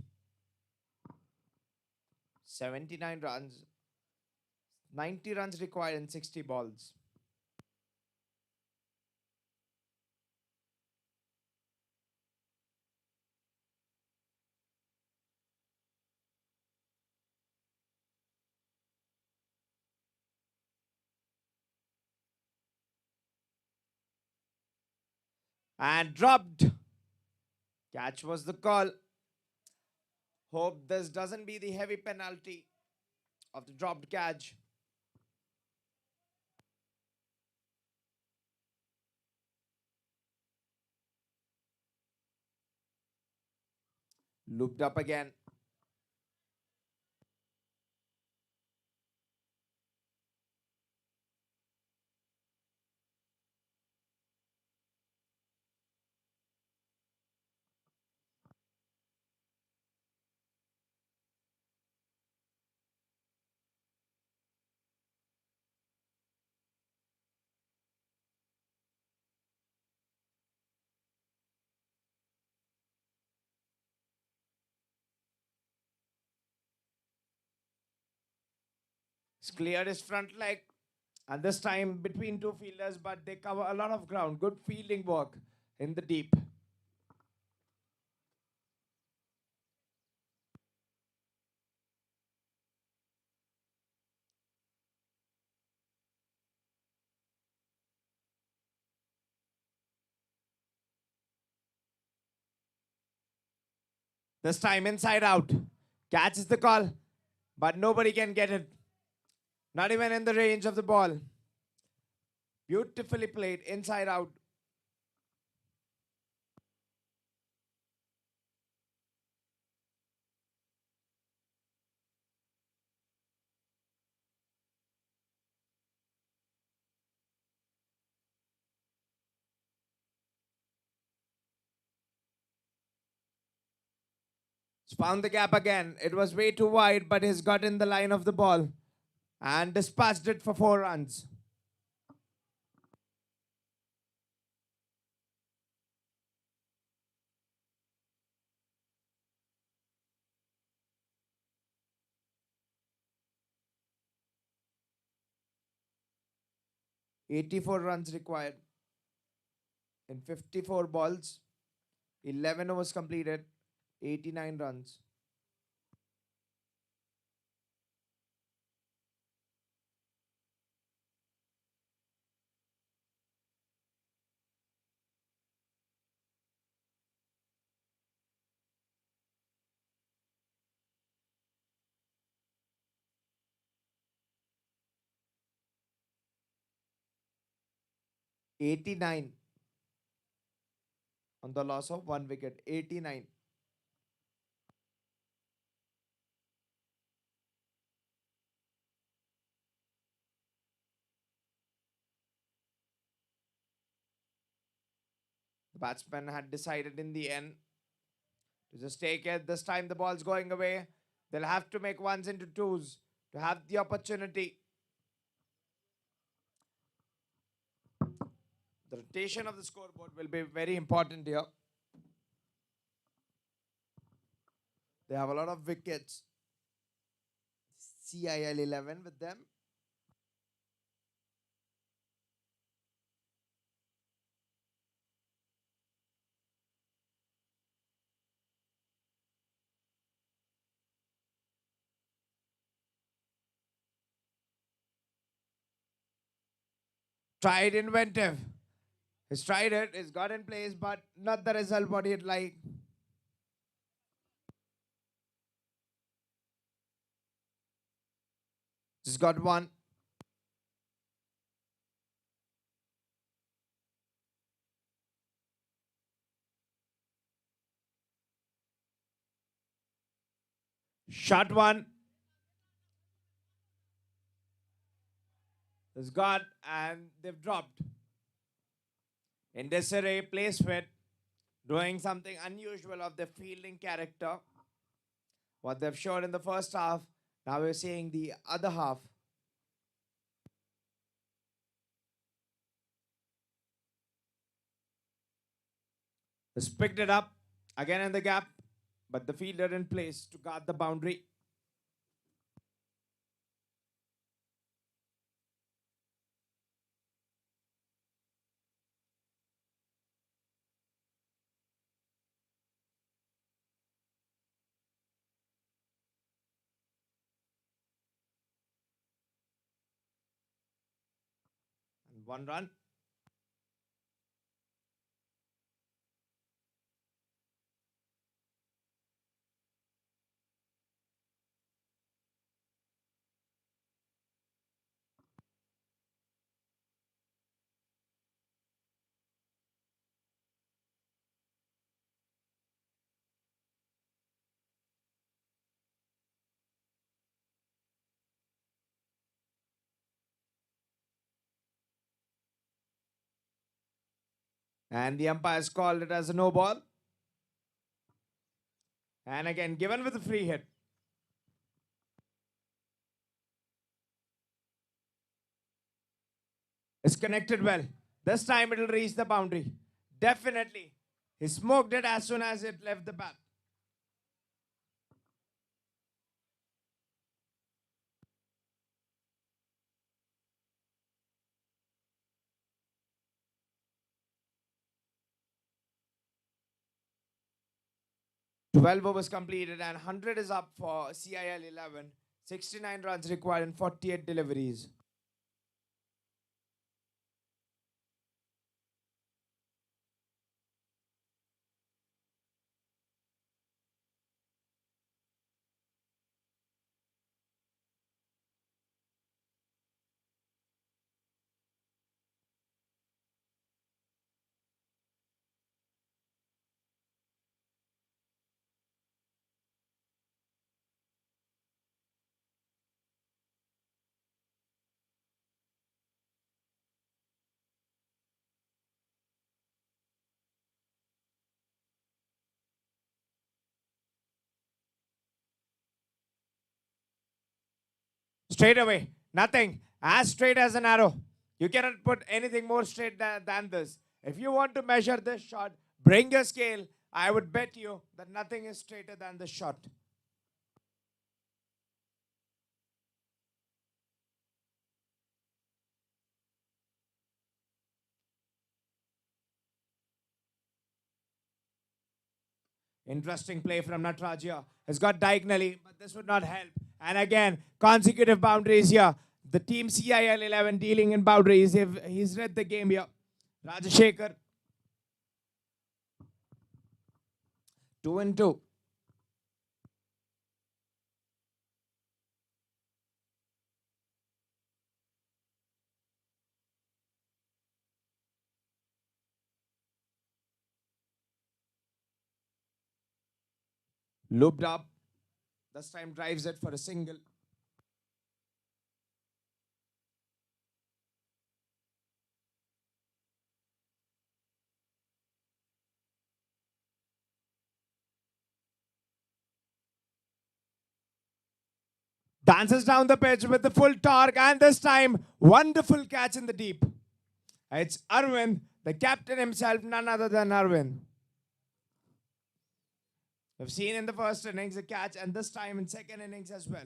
79 runs. 90 runs required in 60 balls. And dropped. Catch was the call. Hope this doesn't be the heavy penalty of the dropped catch. Looped up again. He's cleared his front leg. And this time between two fielders, but they cover a lot of ground. Good fielding work in the deep. This time inside out. Catches the call, but nobody can get it. Not even in the range of the ball. Beautifully played inside out. Found the gap again. It was way too wide, but he's got in the line of the ball and dispatched it for 4 runs. "84 runs required in 54 balls. 11 overs completed. 89 runs. 89 on the loss of 1 wicket. 89. The batsman had decided in the end to just take it. This time the ball's going away. They'll have to make ones into twos to have the opportunity. The rotation of the scoreboard will be very important here. They have a lot of wickets. CIL 11 with them. Tried inventive. He's tried it, he's got in place, but not the result what he'd like. Just got one. Shot one. It's got and they've dropped. In disarray, Playsfit doing something unusual of their fielding character. What they've shown in the first half, now we're seeing the other half. He's picked it up again in the gap, but the fielder in place to guard the boundary. And 1 run. And the umpires called it as a no ball. And again, given with a free hit. It's connected well. This time it'll reach the boundary. Definitely. He smoked it as soon as it left the bat. Twelve overs completed and 100 is up for CIL 11. 69 runs required and 48 deliveries. Straight away, nothing. As straight as an arrow. You cannot put anything more straight than this. If you want to measure this shot, bring your scale. I would bet you that nothing is straighter than this shot. Interesting play from Natarajia. Has got diagonally, but this would not help. And again, consecutive boundaries here. The team CIL 11 dealing in boundaries. He's read the game here. Rajashekar. 2-2. Looped up. This time drives it for a single. Dances down the pitch with the full torque, and this time, wonderful catch in the deep. It's Arvind, the captain himself, none other than Arvind. We've seen in the first innings a catch, and this time in second innings as well.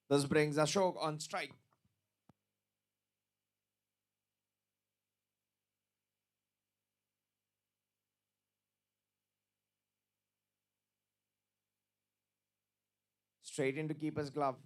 This brings Ashok on strike. Straight into keeper's glove.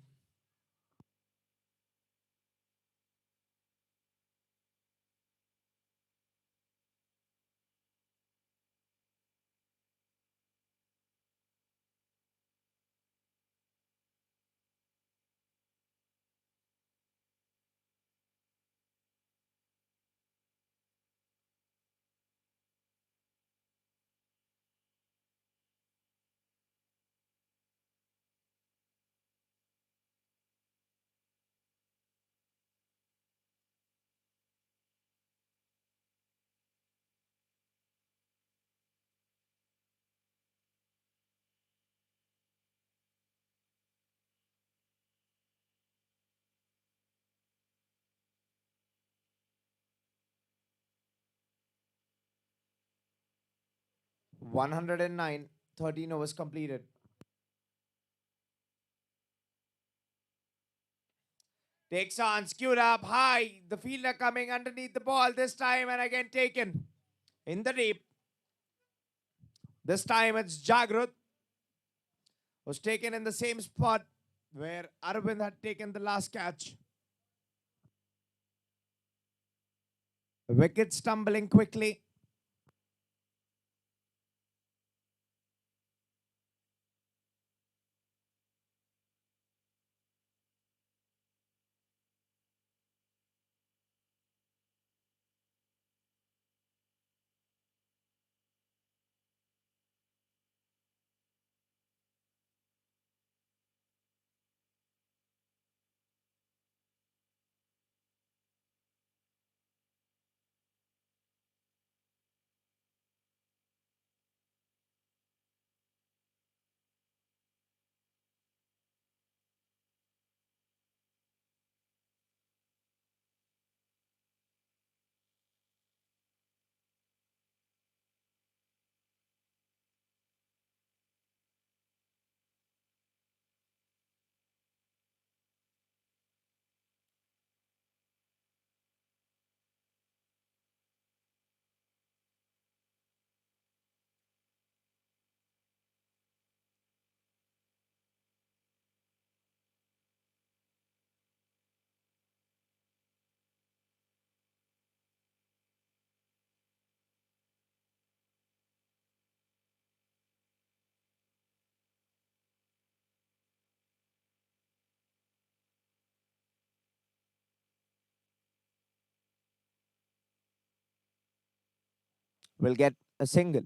"109, 13 overs completed." Takes on, skewed up high. The fielder coming underneath the ball this time and again taken in the deep. This time it's Jagrut, was taken in the same spot where Arvind had taken the last catch. The wicket stumbling quickly. Will get a single.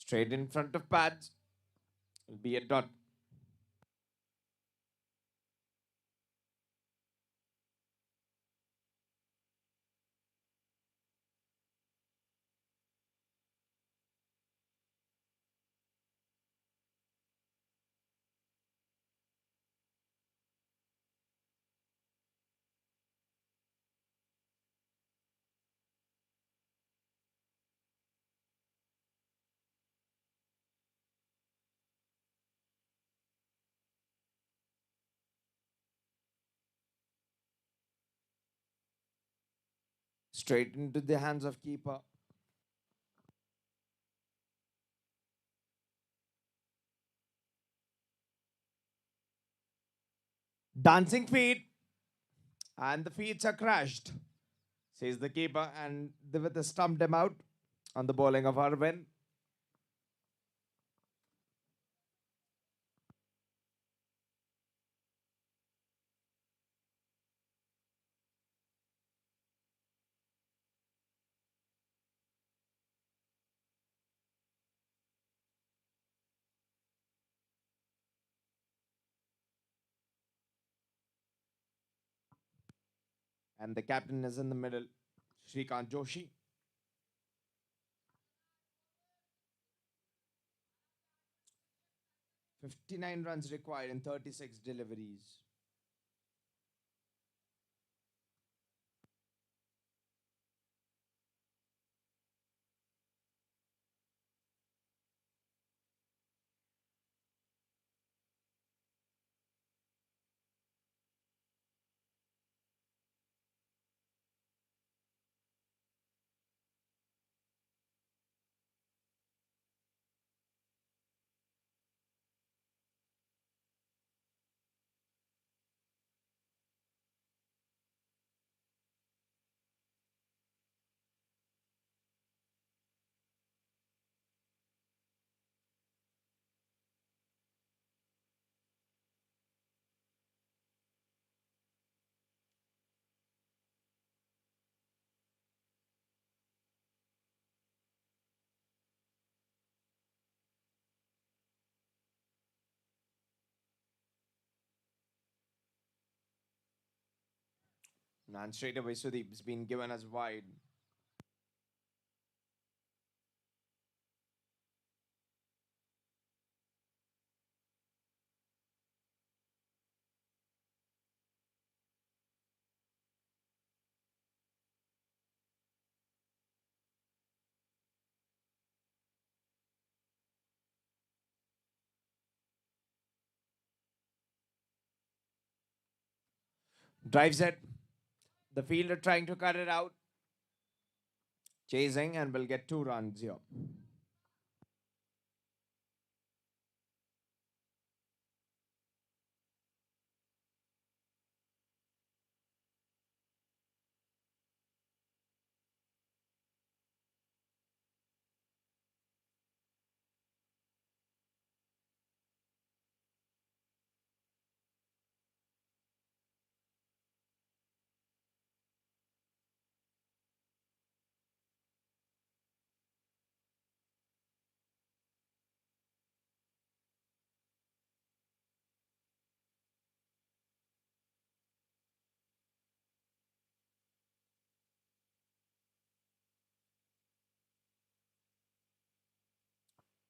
Straight in front of pads will be a dot. Straight into the hands of keeper. Dancing feet, and the feet are crashed, says the keeper, and the with stumped him out on the bowling of Arvin. And the captain is in the middle, Shrikant Joshi. 59 runs required in 36 deliveries. And straight away, Sudeep's been given as wide. Drives it. The fielder trying to cut it out. Chasing and will get 2 runs here.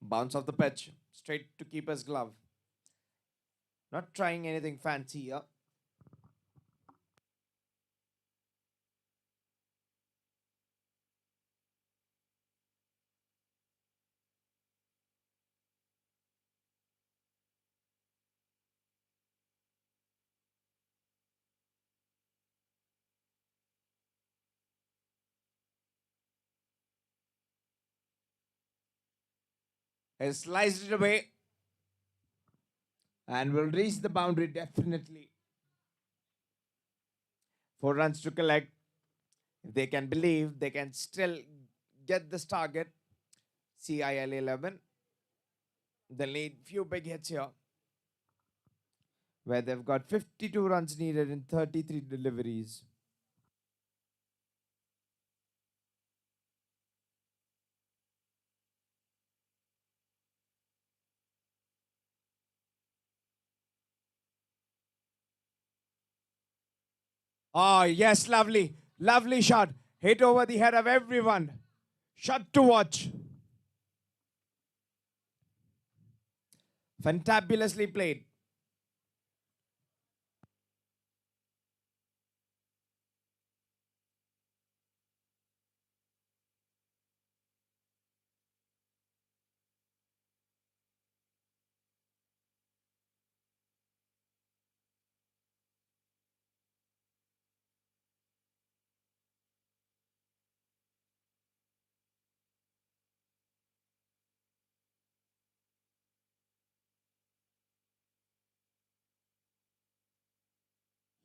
Bounce off the pitch. Straight to keeper's glove. Not trying anything fancy here. Has sliced it away and will reach the boundary definitely. 4 runs to collect. If they can believe, they can still get this target. CIL 11. They'll need few big hits here, where they've got 52 runs needed in 33 deliveries. Oh, yes, lovely. Lovely shot. Hit over the head of everyone. Shot to watch. Fantabulously played.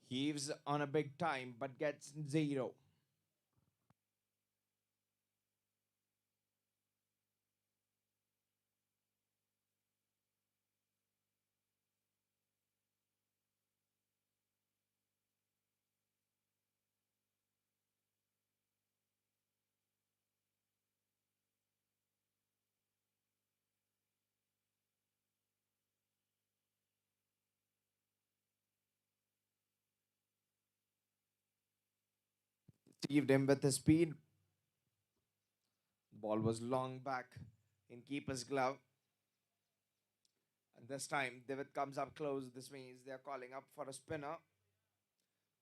Heaves on a big time but gets zero. Deceived him with his speed. Ball was long back in keeper's glove. And this time, Divit comes up close. This means they're calling up for a spinner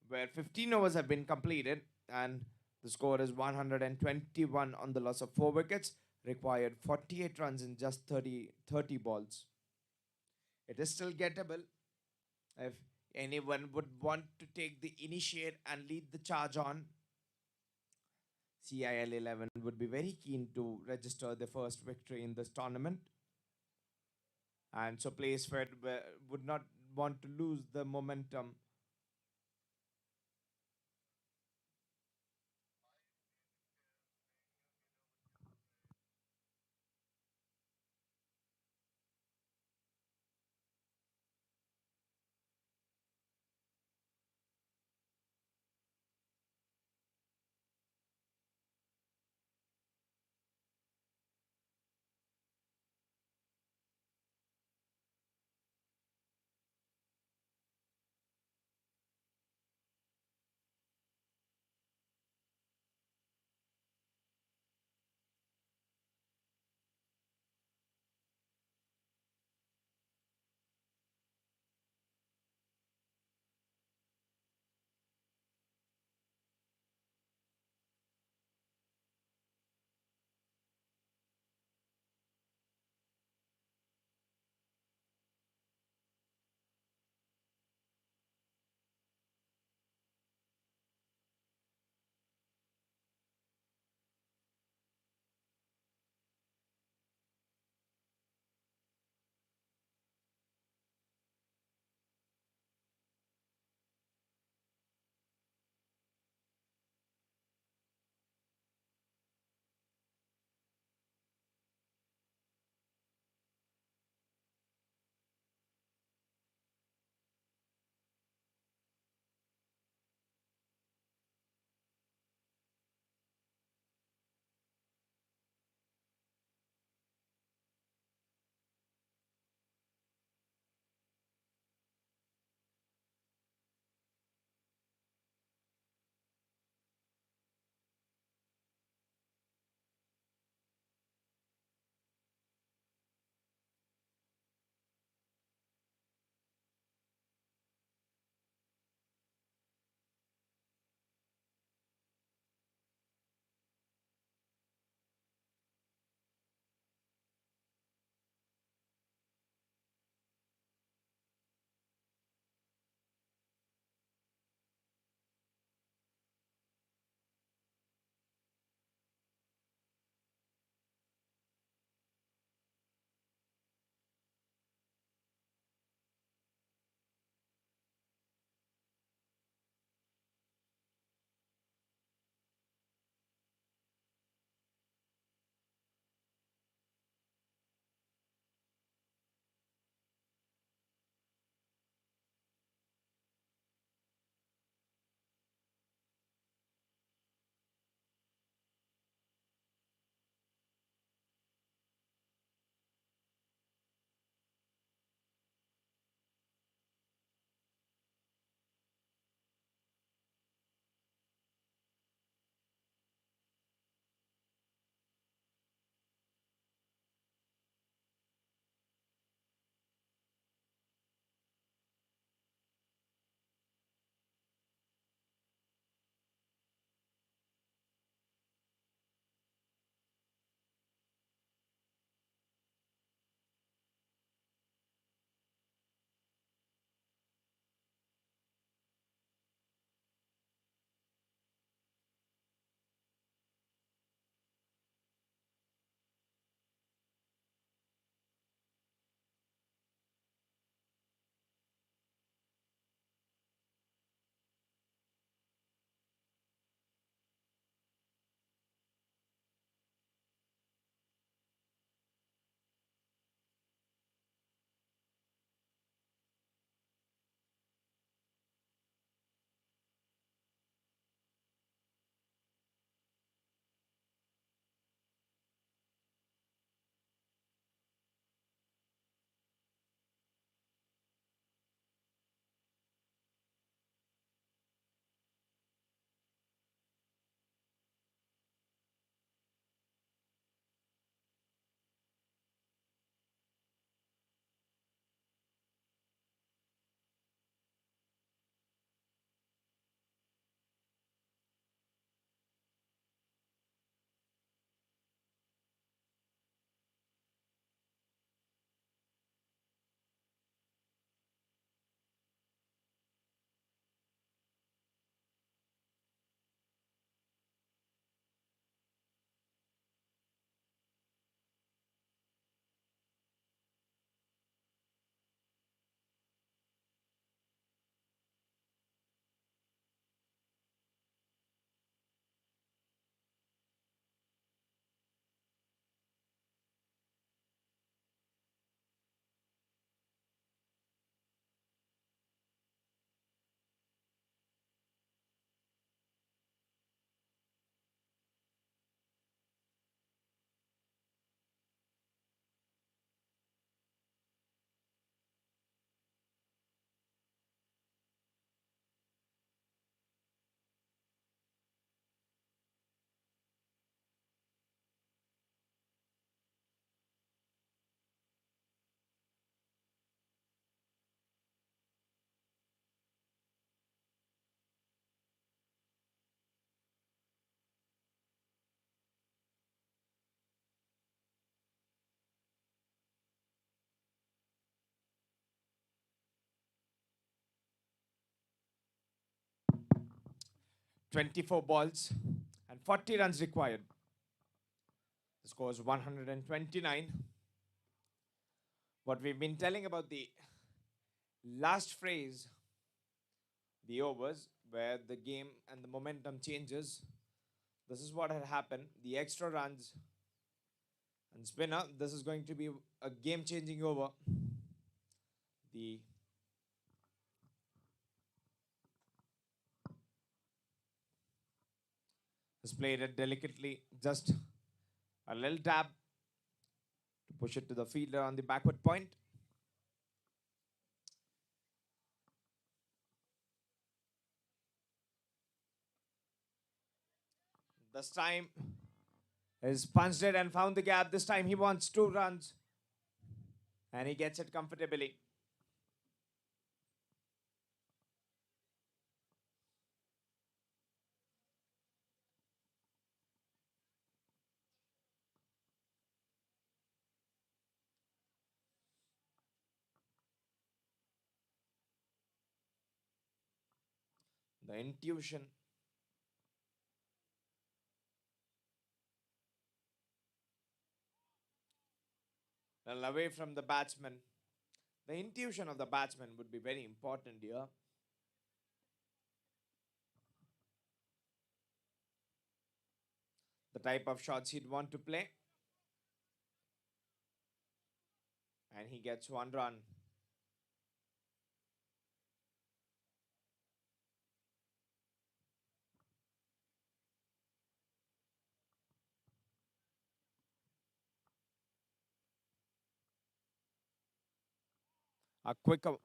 where 15 overs have been completed and the score is 121 on the loss of 4 wickets. Required 48 runs in just 30 balls. It is still gettable if anyone would want to take the initiate and lead the charge on. CIL 11 would be very keen to register the first victory in this tournament. And so Playsfit would not want to lose the momentum. 24 balls and 40 runs required. The score is 129. What we've been telling about the last phrase, the overs, where the game and the momentum changes. This is what had happened. The extra runs and spinner. This is going to be a game-changing over. The has played it delicately, just a little tap to push it to the fielder on the backward point. This time he's punched it and found the gap. This time he wants 2 runs and he gets it comfortably. The intuition, well, away from the batsman. The intuition of the batsman would be very important here. The type of shots he'd want to play. And he gets 1 run. A quicker.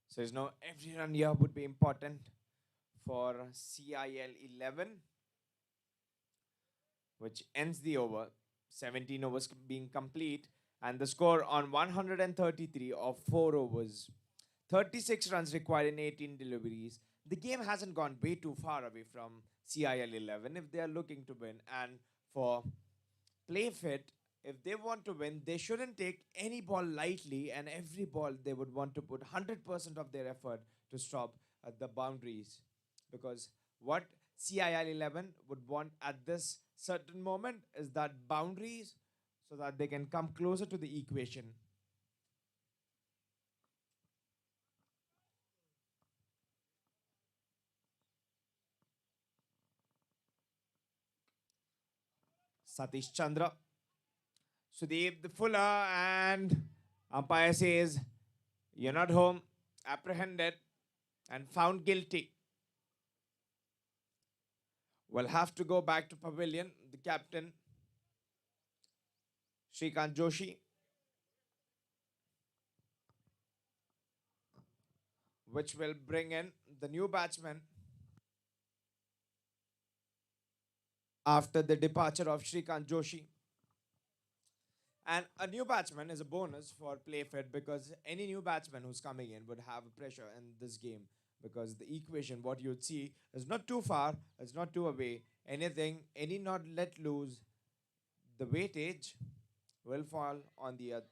So there's no every run here would be important for CIL 11, which ends the over. 17 overs being complete, and the score on 133 of 4 overs. 36 runs required in 18 deliveries. The game hasn't gone way too far away from CIL 11 if they are looking to win. And for Playfit, if they want to win, they shouldn't take any ball lightly, and every ball they would want to put 100% of their effort to stop at the boundaries. Because what CIL 11 would want at this certain moment is that boundaries so that they can come closer to the equation. Satish Chandra, Sudeep the Fuller, and umpire says, "You're not home," apprehended and found guilty. Will have to go back to pavilion. The captain, Shrikant Joshi, which will bring in the new batsman after the departure of Shrikant Joshi. And a new batsman is a bonus for Playfit because any new batsman who's coming in would have pressure in this game because the equation, what you'd see, is not too far, it's not too away. Anything, any not let loose, the weightage will fall on the other.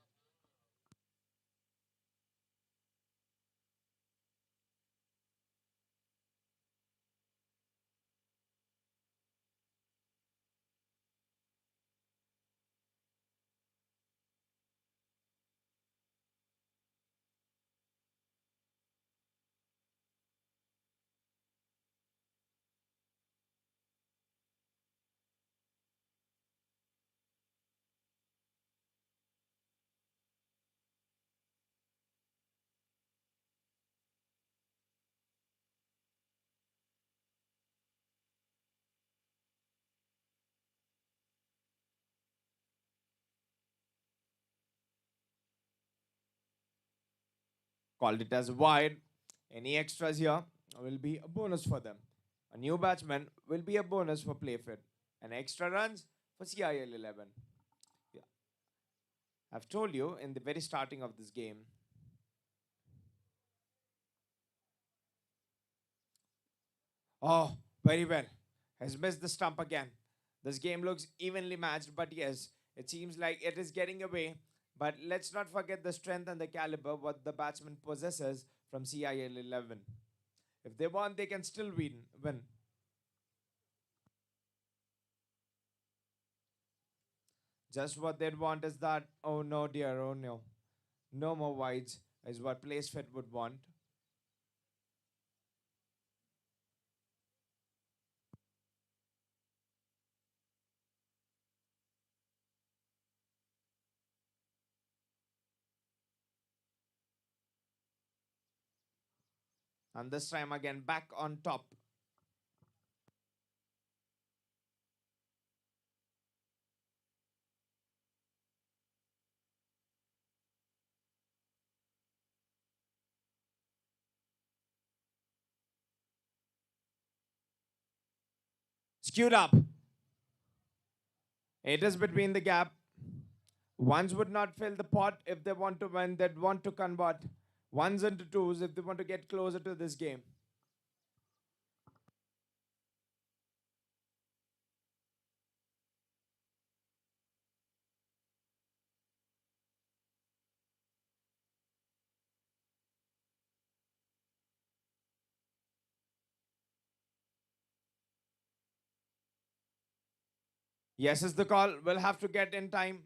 Called it as wide. Any extras here will be a bonus for them. A new batsman will be a bonus for Playfit. And extra runs for CIL 11. Yeah. I've told you in the very starting of this game. Oh, very well. Has missed the stump again. This game looks evenly matched, but yes, it seems like it is getting away. But let's not forget the strength and the caliber what the batsman possesses from CIL 11. If they want, they can still win. Just what they'd want is that, oh no, dear, oh no. No more wides is what Playsfit would want. And this time again, back on top. Skewed up. It is between the gap. Ones would not fill the pot if they want to win. They'd want to convert ones into twos if they want to get closer to this game. Yes is the call. We'll have to get in time.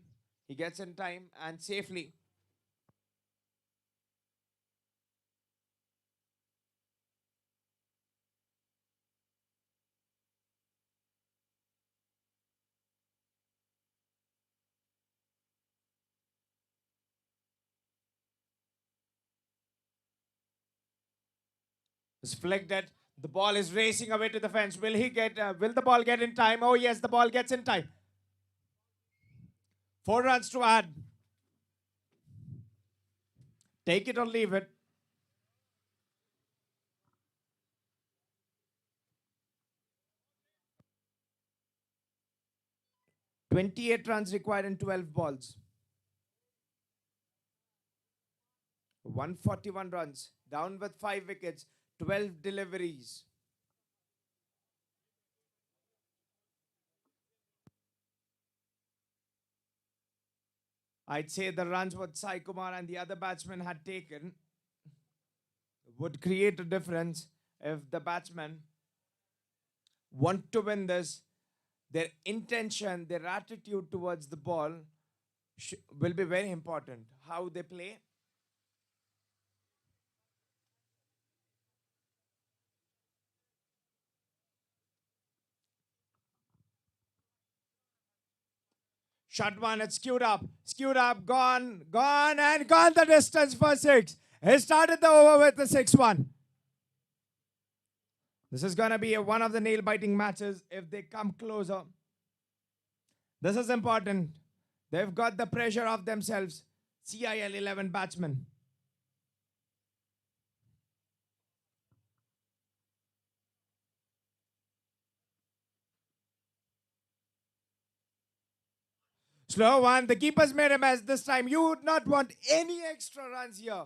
He gets in time and safely. It's flicked it. The ball is racing away to the fence. Will he get? Will the ball get in time? Oh yes, the ball gets in time. 4 runs to add. Take it or leave it. 28 runs required in 12 balls. 141 runs. Down with 5 wickets. 12 deliveries. I'd say the runs what Sai Kumar and the other batsmen had taken would create a difference if the batsmen want to win this. Their intention, their attitude towards the ball will be very important. How they play. Shot one, it's skewed up, gone, and gone the distance for 6. He started the over with the 6-1. This is going to be one of the nail biting matches if they come closer. This is important. They've got the pressure of themselves. CIL 11 batsmen. Slow one. The keeper's made a mess this time. You would not want any extra runs here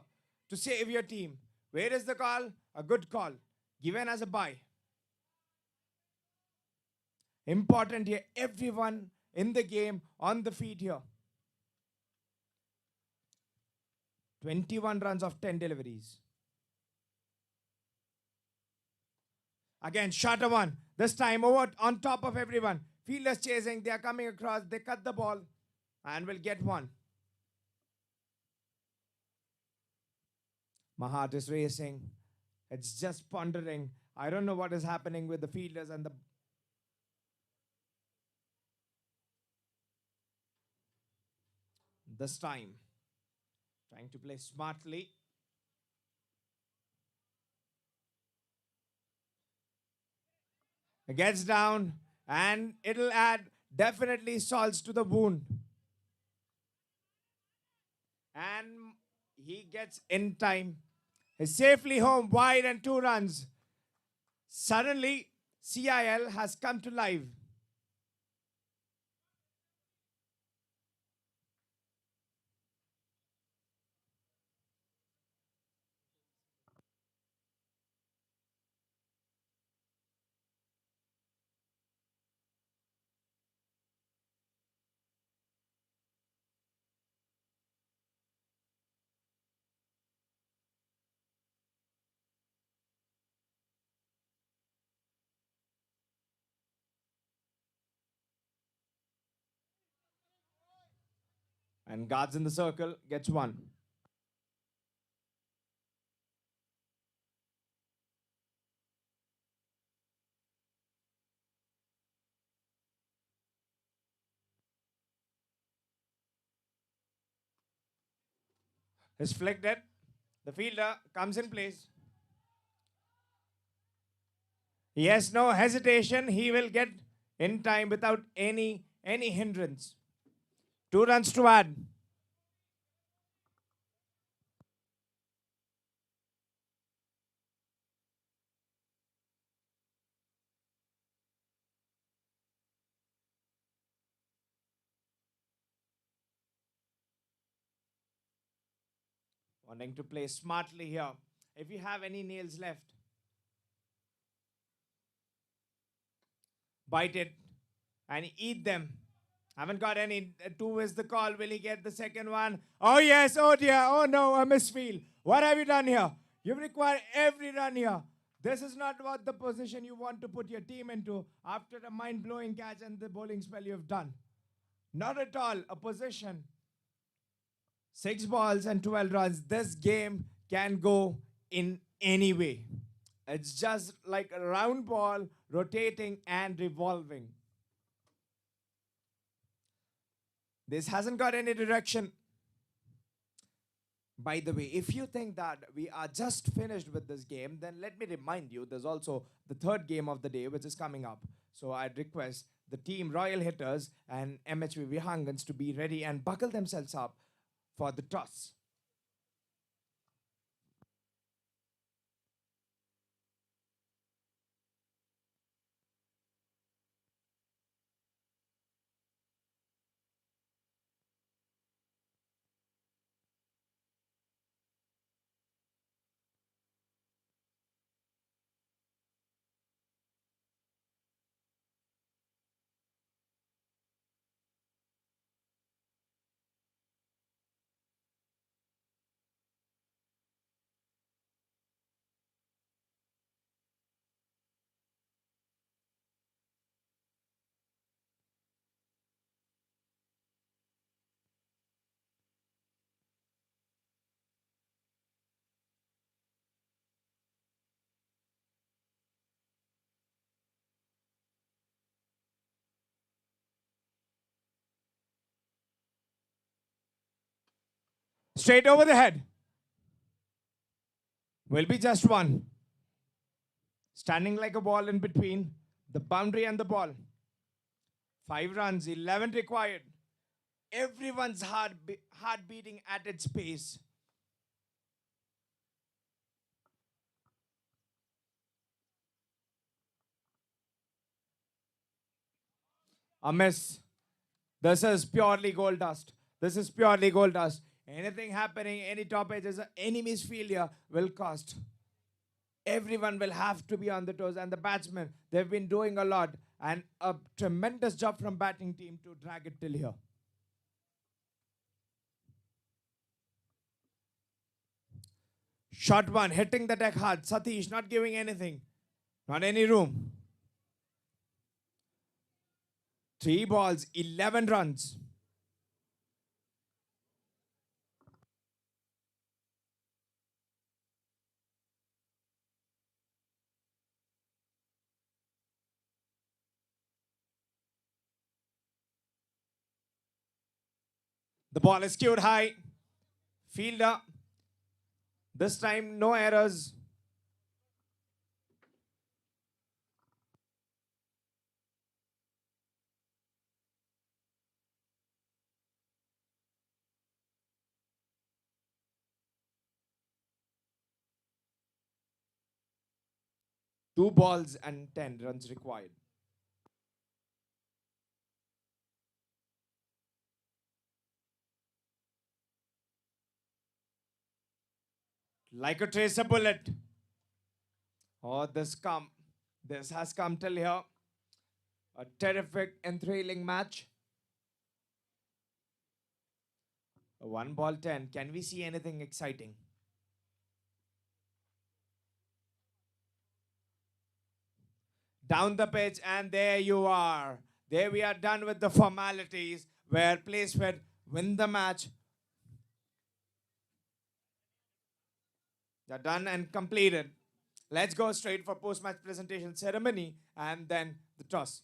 to save your team. Where is the call? A good call. Given as a bye. Important here. Everyone in the game on the feet here. 21 runs of 10 deliveries. Again, shorter one. This time over on top of everyone. Fielders chasing. They are coming across. They cut the ball and will get one. My heart is racing. It's just pondering. I don't know what is happening with the fielders and the... This time, trying to play smartly. It gets down and it'll add definitely salts to the wound. And he gets in time. He's safely home, wide and 2 runs. Suddenly, CIL has come to life. And guards in the circle gets one. Is flicked it. The fielder comes in place. He has no hesitation. He will get in time without any hindrance. 2 runs to add. Wanting to play smartly here. If you have any nails left, bite it and eat them. Haven't got any. Two is the call. Will he get the second one? Oh, yes. Oh, dear. Oh, no. A misfield. What have you done here? You've required every run here. This is not what the position you want to put your team into after the mind-blowing catch and the bowling spell you've done. Not at all a position. 6 balls and 12 runs. This game can go in any way. It's just like a round ball rotating and revolving. This hasn't got any direction. By the way, if you think that we are just finished with this game, then let me remind you, there's also the third game of the day, which is coming up. So I'd request the team Royal Hitters and MHV Vihangans to be ready and buckle themselves up for the toss. Straight over the head. Will be just one. Standing like a wall in between the boundary and the ball. 5 runs, 11 required. Everyone's heart beating at its pace. A miss. This is purely gold dust. This is purely gold dust. Anything happening, any top edges, any misfailure will cost. Everyone will have to be on the toes. And the batsmen, they've been doing a lot. And a tremendous job from batting team to drag it till here. Shot one, hitting the deck hard. Satish not giving anything. Not any room. 3 balls, 11 runs. The ball is skewed high. Fielder. This time, no errors. Two balls and 10 runs required. Like a tracer bullet. Oh, this has come till here. A terrific and thrilling match. 1 ball 10. Can we see anything exciting? Down the pitch, and there you are. There we are done with the formalities where Playsfit win the match. They're done and completed. Let's go straight for post-match presentation ceremony and then the toss.